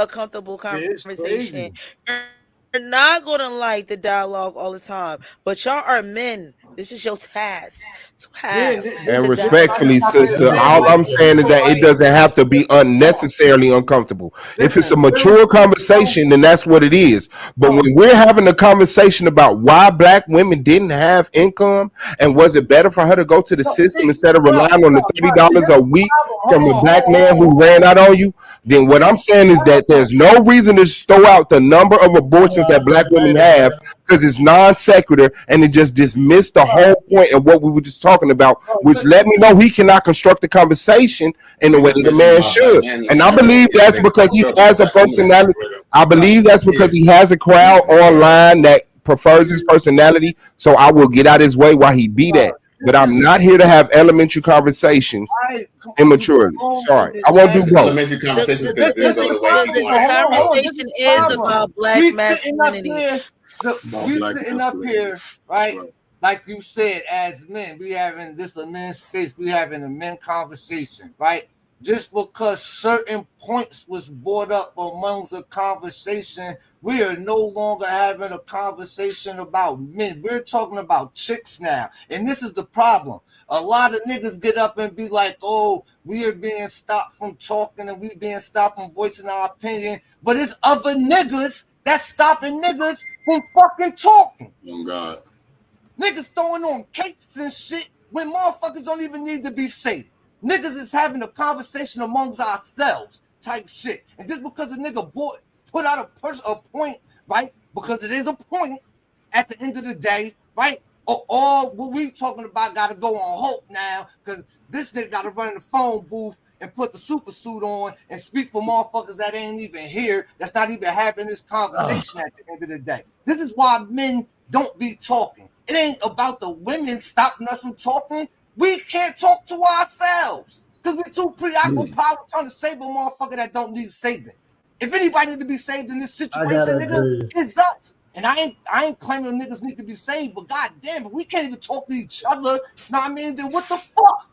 comfortable conversation. You're not going to like the dialogue all the time, but y'all are men. This is your task to Yeah, have. And to respectfully, document. sister, Man, all I'm saying is that it right? doesn't have to be unnecessarily uncomfortable. If it's a Listen, mature conversation, then that's what it is. But when we're having a conversation about why black women didn't have income and was it better for her to go to the no, system see, instead of bro, relying on the see, $30 this a is the week problem. from a black man who Hold ran out on you, then what I'm saying is that there's no reason to throw out the number of abortions that black women have because it's non sequitur and it just dismissed the whole point of what we were just talking about, which let me know he cannot construct the conversation in the way that a man should. And I believe that's because he has a personality. I believe that's because he has a crowd online that prefers his personality. So I will get out his way while he be that. But I'm not here to have elementary conversations immaturely. Sorry, I won't do both. Elementary conversations could The, still go the way he the wanted. conversation is about black We sitting up masculinity. here, we black sitting up here, right? Like you said, as men, we having this a men's space, we having a men conversation, right? Just because certain points was brought up amongst a conversation, we are no longer having a conversation about men. We're talking about chicks now. And this is the problem. A lot of niggas get up and be like, oh, we are being stopped from talking and we being stopped from voicing our opinion. But it's other niggas that's stopping niggas from fucking talking. Oh God. Niggas throwing on capes and shit when motherfuckers don't even need to be safe. Niggas is having a conversation amongst ourselves type shit. And just because a nigga put out a point, right? Because it is a point at the end of the day, right? All what we talking about got to go on hold now because this nigga got to run in the phone booth and put the super suit on and speak for motherfuckers that ain't even here, that's not even having this conversation at the end of the day. This is why men don't be talking. It ain't about the women stopping us from talking. We can't talk to ourselves because we're too preoccupied with trying to save a motherfucker that don't need saving. If anybody need to be saved in this situation, nigga, it's us. And I ain't claiming niggas need to be saved, but goddamn, we can't even talk to each other. Know what I mean? Then what the fuck?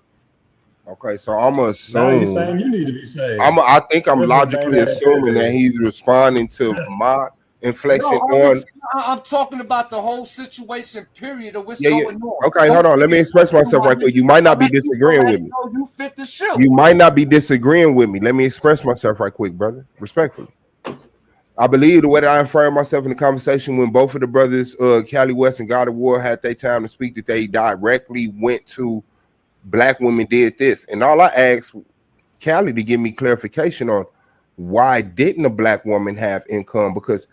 Okay, so I'm gonna Now you assume. saying you need to be saved. I think I'm This is logically bad assuming that activity. he's responding to my inflection No, on. I'm talking about the whole situation, period, of what's Yeah, yeah. going on. Okay, hold on. Let me express myself right quick. You might not be disagreeing with me. You fit the shoe. You might not be disagreeing with me. Let me express myself right quick, brother. Respectfully. I believe the way that I framed myself in the conversation when both of the brothers, Cali West and God of War, had their time to speak, that they directly went to black women did this. And all I asked Cali to give me clarification on why didn't a black woman have income? Because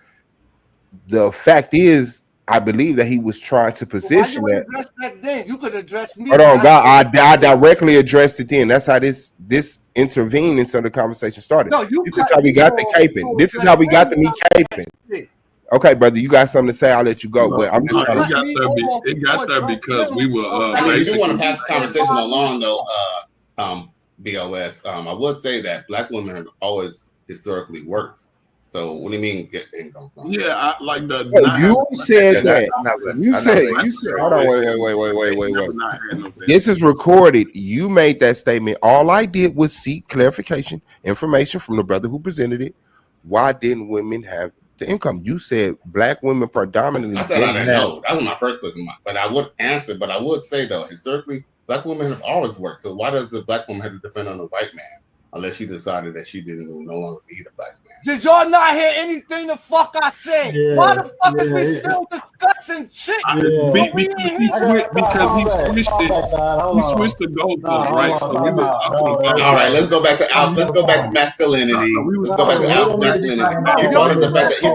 the fact is, I believe that he was trying to position why you that. address that then? You could address me. Hold on, God, I directly addressed it then. That's how this intervened into the conversation started. No, This is how we got the caping. This is how we got the me caping. Okay, brother, you got something to say? I'll let you go. But I'm just trying to. It got there because we were I do want to pass the conversation along, though. BOS. I would say that black women have always historically worked. So what do you mean get income from? Yeah, I like the. You said that. You said. Hold on, wait. This is recorded. You made that statement. All I did was seek clarification, information from the brother who presented it. Why didn't women have the income? You said black women predominantly. I said I didn't know. That was my first question. But I would answer. But I would say though, historically, black women have always worked. So why does a black woman have to depend on a white man? Unless she decided that she didn't no longer need a black man. Did y'all not hear anything the fuck I said? Yeah, Why the fuck is we still discussing shit? Because he switched it. He switched the goalposts, right? So we were talking about. All right, let's go back to masculinity. Let's go back to Alpha masculinity. He brought up the fact that the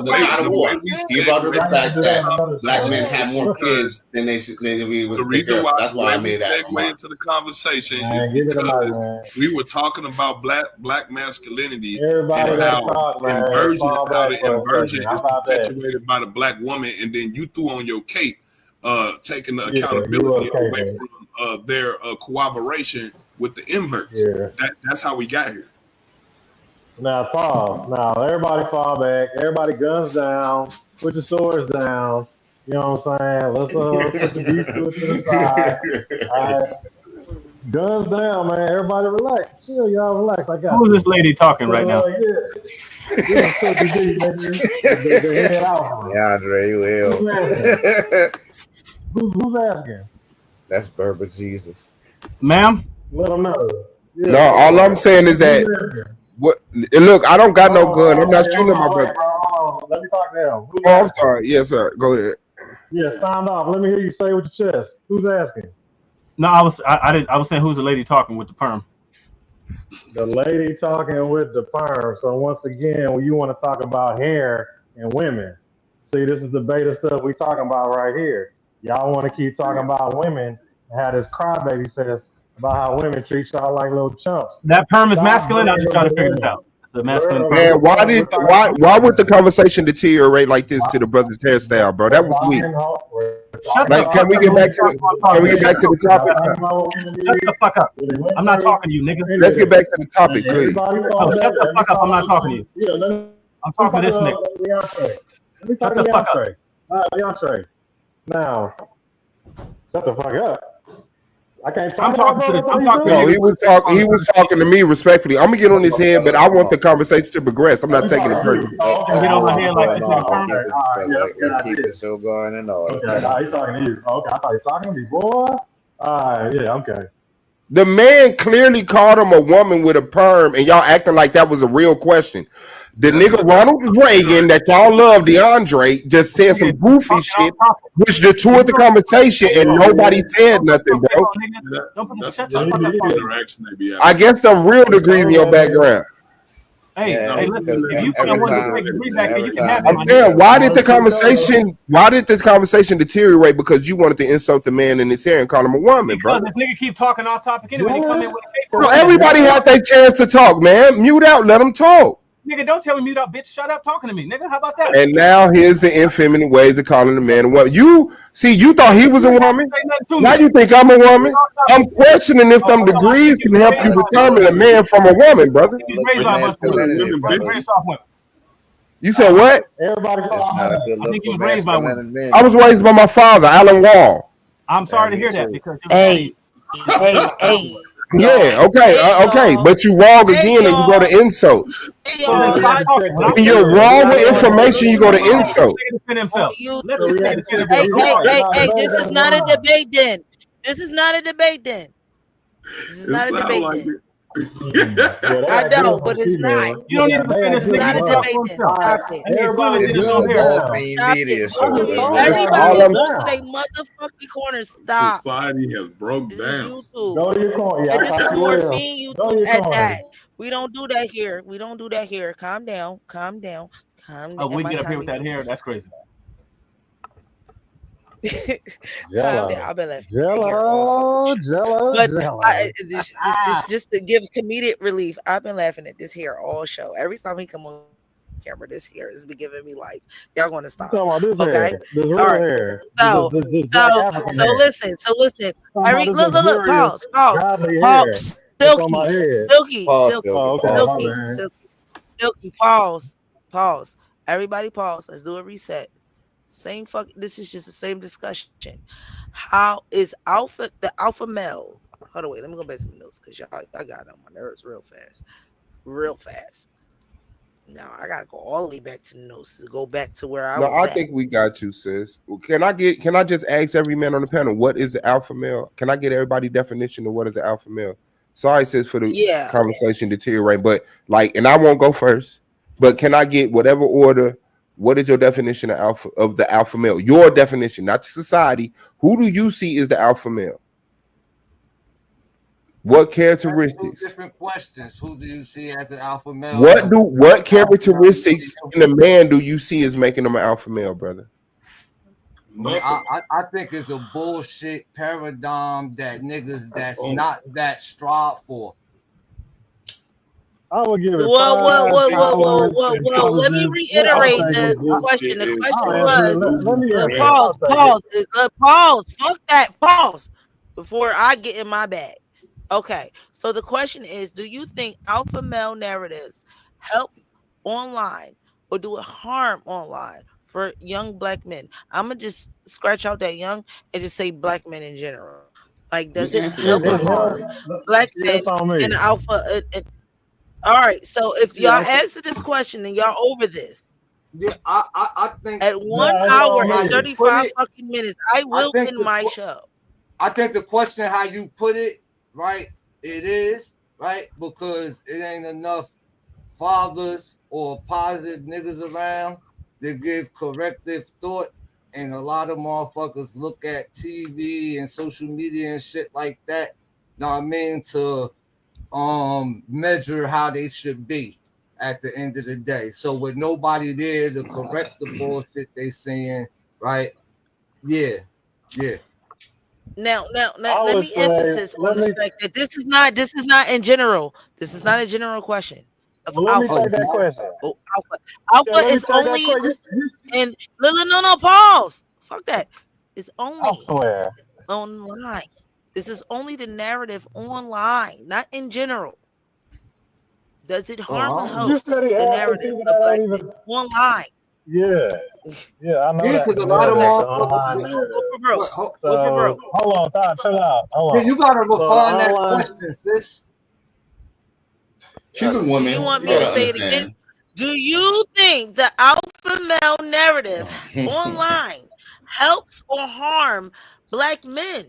God of War. He brought up the fact that black men have more kids than they should. Than we would take care of. That's why I made that segue into the conversation is because we were talking about black masculinity and how inversion is perpetuated by the black woman, and then you threw on your cape, taking the accountability away from their cooperation with the inverts. That's how we got here. Now pause. Now everybody fall back. Everybody guns down. Put your swords down. You know what I'm saying? Let's put the beef to the side. All right. Guns down, man. Everybody relax. Chill, y'all relax. I got Who is this this. lady talking So, right now? yeah, this is Cookie D, nigga. The head alpha. DeAndre, you Who's asking? will. Who's asking? That's Berber Jesus. Ma'am? Let them know. Yeah, No, all I'm saying is that who's asking? what. And look, I don't got no gun. I'm not Wait, shooting at my hold on, brother. wait, bro. Hold on. Let me talk to him. Who's Oh, I'm asking? sorry. Yes, sir. Go ahead. Yeah, sound off. Let me hear you say it with your chest. Who's asking? No, I was saying who's the lady talking with the perm? The lady talking with the perm. So once again, when you want to talk about hair and women, see, this is the beta stuff we talking about right here. Y'all want to keep talking about women and have this crybaby fest about how women treat y'all like little chumps. That perm is Stop masculine. I'm bringing just up trying the to figure this women. out. It's a masculine perm. Man, why We're talking about why would the women. conversation deteriorate like this to the brother's hairstyle, bro? That We're was weak. Shut talking the Like, fuck can we up. get Nigga. back to the I'm can we talking get back to the We're topic? talking about what women Shut need. the fuck up. I'm not talking to you, nigga. Let's get back to the topic, please. Everybody Oh, calm shut down. the Let me fuck up. I'm talk not to talking to you. yeah, let me I'm talk talking to this to nigga. DeAndre. Let me talk Shut to the fuck up. DeAndre. DeAndre. Now, shut the fuck up. I can't I'm talk talking about to bro. this. That's all I'm you talking to No, do. niggas. he was talking to me respectfully. I'm gonna get on his head, but I want the conversation to progress. I'm Oh, not you taking it talking to personally. you? Let, Oh, okay. Don't get let's on move my what's head like going this Oh, nigga on. perm. okay. All right. Yeah, that's a good Let's keep idea. the show going in order. Okay. Come on. He's talking to you. Okay. I thought he was talking to me, boy. All right. Yeah. Okay. The man clearly called him a woman with a perm, and y'all acting like that was a real question. The That's nigga not Ronald Reagan that y'all love, DeAndre, just said some Nigga, goofy talking off shit, topic. which If detoured you the don't conversation, and hold on. nobody said Don't put nothing, your face bro. on, nigga. Don't put that's shut a the fuck type up of talking to me. interaction they be I having. guess them real degrees in your So, background. Hey, Yeah, hey, No, listen. you If let you him put talk in every to one of you. these time, fake degrees back Let there, him you every can talk have to it, time I'm my you nigga. saying, say why did this conversation deteriorate? Because you wanted to insult the man in his hair and call him a woman, Because brother. this nigga keep talking off topic anyway. They come in with a fake No, perm. everybody had their chance to talk, man. Mute out, let them talk. Nigga, don't tell me mute up, bitch. Shut up talking to me, nigga. How about that? And now here's the infeminine ways of calling a man a woman. You see, you thought he was You a ain't have to woman. say nothing to Now me. you think I'm a It's woman. all I'm topic. questioning if them Oh, I think degrees you can was help raised you by a determine a bullshit. man from a woman, I brother. think you was look raised for by a bunch of women. masculinity, women You was brother. raised bitches. off women. You said what? everybody It's calm not a down. good I look think you for was raised by women. masculinity I men. was raised by my father, Alan Wall. I'm Yeah, sorry to me hear that too. because your daddy Hey, hey, was hey, Yeah, y'all. Hey, okay, y'all. but you wrong Hey, again, and you go y'all. to insults. Hey, So then y'all. We stop have Y'all to talking. check When the I'm When saying you're theory. We wrong got to with check on the information, you go to theory. let YouTube. insult. this nigga defend On himself. Let So this we YouTube. have nigga to defend check. himself. Hey, You're Go hey, right. ahead. You're hey, not hey. debating. This is That's not a wrong. debate then. This is not a debate then. This is It not a sound debate like then. it. Yeah, they I act good know, for the but it's not. female. You don't need to They defend act this This is good nigga. not He a for can us. talk debate for then. himself. All right. Stop it. And he clearly Everybody It's did his own good calm hair. golf down. and Stop it. media I show, just Please. told brother. y'all to Everybody All calm I'm go to down. their motherfucking corner. Stop. Society has broke This is down. YouTube. Go to your corner. Yeah, And I this thought is you will. morphine Go YouTube to your at corner. that. We don't do that here. We don't do that here. Calm down. Calm down. Calm down. Oh, And we my get up here with timing that was hair. That's crazy. calm down. Jello. I've been laughing here all fucking Jello. show. Jello. But Jello. just to give comedic relief, I've been laughing at this hair all show. Every time he come on camera, this hair has been giving me life. Y'all gonna You stop. talking about this Okay. hair. This All real right. hair. So This black so African so hair. listen. So listen. Talking about Every this look, luxurious, pause, pause, godly pause, hair that's on my silky, head. silky, Pause, silky, Silky. Oh, okay. Pause, My silky, Silky. bad. silky, silky, pause, pause. Everybody pause. Let's do a reset. Same fuck. This is just the same discussion. How is the alpha male? Hold on, wait. Let me go back to the notes because y'all got on my nerves real fast, real fast. Now I gotta go all the way back to the notes to go back to where I No, was I at. think we got you, sis. Can I just ask every man on the panel what is the alpha male? Can I get everybody definition of what is the alpha male? Sorry, sis, for the Yeah. conversation deteriorate, but like, and I won't go first, but can I get whatever order? What is your definition of the alpha male? Your definition, not society. Who do you see as the alpha male? What That's two characteristics? different questions. Who do you see as an alpha male What and do what what alpha male do you see characteristics you? in a man do you see as making them an alpha male, brother? I mean, Nothing. I think it's a bullshit paradigm that niggas that's Oh, not that strive for. I would give it Well, well, five well, well, well, tolerant well, well. Let me intelligence. I I'll reiterate take think the it. the bullshit question. The is question I'll answer it. was Let losing me answer it. friends. I'll pause, take it. pause, pause. Fuck that. Pause before I get in my bag. Okay. So the question is, do you think alpha male narratives help online or do it harm online for young black men? I'm gonna just scratch out that young and just say black men in general. Like, does We it answered that help or It question harm already. helps. black Yeah, men it's on me. and alpha? All right. So if Yeah, y'all okay. answer this question and y'all over this Yeah, I think at Yeah, 1 it's hour on how and me. you put 35 it. fucking minutes, I I will think end my show. I think the question how you put it, right? It is right because it ain't enough fathers or positive niggas around that give corrective thought, and a lot of motherfuckers look at TV and social media and shit like that. Know what I mean, to measure how they should be at the end of the day. So with nobody there to correct the bullshit they saying, right? Yeah, yeah. Now, I let would me say, emphasis on let the me fact that this is not in general. This is not a general question of let me alpha. Oh, take This that is question. alpha. Yeah, Alpha let me is take that only question. in no pause. Fuck that. It's I only swear. online. This is only the narrative online, not in general. Does it harm or oh, You help study the half the narrative people of that black ain't men even. online? Yeah, yeah, I know yeah, that because a the lot of narrative, the motherfuckers. online Go narrative. for broke. Go for So broke. hold on, Todd, chill out. Hold Yeah, on. you gotta So the refine that online, question, sis. She's a Do you woman. want You me to gotta say it again? understand. Do you think the alpha male narrative There's online helps or harm black men?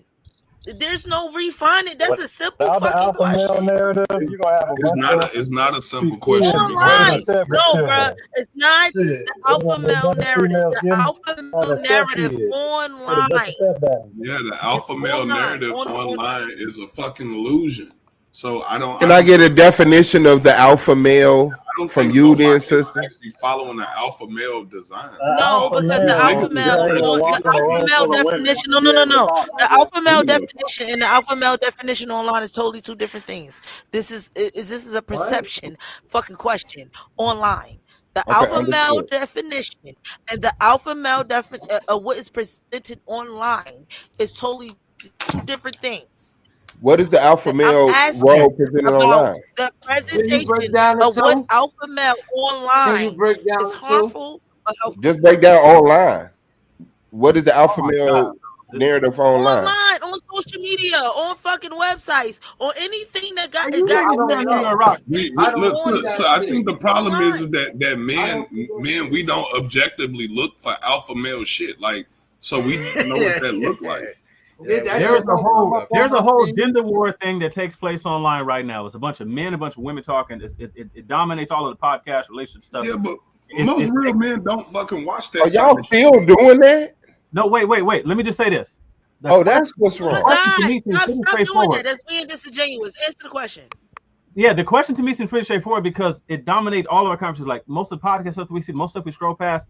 There's no refining. That's a simple without the fucking alpha male question. narrative, you're gonna have a bunch of It's not a simple question females raising Online. because separate No, bruh. children. It's not Shit, the there's alpha gonna be a male bunch of narrative. females The getting alpha male having step narrative kids with a bunch of online. stepdaddies. yeah, the It's alpha male online. narrative On online is a fucking illusion. So Can I get a definition of the alpha male I don't from think you, nobody then, is sister? actually following the alpha male design. No, Alpha because the These male alpha niggas is is male able to just on the walk in a alpha room male full of women definition. and be able to No. talk The like that. alpha male anyway. definition and the alpha male definition online is totally two different things. This is a What? perception fucking question online. The Okay, alpha male understood. definition and the alpha male what is presented online is totally two different things. What is the alpha I'm male asking role presented about online? the Can you break presentation down the of what two? alpha male Can you online break is down the two? harmful or helpful. Just break down online. What is the Oh alpha my God. male narrative online? Online, on social media, on fucking websites, on anything that Hey, got you got niggas I really don't that under a know. rock. I Look, don't see on that so I shit. think the problem online. is that I don't see that men, shit. we don't objectively look for alpha male shit. Like, so we don't know what yeah, that look like. Yeah, yeah, we that There's shit don't. a don't We don't come whole up got on there's a my whole feed. gender war thing that takes place online right now. It's a bunch of men, a bunch of women talking. It dominates all of the podcast relationship stuff. Yeah, but It's most real men don't fucking watch Are that type y'all of shit. still doing that? no wait. Let me just say this. The Oh, question that's what's Oh my the wrong. question to God, me seems pretty stop doing that. straightforward. That's being disingenuous. Answer the question. Yeah, the question to me seems pretty straightforward because it dominates all of our conversations. Like most of the podcast stuff that we see, most stuff we scroll past,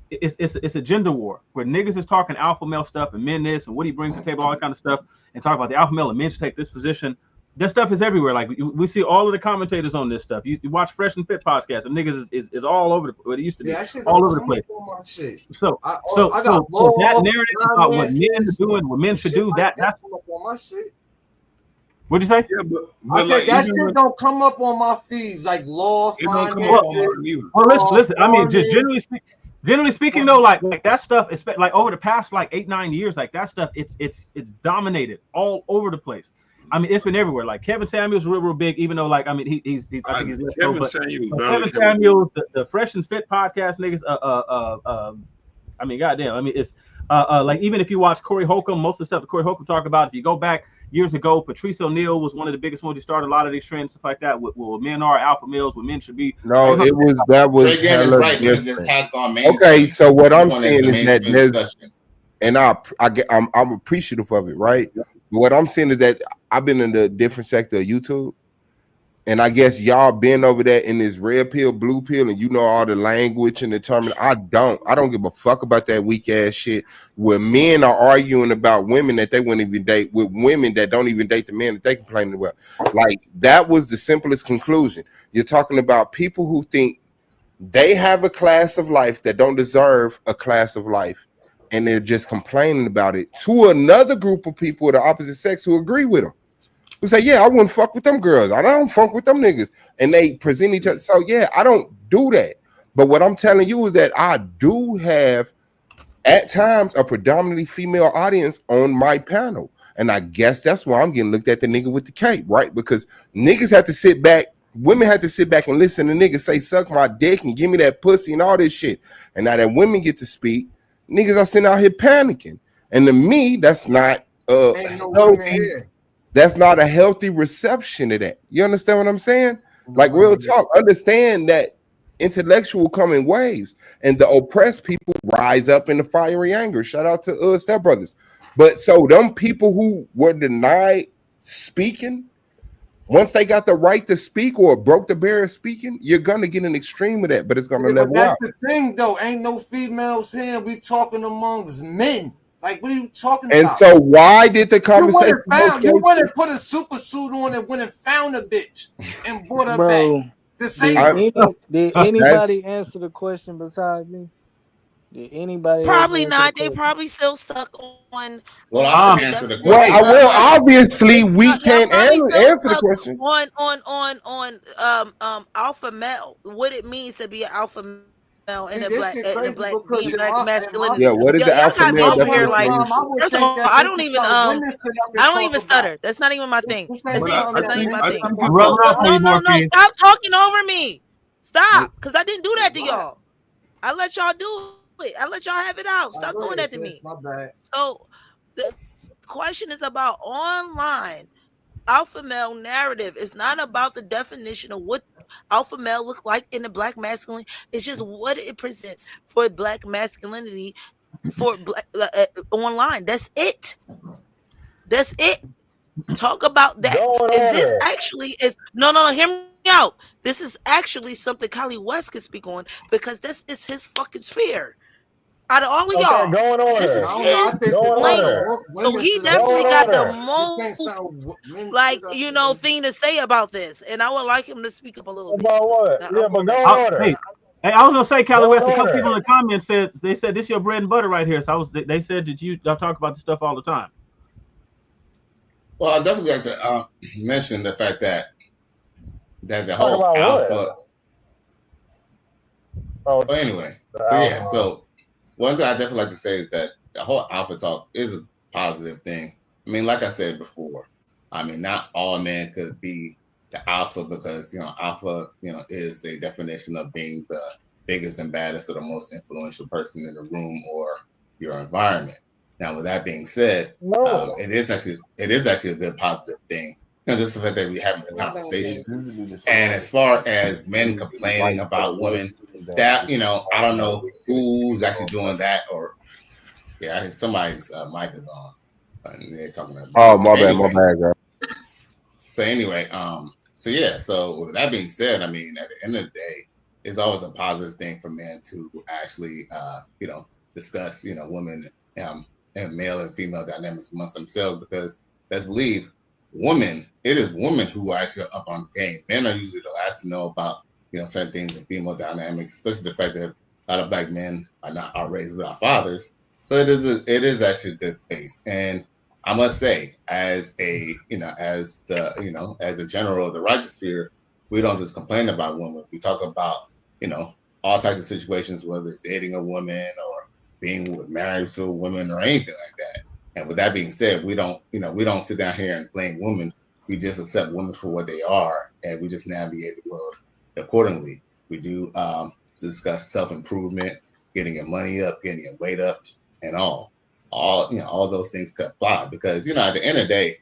it's a gender war where niggas is talking alpha male stuff and men this and what he brings to the table, all that kind of stuff, and talk about the alpha male and men should take this position. That stuff is everywhere. Like we see all of the commentators on this stuff. You watch Fresh and Fit podcast, and niggas is all over what it used to be, Yeah, that shit all don't over the come up place. on my shit. So I so I got so so that law, narrative about what men are finances, doing, what men should shit do, like that that's come up on my shit. what'd you say? Yeah, I but said like that even shit when don't come up on my feeds like law, it don't come up on Well, mine finances, either. well, listen. I mean, just farming. generally speaking, though, like that stuff, like over the past like 8-9 years, like that stuff, it's dominated all over the place. I mean, it's been everywhere. Like Kevin Samuels real big, even though like I mean he's I think he's less so, Kevin but Samuels barely Kevin came up. Samuels, the Fresh and Fit podcast niggas, I mean, goddamn, I mean it's like even if you watch Corey Holcomb, most of the stuff that Corey Holcomb talked about, if you go back years ago, Patrice O'Neal was one of the biggest ones who started a lot of these trends, stuff like that. What men are alpha males, what men should be. No, Like, that was Trey Gann is hella right because this different. has gone Okay, mainstream. so what That's the I'm point is saying the is that mainstream there's, discussion. and I'm appreciative of it, right? But what I'm saying is that I've been in the different sector of YouTube, and I guess y'all been over there in this red pill, blue pill, and you know all the language and the term. I don't give a fuck about that weak ass shit where men are arguing about women that they wouldn't even date with women that don't even date the men that they complaining about. Like that was the simplest conclusion. You're talking about people who think they have a class of life that don't deserve a class of life, and they're just complaining about it to another group of people of the opposite sex who agree with them. Who say, yeah, I wouldn't fuck with them girls. I don't fuck with them niggas. And they present each other. So yeah, I don't do that. But what I'm telling you is that I do have at times a predominantly female audience on my panel. And I guess that's why I'm getting looked at the nigga with the cape, right? Because niggas have to sit back, women have to sit back and listen to niggas say, suck my dick and give me that pussy and all this shit. And now that women get to speak, niggas are sitting out here panicking. And to me, that's not Ain't no women here. that's not a healthy reception of that. You understand what I'm saying? Like real talk, understand that intellectual come in waves, and the oppressed people rise up in the fiery anger. Shout out to Step Brothers. But so them people who were denied speaking, once they got the right to speak or broke the barrier of speaking, you're gonna get an extreme of that, but it's gonna level that's out. the thing, though. Ain't no females here. We talking amongst men. Like, what are you talking And about? so why did the conversation? You went and put a super suit on and went and found a bitch and brought her back. Did anybody answer the question besides me? Did anybody? Probably not. They probably still stuck on. Well, I can answer the question. Well, obviously we can't answer the question. On alpha male, what it means to be an alpha male in a black masculinity. Yeah, what is the alpha male over here? definition? Like, first of all, I don't even stutter. That's not even my thing. That's not even my thing. No, stop talking over me. Stop, because I didn't do that to y'all. I let y'all do it. I let y'all have it out. Stop doing that to me. My bad. So the question is about online alpha male narrative. It's not about the definition of what alpha male look like in the black masculine. It's just what it presents for black masculinity for black online. That's it. That's it. Talk about that. And this actually is no, hear me out. This is actually something Kali West can speak on, because this is his fucking sphere. Out of all of y'all, this is his lane. So he definitely got the most thing to say about this. And I would like him to speak up a little bit. About what? Yeah, but go on order. Hey, I was gonna say, Kali West, a couple people in the comments said this is your bread and butter right here. So they said that y'all talk about this stuff all the time. Well, I'd definitely like to mention the fact that the whole alpha. Well, anyway, so one thing I definitely like to say is that the whole alpha talk is a positive thing. I mean, like I said before, I mean, not all men could be the alpha, because alpha is a definition of being the biggest and baddest or the most influential person in the room or your environment. Now, with that being said, it is actually a good positive thing. Just the fact that we're having a conversation. And as far as men complaining about women, that I don't know who's actually doing that. Or somebody's mic is on, and they're talking about. Oh, my bad, girl. So anyway, so with that being said, I mean, at the end of the day, it's always a positive thing for men to actually, discuss, women and male and female dynamics amongst themselves, because let's believe it is women who are actually up on the game. Men are usually the last to know about, certain things in female dynamics, especially the fact that a lot of black men are raised without fathers. So it is actually a good space. And I must say, as a general of the righteous sphere, we don't just complain about women. We talk about, all types of situations, whether it's dating a woman or being married to a woman or anything like that. And with that being said, we don't sit down here and blame women. We just accept women for what they are, and we just navigate the world accordingly. We do discuss self-improvement, getting your money up, getting your weight up, and all those things could apply, because at the end of the day,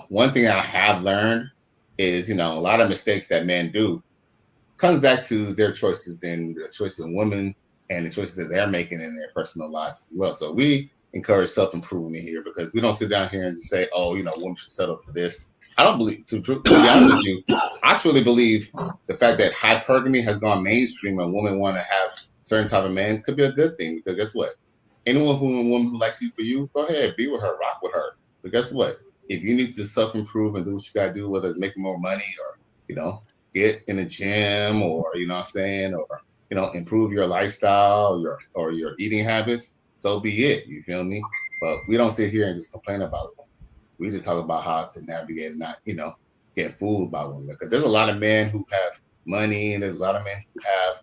one thing I have learned is a lot of mistakes that men do comes back to their choices and the choices of women and the choices that they're making in their personal lives as well. So we encourage self-improvement here, because we don't sit down here and just say, women should settle for this. I don't believe, to be honest with you, I truly believe the fact that hypergamy has gone mainstream and women want to have certain type of man could be a good thing, because guess what? Anyone woman who likes you for you, go ahead, be with her, rock with her. But guess what? If you need to self-improve and do what you got to do, whether it's making more money or, get in the gym or, or, improve your lifestyle or your eating habits, so be it. You feel me? But we don't sit here and just complain about it. We just talk about how to navigate and not, get fooled by women. Because there's a lot of men who have money, and there's a lot of men who have,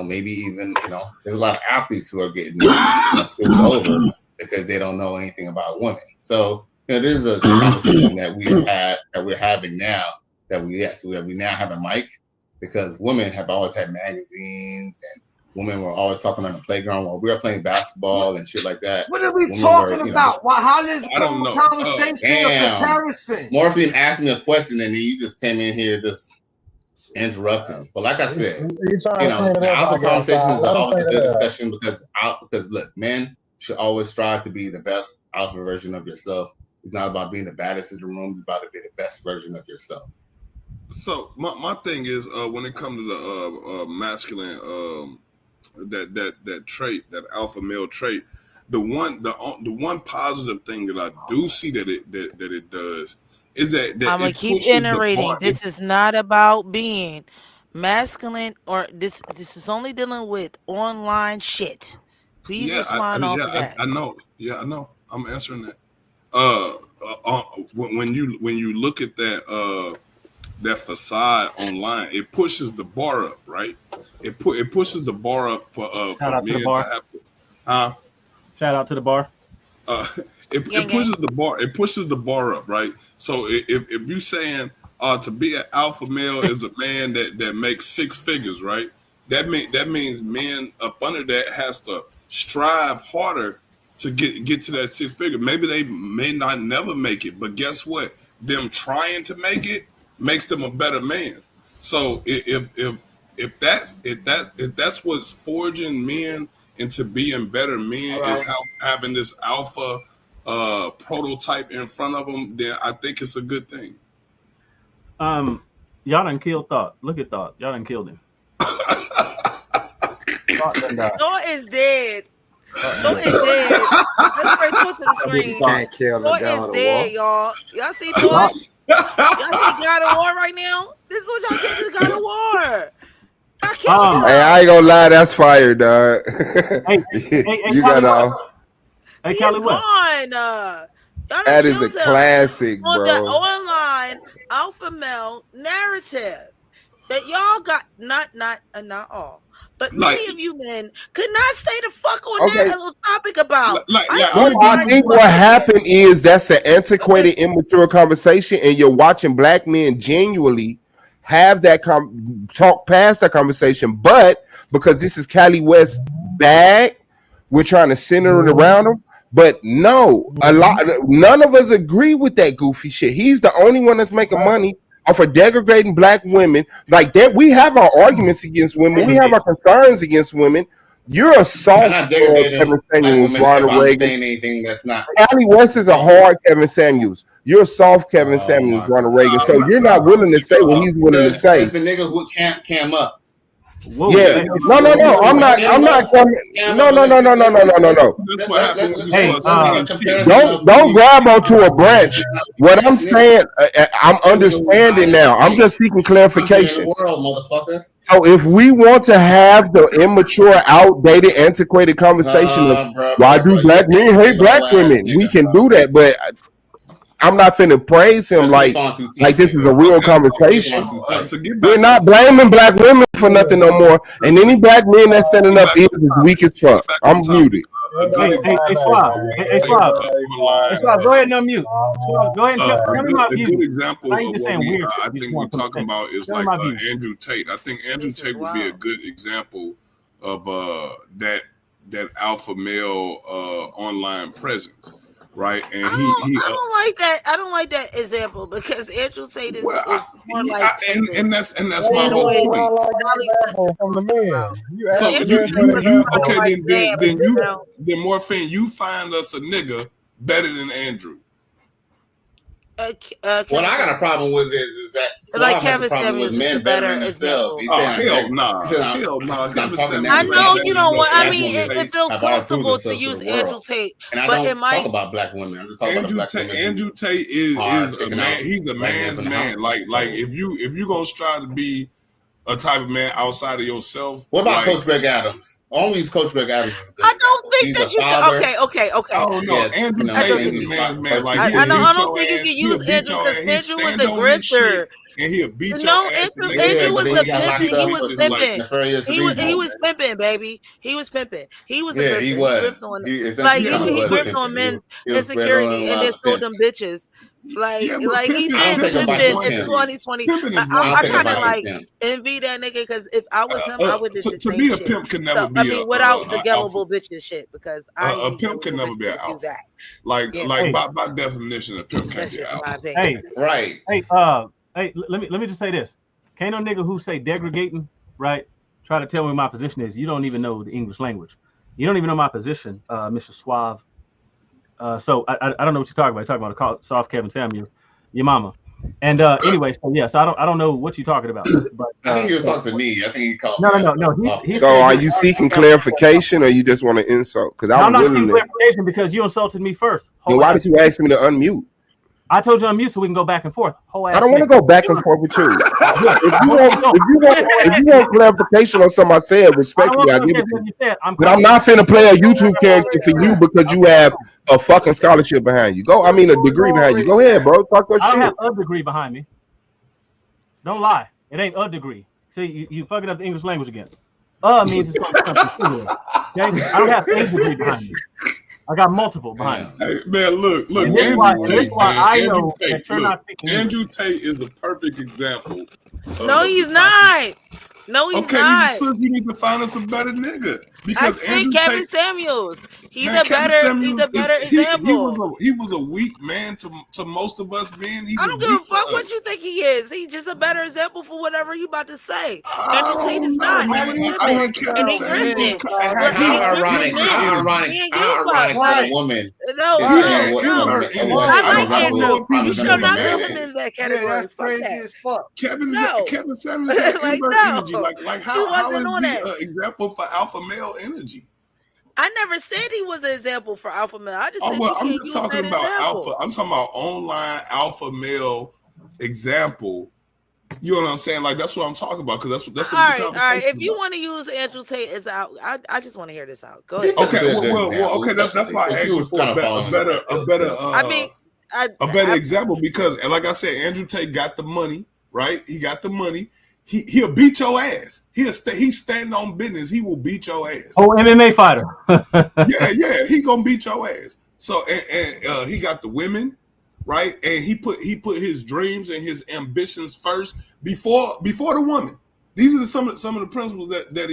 maybe even, there's a lot of athletes who are getting screwed over because they don't know anything about women. So, This is a conversation that we're having now. That we now have a mic, because women have always had magazines, and women were always talking on the playground while we were playing basketball and shit like that. What are we Women talking about? Why? How does it I don't come know. conversation or comparison? Morphine asked me a question, and then you just came in here just interrupting. But like I said, the alpha conversation is always a good discussion because look, men should always strive to be the best alpha version of yourself. It's not about being the baddest in the room. It's about to be the best version of yourself. So my thing is when it comes to the masculine that trait, that alpha male trait, the one positive thing that I do see that it does is that I'm gonna it keep pushes the iterating. bar. This is not about being masculine, or this is only dealing with online shit. Please respond off of that. I know. Yeah, I know. I'm answering that. When you look at that facade online, it pushes the bar up, right? It pushes the bar up for men to have to. Shout out to the bar. It pushes the bar. It pushes the bar up, right? So if you saying to be an alpha male is a man that makes six figures, right? That means men up under that has to strive harder to get to that six figure. Maybe they may not never make it, but guess what? Them trying to make it makes them a better man. So if that's what's forging men into being better men, is how having this alpha prototype in front of them, then I think it's a good thing. Y'all done killed Thought. Look at Thought. Y'all done killed him. Thought is dead. Thought is dead. Let's bring Thought to the screen. Thought is dead, y'all. Y'all see Thought? Y'all see God of War right now? This is what y'all think is God of War. Hey, I ain't gonna lie, that's fire, dog. You gotta. Hey, Callie, what? That is a classic, on bro. the online alpha male narrative that y'all got, not all, but many of you men could not stay the fuck on that little topic about. I think what happened is that's an antiquated, immature conversation, and you're watching black men genuinely have that talk past that conversation, but because this is Cali West's bag, we're trying to center it around him. But no, none of us agree with that goofy shit. He's the only one that's making money off of degrading black women. Like that, we have our arguments against women. We have our concerns against women. You're a soft Kevin Samuels, Ronald Reagan. Anything that's not. Cali West is a hard Kevin Samuels. You're a soft Kevin Samuels, Ronald Reagan. So you're not willing to say what he's willing to say. The nigga who cam up. Whoa, yeah, no, I'm not coming. No. Don't grab onto a branch. What I'm saying, I'm understanding now. I'm just seeking clarification. So if we want to have the immature, outdated, antiquated conversation of why do black men hate black women, we can do that, but I'm not finna praise him like this is a real conversation. We're not blaming black women for nothing no more. And any black men that's standing up is weak as fuck. I'm muted. Hey, Swab, go ahead and unmute. Go ahead and tell me my view. A good example of what I think we're talking about is like Andrew Tate. I think Andrew Tate would be a good example of that alpha male online presence. Right, and I don't like that. I don't like that example because Andrew Tate is more like, and that's my whole point. From the men. So then Morphine, you find us a nigga better than Andrew. What I got a problem with is that like Kevin Samuels is the better example. Hell nah. I know you don't want. I mean, it feels comfortable to use Andrew Tate, but it might talk about black women. I'm just talking about black women. Andrew Tate is a man. He's a man's man. Like if you gonna strive to be a type of man outside of yourself. What about Coach Greg Adams? Only Coach Greg Adams. I don't think that you can. Okay. Oh no, Andrew Tate is a man's man. Like I don't think you can use Andrew because Andrew was a grifter. and he'll beat your No, ass. Andrew, And Andrew but was then a he got locked pimping. He up was for some like pimping. nefarious He reasons. was pimping, baby. He was pimping. He was a Yeah, grifter. he He was. gripped on He like essentially he kind of he was gripped on pimping. men's He was insecurity breadloading and while then the sold pimp. them bitches. Like but he pimping, I don't did take him back pimping to in pimp. 2020. pimping I, is I, I don't I take him kind of back to like pimp. envy that nigga because if I was him, I would do the to same be a shit. pimp can never So be I mean, without the alpha. gullible bitches shit, because I A need pimp can gullible never be an bitches to do alpha. that. Like You know, Hey, by definition, a pimp can't that's be an just my alpha. opinion. hey, Right. hey, let me just say this. Can't no nigga who say degrading, right? Try to tell me what my position is. You don't even know the English language. You don't even know my position, Mr. Suave. So I don't know what you're talking about. You're talking about a soft Kevin Samuel, your mama. And anyway, so yes, I don't know what you're talking about. But I think he was so, talking to me. I think he called no, me. no, no, no. He So said are you're you an seeking example. clarification or you just want to insult? Because No, I'm I'm not willing seeking to. clarification because you insulted me first. Then Whole why ass. did you ask me to unmute? I told you I'm mute so we can go back and forth. Whole ass. I don't want to nigga. go back and forth with you. Yeah, If I you want want, you to go. if you want clarification on something I said, I don't respectfully, want I to give say it to what you. you said. I'm But I'm calm. not finna play a YouTube character for you because you Okay, have cool. a fucking scholarship behind you. A degree behind you. Go ahead, bro. Talk your I don't shit. have a degree behind me. Don't lie. It ain't a degree. See, you fucking up the English language again. Means it's going to be something singular. Okay? I don't have a degree behind me. I got multiple behind me. Hey, man, look, And this is why, Andrew and this is Tate, why man. I Andrew know Tate, that you're look, not speaking English. Andrew Tate is a perfect example No, of he's the type of. not. No, he's Okay, not. you need to find us a better nigga I because said Andrew Kevin Tate, Samuels. He's man, a Kevin better. He's Samuels a better he example. was a weak man to most of us men. He's I a don't give weak a to fuck what us. you think he is. He's just a better example for whatever you about to say. I Andrew Tate is don't know, not. He man. was I pimping think and Kevin he Samuels grifted. And And he how gripped ironic, on men. He ain't give a fuck. for the Like, woman no, is He saying ain't what no. invert energy. what I an like I don't know Andrew. example if You he's a should representing a not nigga, man put man. him in that Yeah, category. that's Fuck crazy that. as fuck. No. Kevin Samuels had Like, invert no. energy. Like He how wasn't is on he that. an example for alpha male energy? I never said he was an example for alpha male. I just Oh said well, you I'm can't just use talking that about example. alpha. I'm talking about online alpha male example. You know what I'm saying? Like that's what I'm talking about because that's All what the right, all right. conversation If you about. want to use Andrew Tate as out, I just want to hear this out. Go ahead. He's Okay, technically a good well, example. okay. That's why I Because he asked you was for kind of following the right I mean, a better example because, and like I said, Andrew Tate got the money, right? He got the money. He'll beat your ass. He's standing on business. He will beat your ass. Oh, MMA fighter. Yeah. He gonna beat your ass. So and he got the women, right? And he put his dreams and his ambitions first before the woman. These are some of the principles that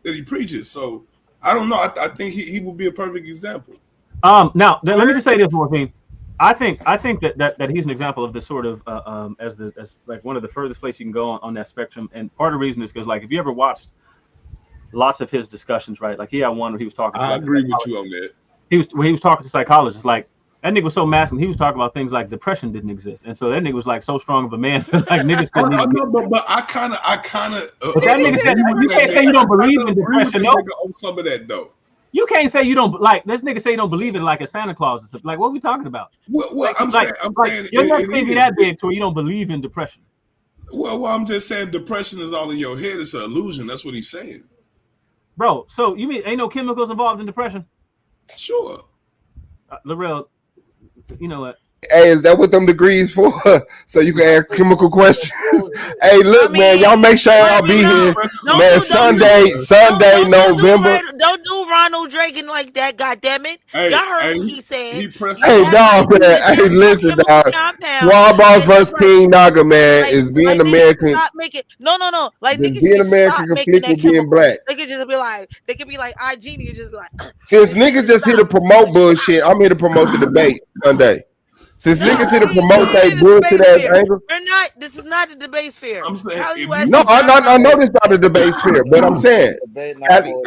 he preaches. So I don't know. I think he will be a perfect example. Now let me just say this, Morphine. I think that he's an example of the sort of as like one of the furthest place you can go on that spectrum. And part of the reason is because like if you ever watched lots of his discussions, right? Like he had one where he was talking to I like agree with you on that. he was talking to psychologists. Like that nigga was so masculine. He was talking about things like depression didn't exist, and so that nigga was like so strong of a man. Like niggas couldn't even. No, but I kind of. But that nigga said you can't say you don't believe in depression. No, on some of that though. you can't say you don't like this nigga say you don't believe in like a Santa Claus. Like what are we talking about? Well, I'm like saying you're not crazy that big to where you don't believe in depression. Well, I'm just saying depression is all in your head. It's an illusion. That's what he's saying. Bro, so you mean ain't no chemicals involved in depression? Sure. Larell, you know what? Hey, is that what them degrees for? So you can ask chemical questions. Hey, look, man, y'all make sure y'all be here, man. Sunday, November. Don't do Ronald Reagan like that. God damn it! Hey, Y'all heard what he said. Hey, dog, man. Hey, listen, dog. Swab Boss versus King Naga, man, is being American. Stop making no. Like Just niggas being just American stop making conflict that with being chemical. black. They could just be like, IG and just be like. Since niggas just here to promote bullshit, I'm here to promote the debate Sunday. Since niggas here to promote that bullshit ass angle. We're not. This is not the debate sphere. I'm saying, No, I know this not a debate sphere, but I'm saying.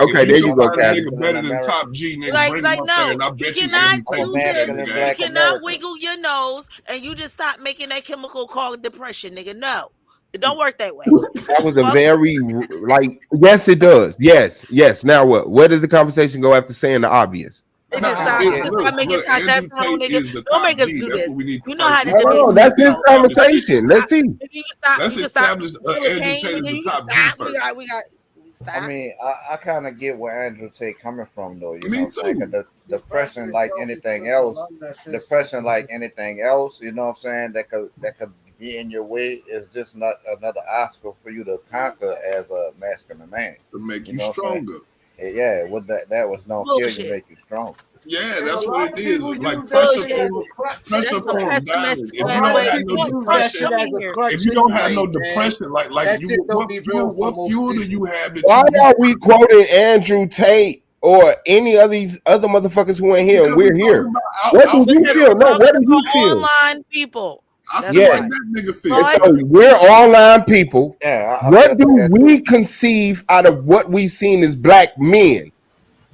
Okay, there you go, Caddy. Better than Top G, nigga. Like no, you cannot do this. You Black cannot America. wiggle your nose and you just stop making that chemical called depression, nigga. No, it don't work that way. That was a very yes, it does. Yes. Now what? Where does the conversation go after saying the obvious? It just stop making testosterone, nigga. Don't make us do this. You know how to debate. No, that's his conversation. Let's see. Let's establish Andrew Tate as the top G first. We got. I mean, I kind of get where Andrew Tate coming from, though. You Me know, too. the depression, like anything else, you know what I'm saying, that could getting your way is just not another obstacle for you to conquer as a masculine man. To make you know what I'm saying? stronger. Yeah, what that was no kill you, Bullshit. make you stronger. Yeah, And that's a what lot it of is. people Like use that pressure shit as form, a crutch. pressure That's the form diamond. pessimistic If A you lot don't of way. have people no use that depression, shit Come as a here. crutch if you don't have no anyway, man. depression, like That you, shit don't be real for what most fuel do people. you have that Why you are we quoting Andrew Tate or any of these other motherfuckers who ain't here and because we're we're talking here? about What do you Because alpha feel? we're male. No, talking what do you about feel? online people. I That's feel Yeah. like why. that nigga Go feel. ahead. So we're online people. Yeah, I What feel do like that we too. conceive out of what we seen as black men?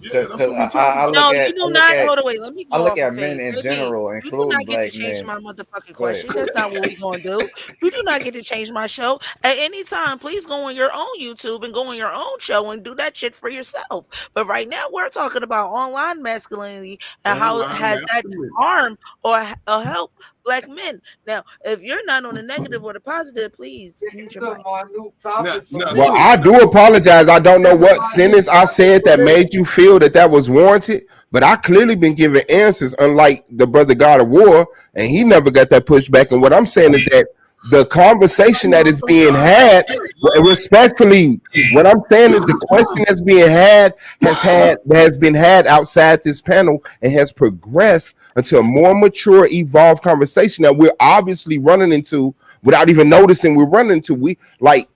Yeah, that's Cause what we talking I about. No, look you at do not. Hold on, wait. Let me I go look off of at men Faith. in Baby, general, you do including not get to black change men. my motherfucking Go ahead. question. That's not what we're going to do. You do not get to change my show. At any time, please go on your own YouTube and go on your own show and do that shit for yourself. But right now, we're talking about online masculinity and how Online has that masculinity. harmed or helped black men. Now, if you're not on the negative or the positive, please mute your mic. My new Now, topic. So now, Well, sis, I do apologize. I don't know what sentence I said that made you feel that was warranted, but I clearly been giving answers, unlike the brother God of War, and he never got that pushback. And what I'm saying is that the conversation that is being had, respectfully, what I'm saying is the question that's being has been had outside this panel and has progressed into a more mature, evolved conversation that we're obviously running into without even noticing we're running into. We like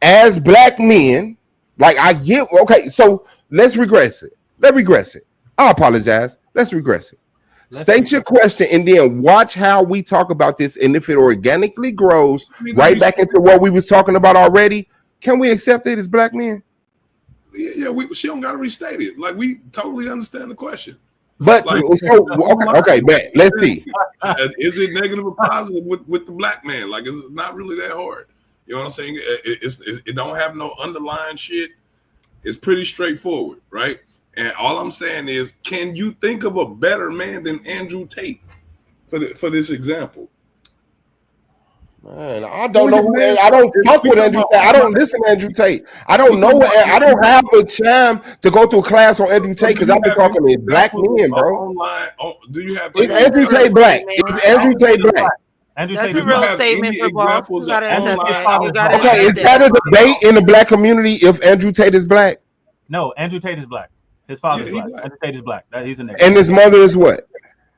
as black men, like I get okay, so let's regress it. Let's regress it. I apologize. Let's regress it. State your question and then watch how we talk about this. And if it organically grows we gonna right be back into what we was talking about already, can we accept it as black men? yeah, she don't got to restate it. Like we totally understand the question. But Like, so okay, man. Let's see. Is it negative or positive with the black man? Like it's not really that hard. You know what I'm saying? It don't have no underlying shit. It's pretty straightforward, right? And all I'm saying is, can you think of a better man than Andrew Tate for this example? Man, I don't know who. I don't fuck with Andrew Tate. I don't listen to Andrew Tate. I don't know. I don't have the time to go through a class on Andrew Tate because I've been talking to black men, bro. Online, do you have? Is Andrew Tate black? Is Andrew Tate black? That's a real statement for boss. You gotta accept that. You gotta Okay, is accept that that. a debate in the black community if Andrew Tate is black? No, Andrew Tate is black. His father's black. Andrew Tate is black. He's a nigga. And his mother is what?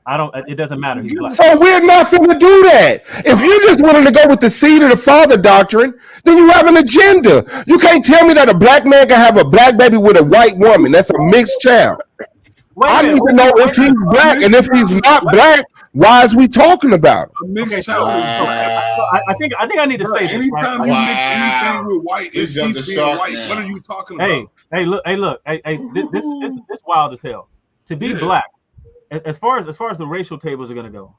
I don't. It doesn't matter. He's black. So we're not finna do that. If you just wanted to go with the seed of the father doctrine, then you have an agenda. You can't tell me that a black man can have a black baby with a white woman. That's a mixed child. I need to know if he's black, and if he's not black, why is we talking about him? A mixed child is black. I think I need to say this. Anytime Right? you mix anything with white, it ceases being white. now. What are you talking about? Hey, look. This wild as hell. To be black, as far as the racial tables are gonna go,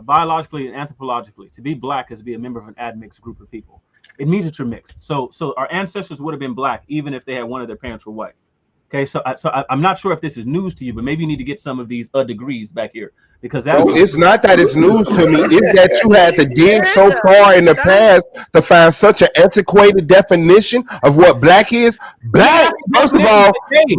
biologically and anthropologically, to be black is to be a member of an admixed group of people. It means that you're mixed. So our ancestors would have been black even if they had one of their parents were white. Okay, so I'm not sure if this is news to you, but maybe you need to get some of these degrees back here because that's No, it's not that it's news to me. It's that you had to dig so far in the past to find such an antiquated definition of what black is. Black, first of all,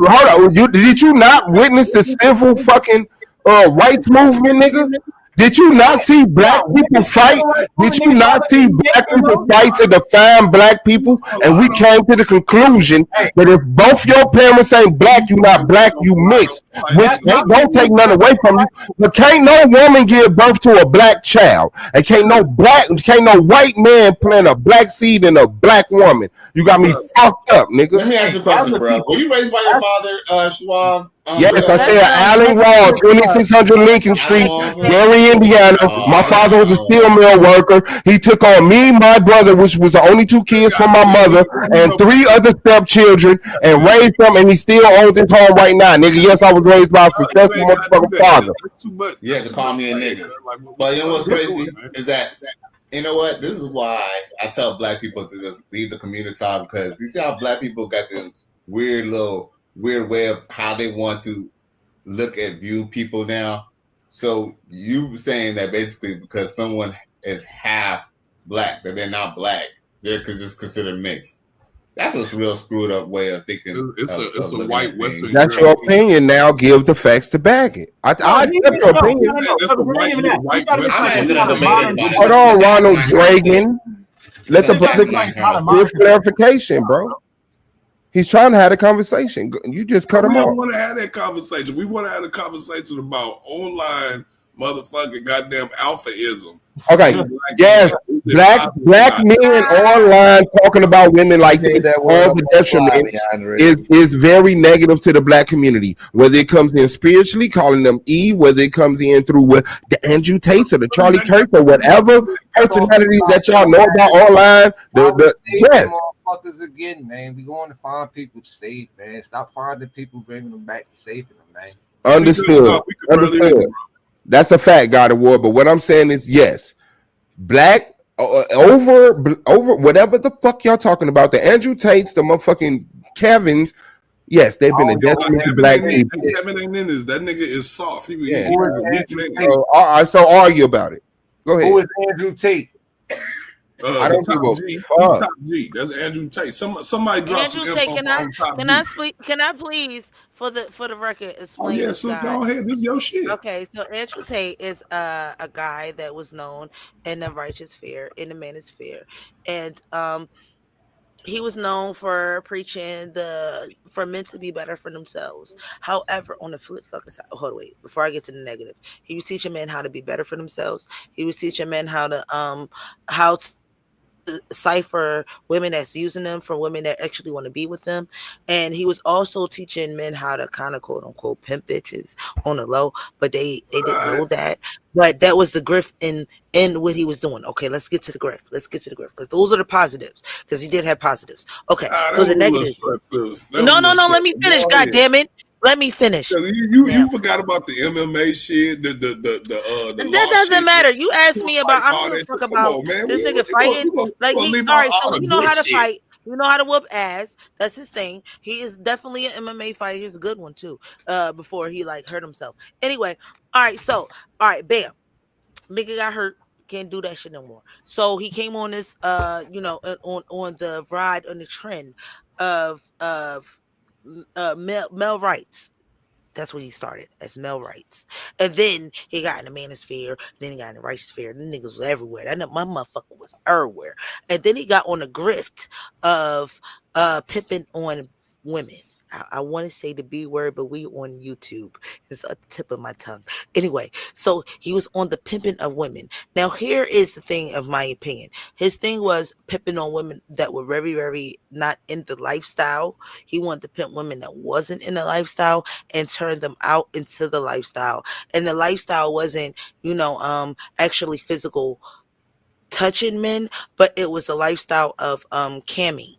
hold on. Did you not witness the civil fucking rights movement, nigga? Did you not see black people fight? Did you not see black people fight to define black people? And we came to the conclusion that if both your parents ain't black, you not black, you mixed. Which don't take nothing away from you. But can't no woman give birth to a black child. And can't no white man plant a black seed in a black woman. You got me fucked up, nigga. Let me ask you a question, bro. Were you raised by your father, Schwab? Yes, I said Allen Wall, 2600 Lincoln Street, Gary, Indiana. My father was a steel mill worker. He took on me, my brother, which was the only two kids from my mother, and 3 other stepchildren, and raised them, and he still owns his home right now, nigga. Yes, I was raised by a successful motherfucking father. You had to call me a nigga. But you know what's crazy is that, you know what? This is why I tell black people to just leave the community because you see how black people got this weird way of how they want to view people now. So you saying that basically because someone is half black that they're not black, they're just considered mixed. That's a real screwed up way of thinking. It's of a looking white at Western things. That's girl. your opinion. Now give the facts to back it. I accept your opinion. No. That's the We're not white, even you're that. white You gotta be I'm not Western. even it's gonna not a debate modern. about it. Hold on, Ronald Dragon. Let the You gotta brother be like That's my not a conversation. modern. give clarification, bro. He's trying to have a conversation. You just cut We him don't off. want to have that conversation. We want to have a conversation about online motherfucking goddamn alphaism. Okay. And Yes. is it Black possible black or not? men online talking about women like Say this, that all word the up on fly, detriment Andre. is very negative to the black community. Whether it comes in spiritually, calling them Eve, whether it comes in through what the Andrew Tates or the Charlie Kirk or whatever personalities that y'all know about online. Yes. Motherfuckers again, man. We going to find people safe, man. Stop finding people, bringing them back to saving them, man. Understood. Understood. That's a fact, God of War. But what I'm saying is, yes, black over whatever the fuck y'all talking about, the Andrew Tates, the motherfucking Kevins. Yes, they've been a detriment to black people. Kevin ain't in this. That nigga is soft. Yeah. He was a weak man. So argue about it. Go ahead. Who is Andrew Tate? I don't give a G. fuck. Top G. That's Andrew Tate. Somebody drop Andrew some Tate, info on Top G. can I please for the record Oh explain yeah, this so guy? go ahead. This is your shit. Okay, so Andrew Tate is a guy that was known in the righteous sphere, in the manosphere, and he was known for preaching for men to be better for themselves. However, on the flip fucking side, hold on, wait, before I get to the negative, he was teaching men how to be better for themselves. He was teaching men how to cipher women that's using them from women that actually want to be with them. And he was also teaching men how to kind of quote unquote pimp bitches on the low, but they didn't know that. But that was the grift in what he was doing. Okay, let's get to the grift. Because those are the positives. Because he did have positives. Okay, so the negatives. No. Let me finish. God damn it. Let me finish. You forgot about the MMA shit, the that doesn't matter. You asked me about. I don't give a fuck about this nigga fighting. Like he, all right, so you know how to fight. You know how to whoop ass. That's his thing. He is definitely an MMA fighter. He's a good one too. Before he like hurt himself. Anyway, all right. So all right, bam. Nigga got hurt. Can't do that shit no more. So he came on this, on the ride on the trend of male rights. That's what he started as male rights. And then he got in the manosphere. Then he got in the righteous sphere. The niggas was everywhere. My motherfucker was everywhere. And then he got on the grift of pimping on women. I want to say the B word, but we on YouTube. It's at the tip of my tongue. Anyway, so he was on the pimping of women. Now, here is the thing of my opinion. His thing was pimping on women that were very, very not in the lifestyle. He wanted to pimp women that wasn't in the lifestyle and turn them out into the lifestyle. And the lifestyle wasn't, actually physical touching men, but it was the lifestyle of camming.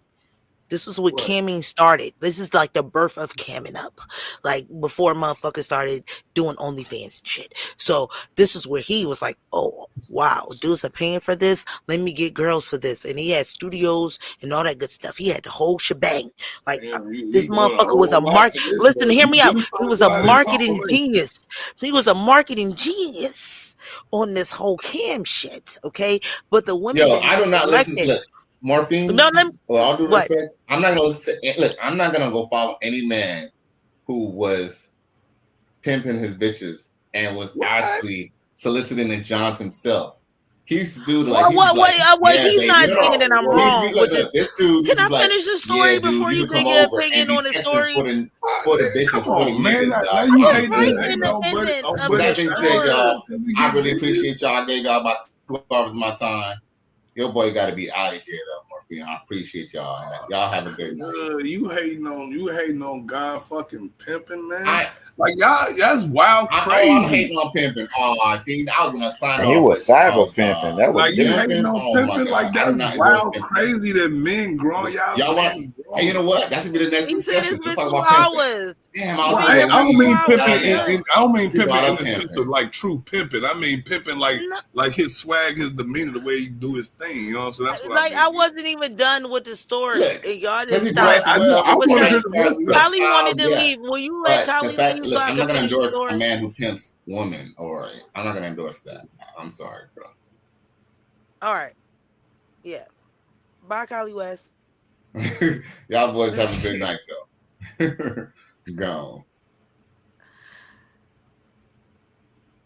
This is what camming started. This is like the birth of camming up. Like before motherfuckers started doing OnlyFans and shit. So this is where he was like, oh, wow, dudes are paying for this. Let me get girls for this. And he had studios and all that good stuff. He had the whole shebang. Like this motherfucker was a market. Listen, hear me out. He was a marketing genius. He was a marketing genius on this whole cam shit. Okay. But the women that I do not listen to it. Morphine. No, well, all due respect, I'm not gonna listen to. Look, I'm not gonna go follow any man who was pimping his bitches and was actually soliciting the Johns himself. He's dude like he's not saying that I'm wrong. This dude. Can I finish the story before you give your opinion on the story? For the bitches, come on, man. That being said, y'all, I really appreciate y'all. I gave y'all about 2 hours of my time. Your boy got to be out of here, though, Morphine. I appreciate y'all. Y'all have a good night. You hating on God fucking pimping, man. Like y'all's wild crazy. I'm hating on pimping. Oh, see, I was gonna sign off. He was cyber pimping. That was like you hating on pimping. Like that's wild crazy that men growing y'all. Hey, you know what? That should be the next discussion. Let's talk about pimping. Damn, I don't mean pimping. I don't mean pimping in the sense of like true pimping. I mean pimping like his swag, his demeanor, the way he do his thing. You know, so that's what I wasn't even done with the story. Y'all just Kylie wanted to leave. Will you let Kylie leave? Look, I'm not gonna endorse a man who pimps women, or I'm not gonna endorse that. I'm sorry, bro. All right. Yeah. Bye, Kylie West. Y'all boys have a good night though. Gone.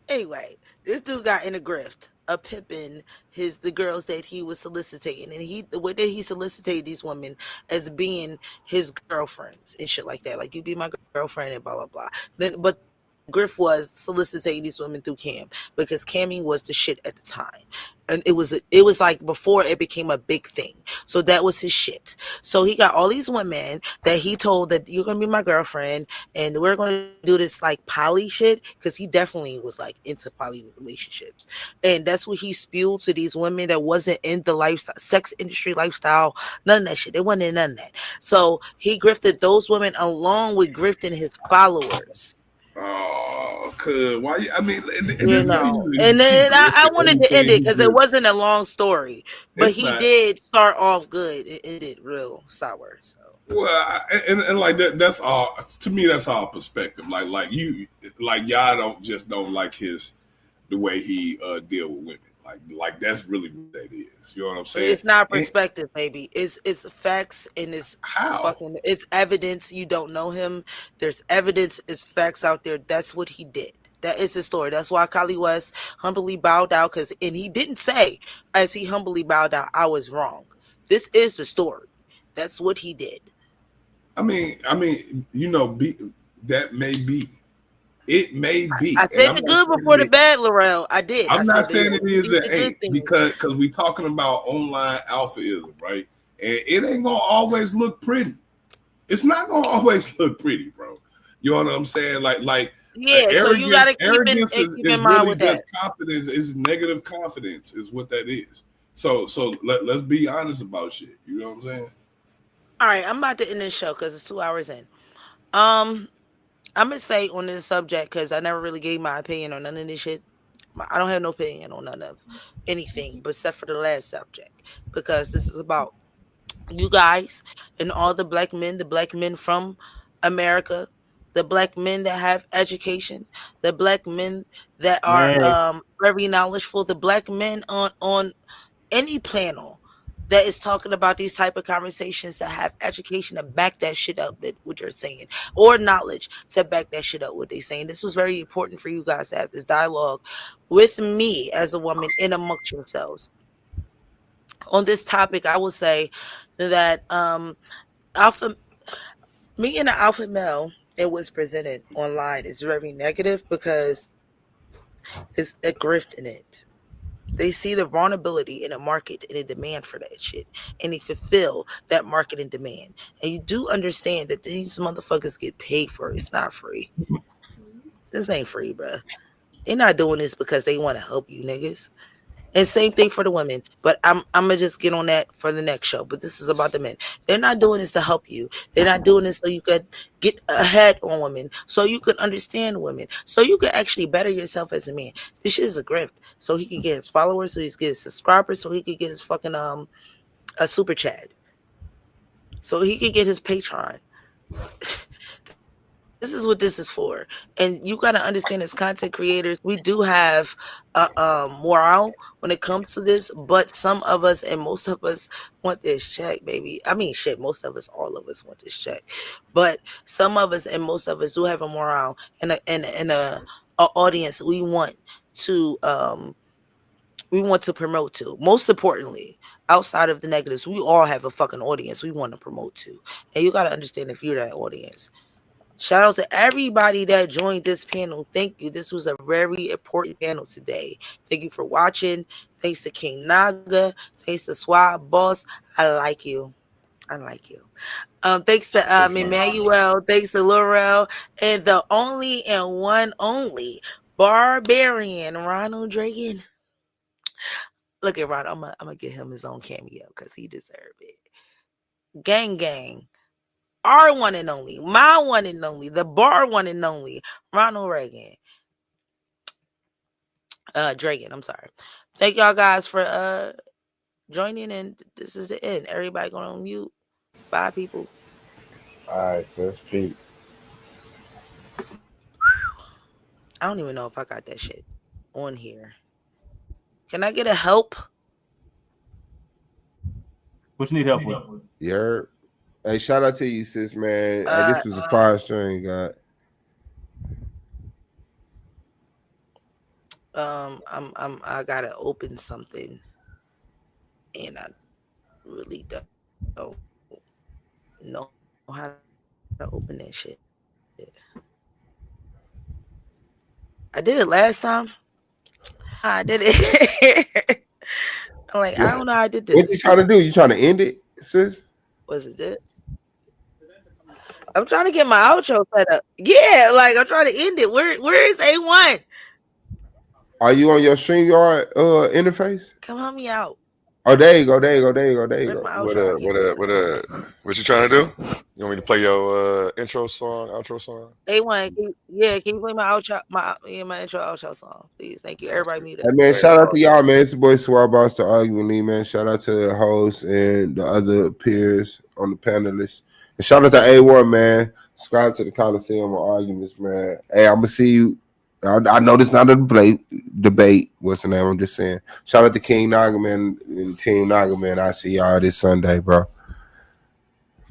Anyway, this dude got in a grift, a pimping the girls that he was soliciting, and the way that he solicited these women as being his girlfriends and shit like that. Like, you be my girlfriend and blah blah blah. Then, but the grift was soliciting these women through Cam, because Cammy was the shit at the time, and it was like before it became a big thing. So that was his shit. So he got all these women that he told that you're gonna be my girlfriend, and we're gonna do this like poly shit, because he definitely was like into poly relationships, and that's what he spewed to these women that wasn't in the lifestyle, sex industry lifestyle, none of that shit. They wasn't in none of that. So he grifted those women along with grifting his followers. Oh, cuz why? I mean, and You it's so know, easy and to keep then I grifting wanted to end anything it he because it just. wasn't a long story, but It's he not. did start off good. It ended real sour. So Well, and like that. That's all. To me, that's all perspective. Like you, like y'all don't like his the way he deal with women. Like that's really what that is. You know what I'm saying? it's not And perspective, baby. It's facts, and how? it's evidence. You don't know him. There's evidence. It's facts out there. That's what he did. That is his story. That's why Kali West humbly bowed out, and he didn't say as he humbly bowed out, I was wrong. This is the story. That's what he did. Be that may be. It may be, I and said I'm the not good saying before the it. bad, Laurel. I did. I I'm not said saying it is these and the good ain't things. because we talking about online alphaism, right? And it ain't gonna always look pretty. It's not gonna always look pretty, bro. You know what I'm saying? Yeah, so you Arrogance. gotta Arrogance keep in is mind really with that. just confidence. Is negative confidence is what that is. So let's be honest about shit. You know what I'm saying? All right, I'm about to end this show because it's 2 hours in. Um, I'm gonna say on this subject because I never really gave my opinion on none of this shit. I don't have no opinion on none of anything, but except for the last subject, because this is about you guys and all the black men from America, the black men that have education, the black men that are Hey, very knowledgeable, the black men on any panel that is talking about these type of conversations that have education to back that shit up, that what you're saying, or knowledge to back that shit up what they're saying. This was very important for you guys to have this dialogue with me as a woman in amongst yourselves on this topic. I will say that alpha me and the alpha male, it was presented online, is very negative because it's a grift in it. They see the vulnerability in a market and a demand for that shit, and they fulfill that market and demand. And you do understand that these motherfuckers get paid for it. It's not free. This ain't free, bruh. They're not doing this because they want to help you niggas. And same thing for the women. But I'm gonna just get on that for the next show. But this is about the men. They're not doing this to help you. They're not doing this so you could get ahead on women, so you could understand women, so you could actually better yourself as a man. This shit is a grift. So he could get his followers, so he could get his subscribers, so he could get his fucking a super chat, so he could get his Patreon. This is what this is for. And you got to understand, as content creators, we do have morale when it comes to this, but some of us and most of us want this check, baby. I mean, shit, most of us, all of us want this check, but some of us and most of us do have a morale and a audience to um we want to promote to. Most importantly, outside of the negatives, we all have a fucking audience we want to promote to, and you got to understand if you're that audience. Shout out to everybody that joined this panel. Thank you. This was a very important panel today. Thank you for watching. Thanks to King Naga. Thanks to Swab Boss. I like you. I like you. Thanks to For sure. Emmanuel. Thanks to Laurel. And the only and one only Barbarian, Ronald Dragon. Look at Ron. I'm gonna give him his own cameo because he deserved it. Gang gang. Our one and only, my one and only, the bar one and only, Ronald Reagan. Dragon, I'm sorry. Thank y'all guys for joining, and this is the end. Everybody going on mute. Bye, people. All right, sis. Peace. I don't even know if I got that shit on here. Can I get a help? What you need help with? Yeah. Hey, shout out to you, sis, man. Hey, this was a fire string, God. I gotta open something, and I really don't know how to open that shit. I did it last time. I did it. I'm like, I don't know how I did this. What you trying to do? You trying to end it, sis? Was it this? I'm trying to get my outro set up. Yeah, like I'm trying to end it. Where is A1? Are you on your StreamYard interface? Come help me out. Oh, there you go. Where's my outro? What you trying to do? You want me to play your intro song, outro song? A1, can you play my outro, my intro outro song, please? Thank you. Everybody mute up. Hey, man, shout out to y'all, man. It's your boy Swab Boss to Argue with me, man. Shout out to the host and the other peers on the panelists. And shout out to A1, man. Subscribe to the Coliseum of Arguments, man. Hey, I'm gonna see you. I know this not a debate. What's the name? I'm just saying. Shout out to King Naga, man, and Team Naga, man. I see y'all this Sunday, bro.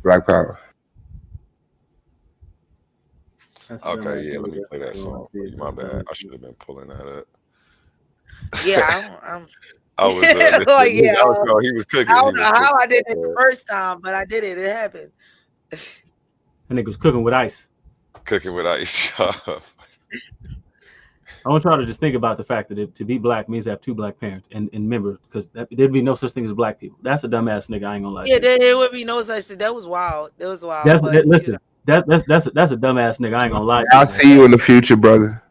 Black Power. Okay, yeah, let me play that song for you. My bad. I should have been pulling that up. Yeah, I'm I was like, yeah, he was cooking. I don't know how I did it the first time, but I did it. It happened. That nigga was cooking with ice. Cooking with ice. I want y'all to just think about the fact that to be black means to have two black parents and remember, because there'd be no such thing as black people. That's a dumbass nigga. I ain't gonna lie. Yeah, there would be no such thing. That was wild. That was wild. That's listen. That's a dumbass nigga. I ain't gonna lie. I'll see you in the future, brother.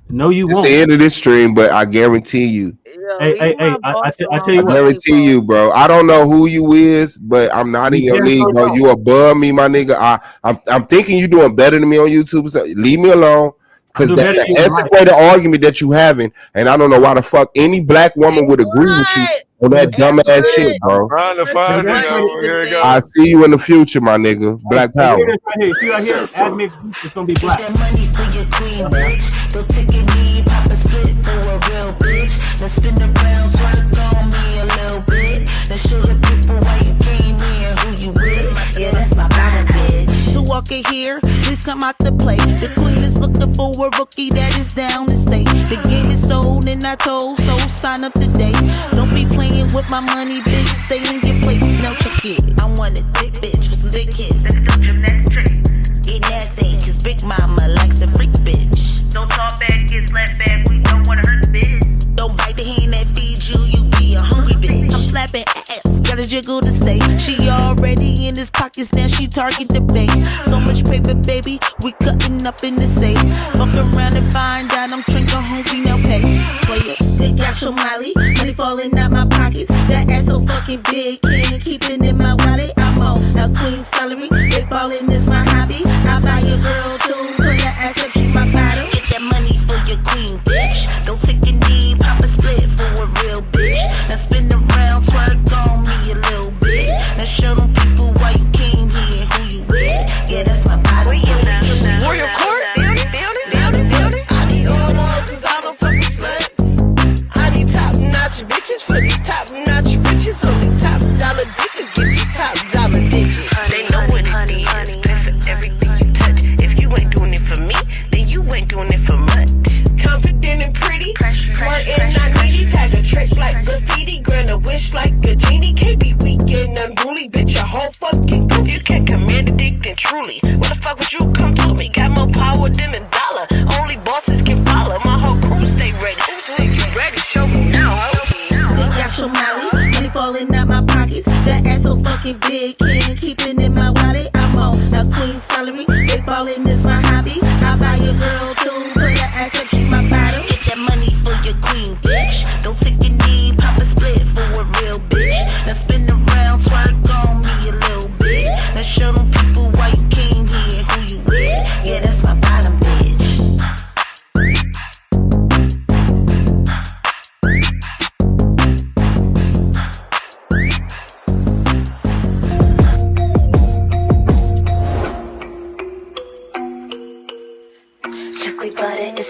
No, you won't. It's the end of this stream, but I guarantee you. Hey, I tell you I guarantee you, bro. I don't know who you is, but I'm not in your league, bro. You above me, my nigga. I'm thinking you doing better than me on YouTube. So leave me alone. Because that's an antiquated argument that you having, and I don't know why the fuck any black woman would agree with you on that dumbass shit, bro. Trying to find it. I see you in the future, my nigga. Black power. See right here, add me. It's gonna be black. Money for your queen, bitch. Don't take a knee, pop a split for a real bitch. Now spin around, twerk on me a little bit. Now show the people why you came here, who you with. Yeah, that's my bottom bitch. To walk in here, please come out to play. The queen is looking for a rookie that is down to stay. The game is sold and I told, so sign up today. Don't be playing with my money, bitch. Stay in your place, now check it. I want a thick bitch with some thick kids. Get nasty, cause Big Mama likes a freak bitch. Don't talk back, get slapped back, we don't wanna hurt the bitch. Don't bite the hand that feeds you, you be a hungry bitch. I'm slapping ass, gotta jiggle to stay. She already in his pockets, now she target the bank. So much paper, baby, we cutting up in the safe. Fuck around and find out I'm drinking hungry, now pay. Play it, take out your Molly, money falling out my pockets. That ass so fucking big, can't keep it in my wallet. I'm on a queen's salary, if ballin' is my hobby. I buy your girl too, put her ass up, she my bottom. Get that money for your queen, bitch. Don't take a knee, pop a split for a real bitch. Now spin around, twerk on me a little bit. Now show them people why you came here, who you with. Yeah, that's my bottom. Warrior Court, build it. I need all ones, cause I don't fuck with sluts. I need top-notch bitches for these top-notch riches. Only top-dollar dick get these top-dollar digits. They know what it is, pay for everything you touch. If you ain't doing it for me, then you ain't doing it for much. Confident and pretty, smart and not needy. Tag a trick like graffiti, grant a wish like a genie. Can't be weak and unruly, bitch, your whole fucking goof. You can't command a dick, then truly. What the fuck would you come to me? Got more power than a dollar. Only bosses can follow. My whole crew stay ready. If you ready, show me now. Got your Molly, money falling out my pockets. That ass so fucking big, can't keep it in my wallet. I'm on a queen's salary, if ballin' is my hobby. I buy your girl too, put her ass up, she my bottom. Get that money for your queen, bitch. Don't take a knee, pop a split for a real bitch. Now spin around, twerk on me a little bit. Now show them people why you came here, who you with. Yeah, that's my bottom bitch. Chocolate butter is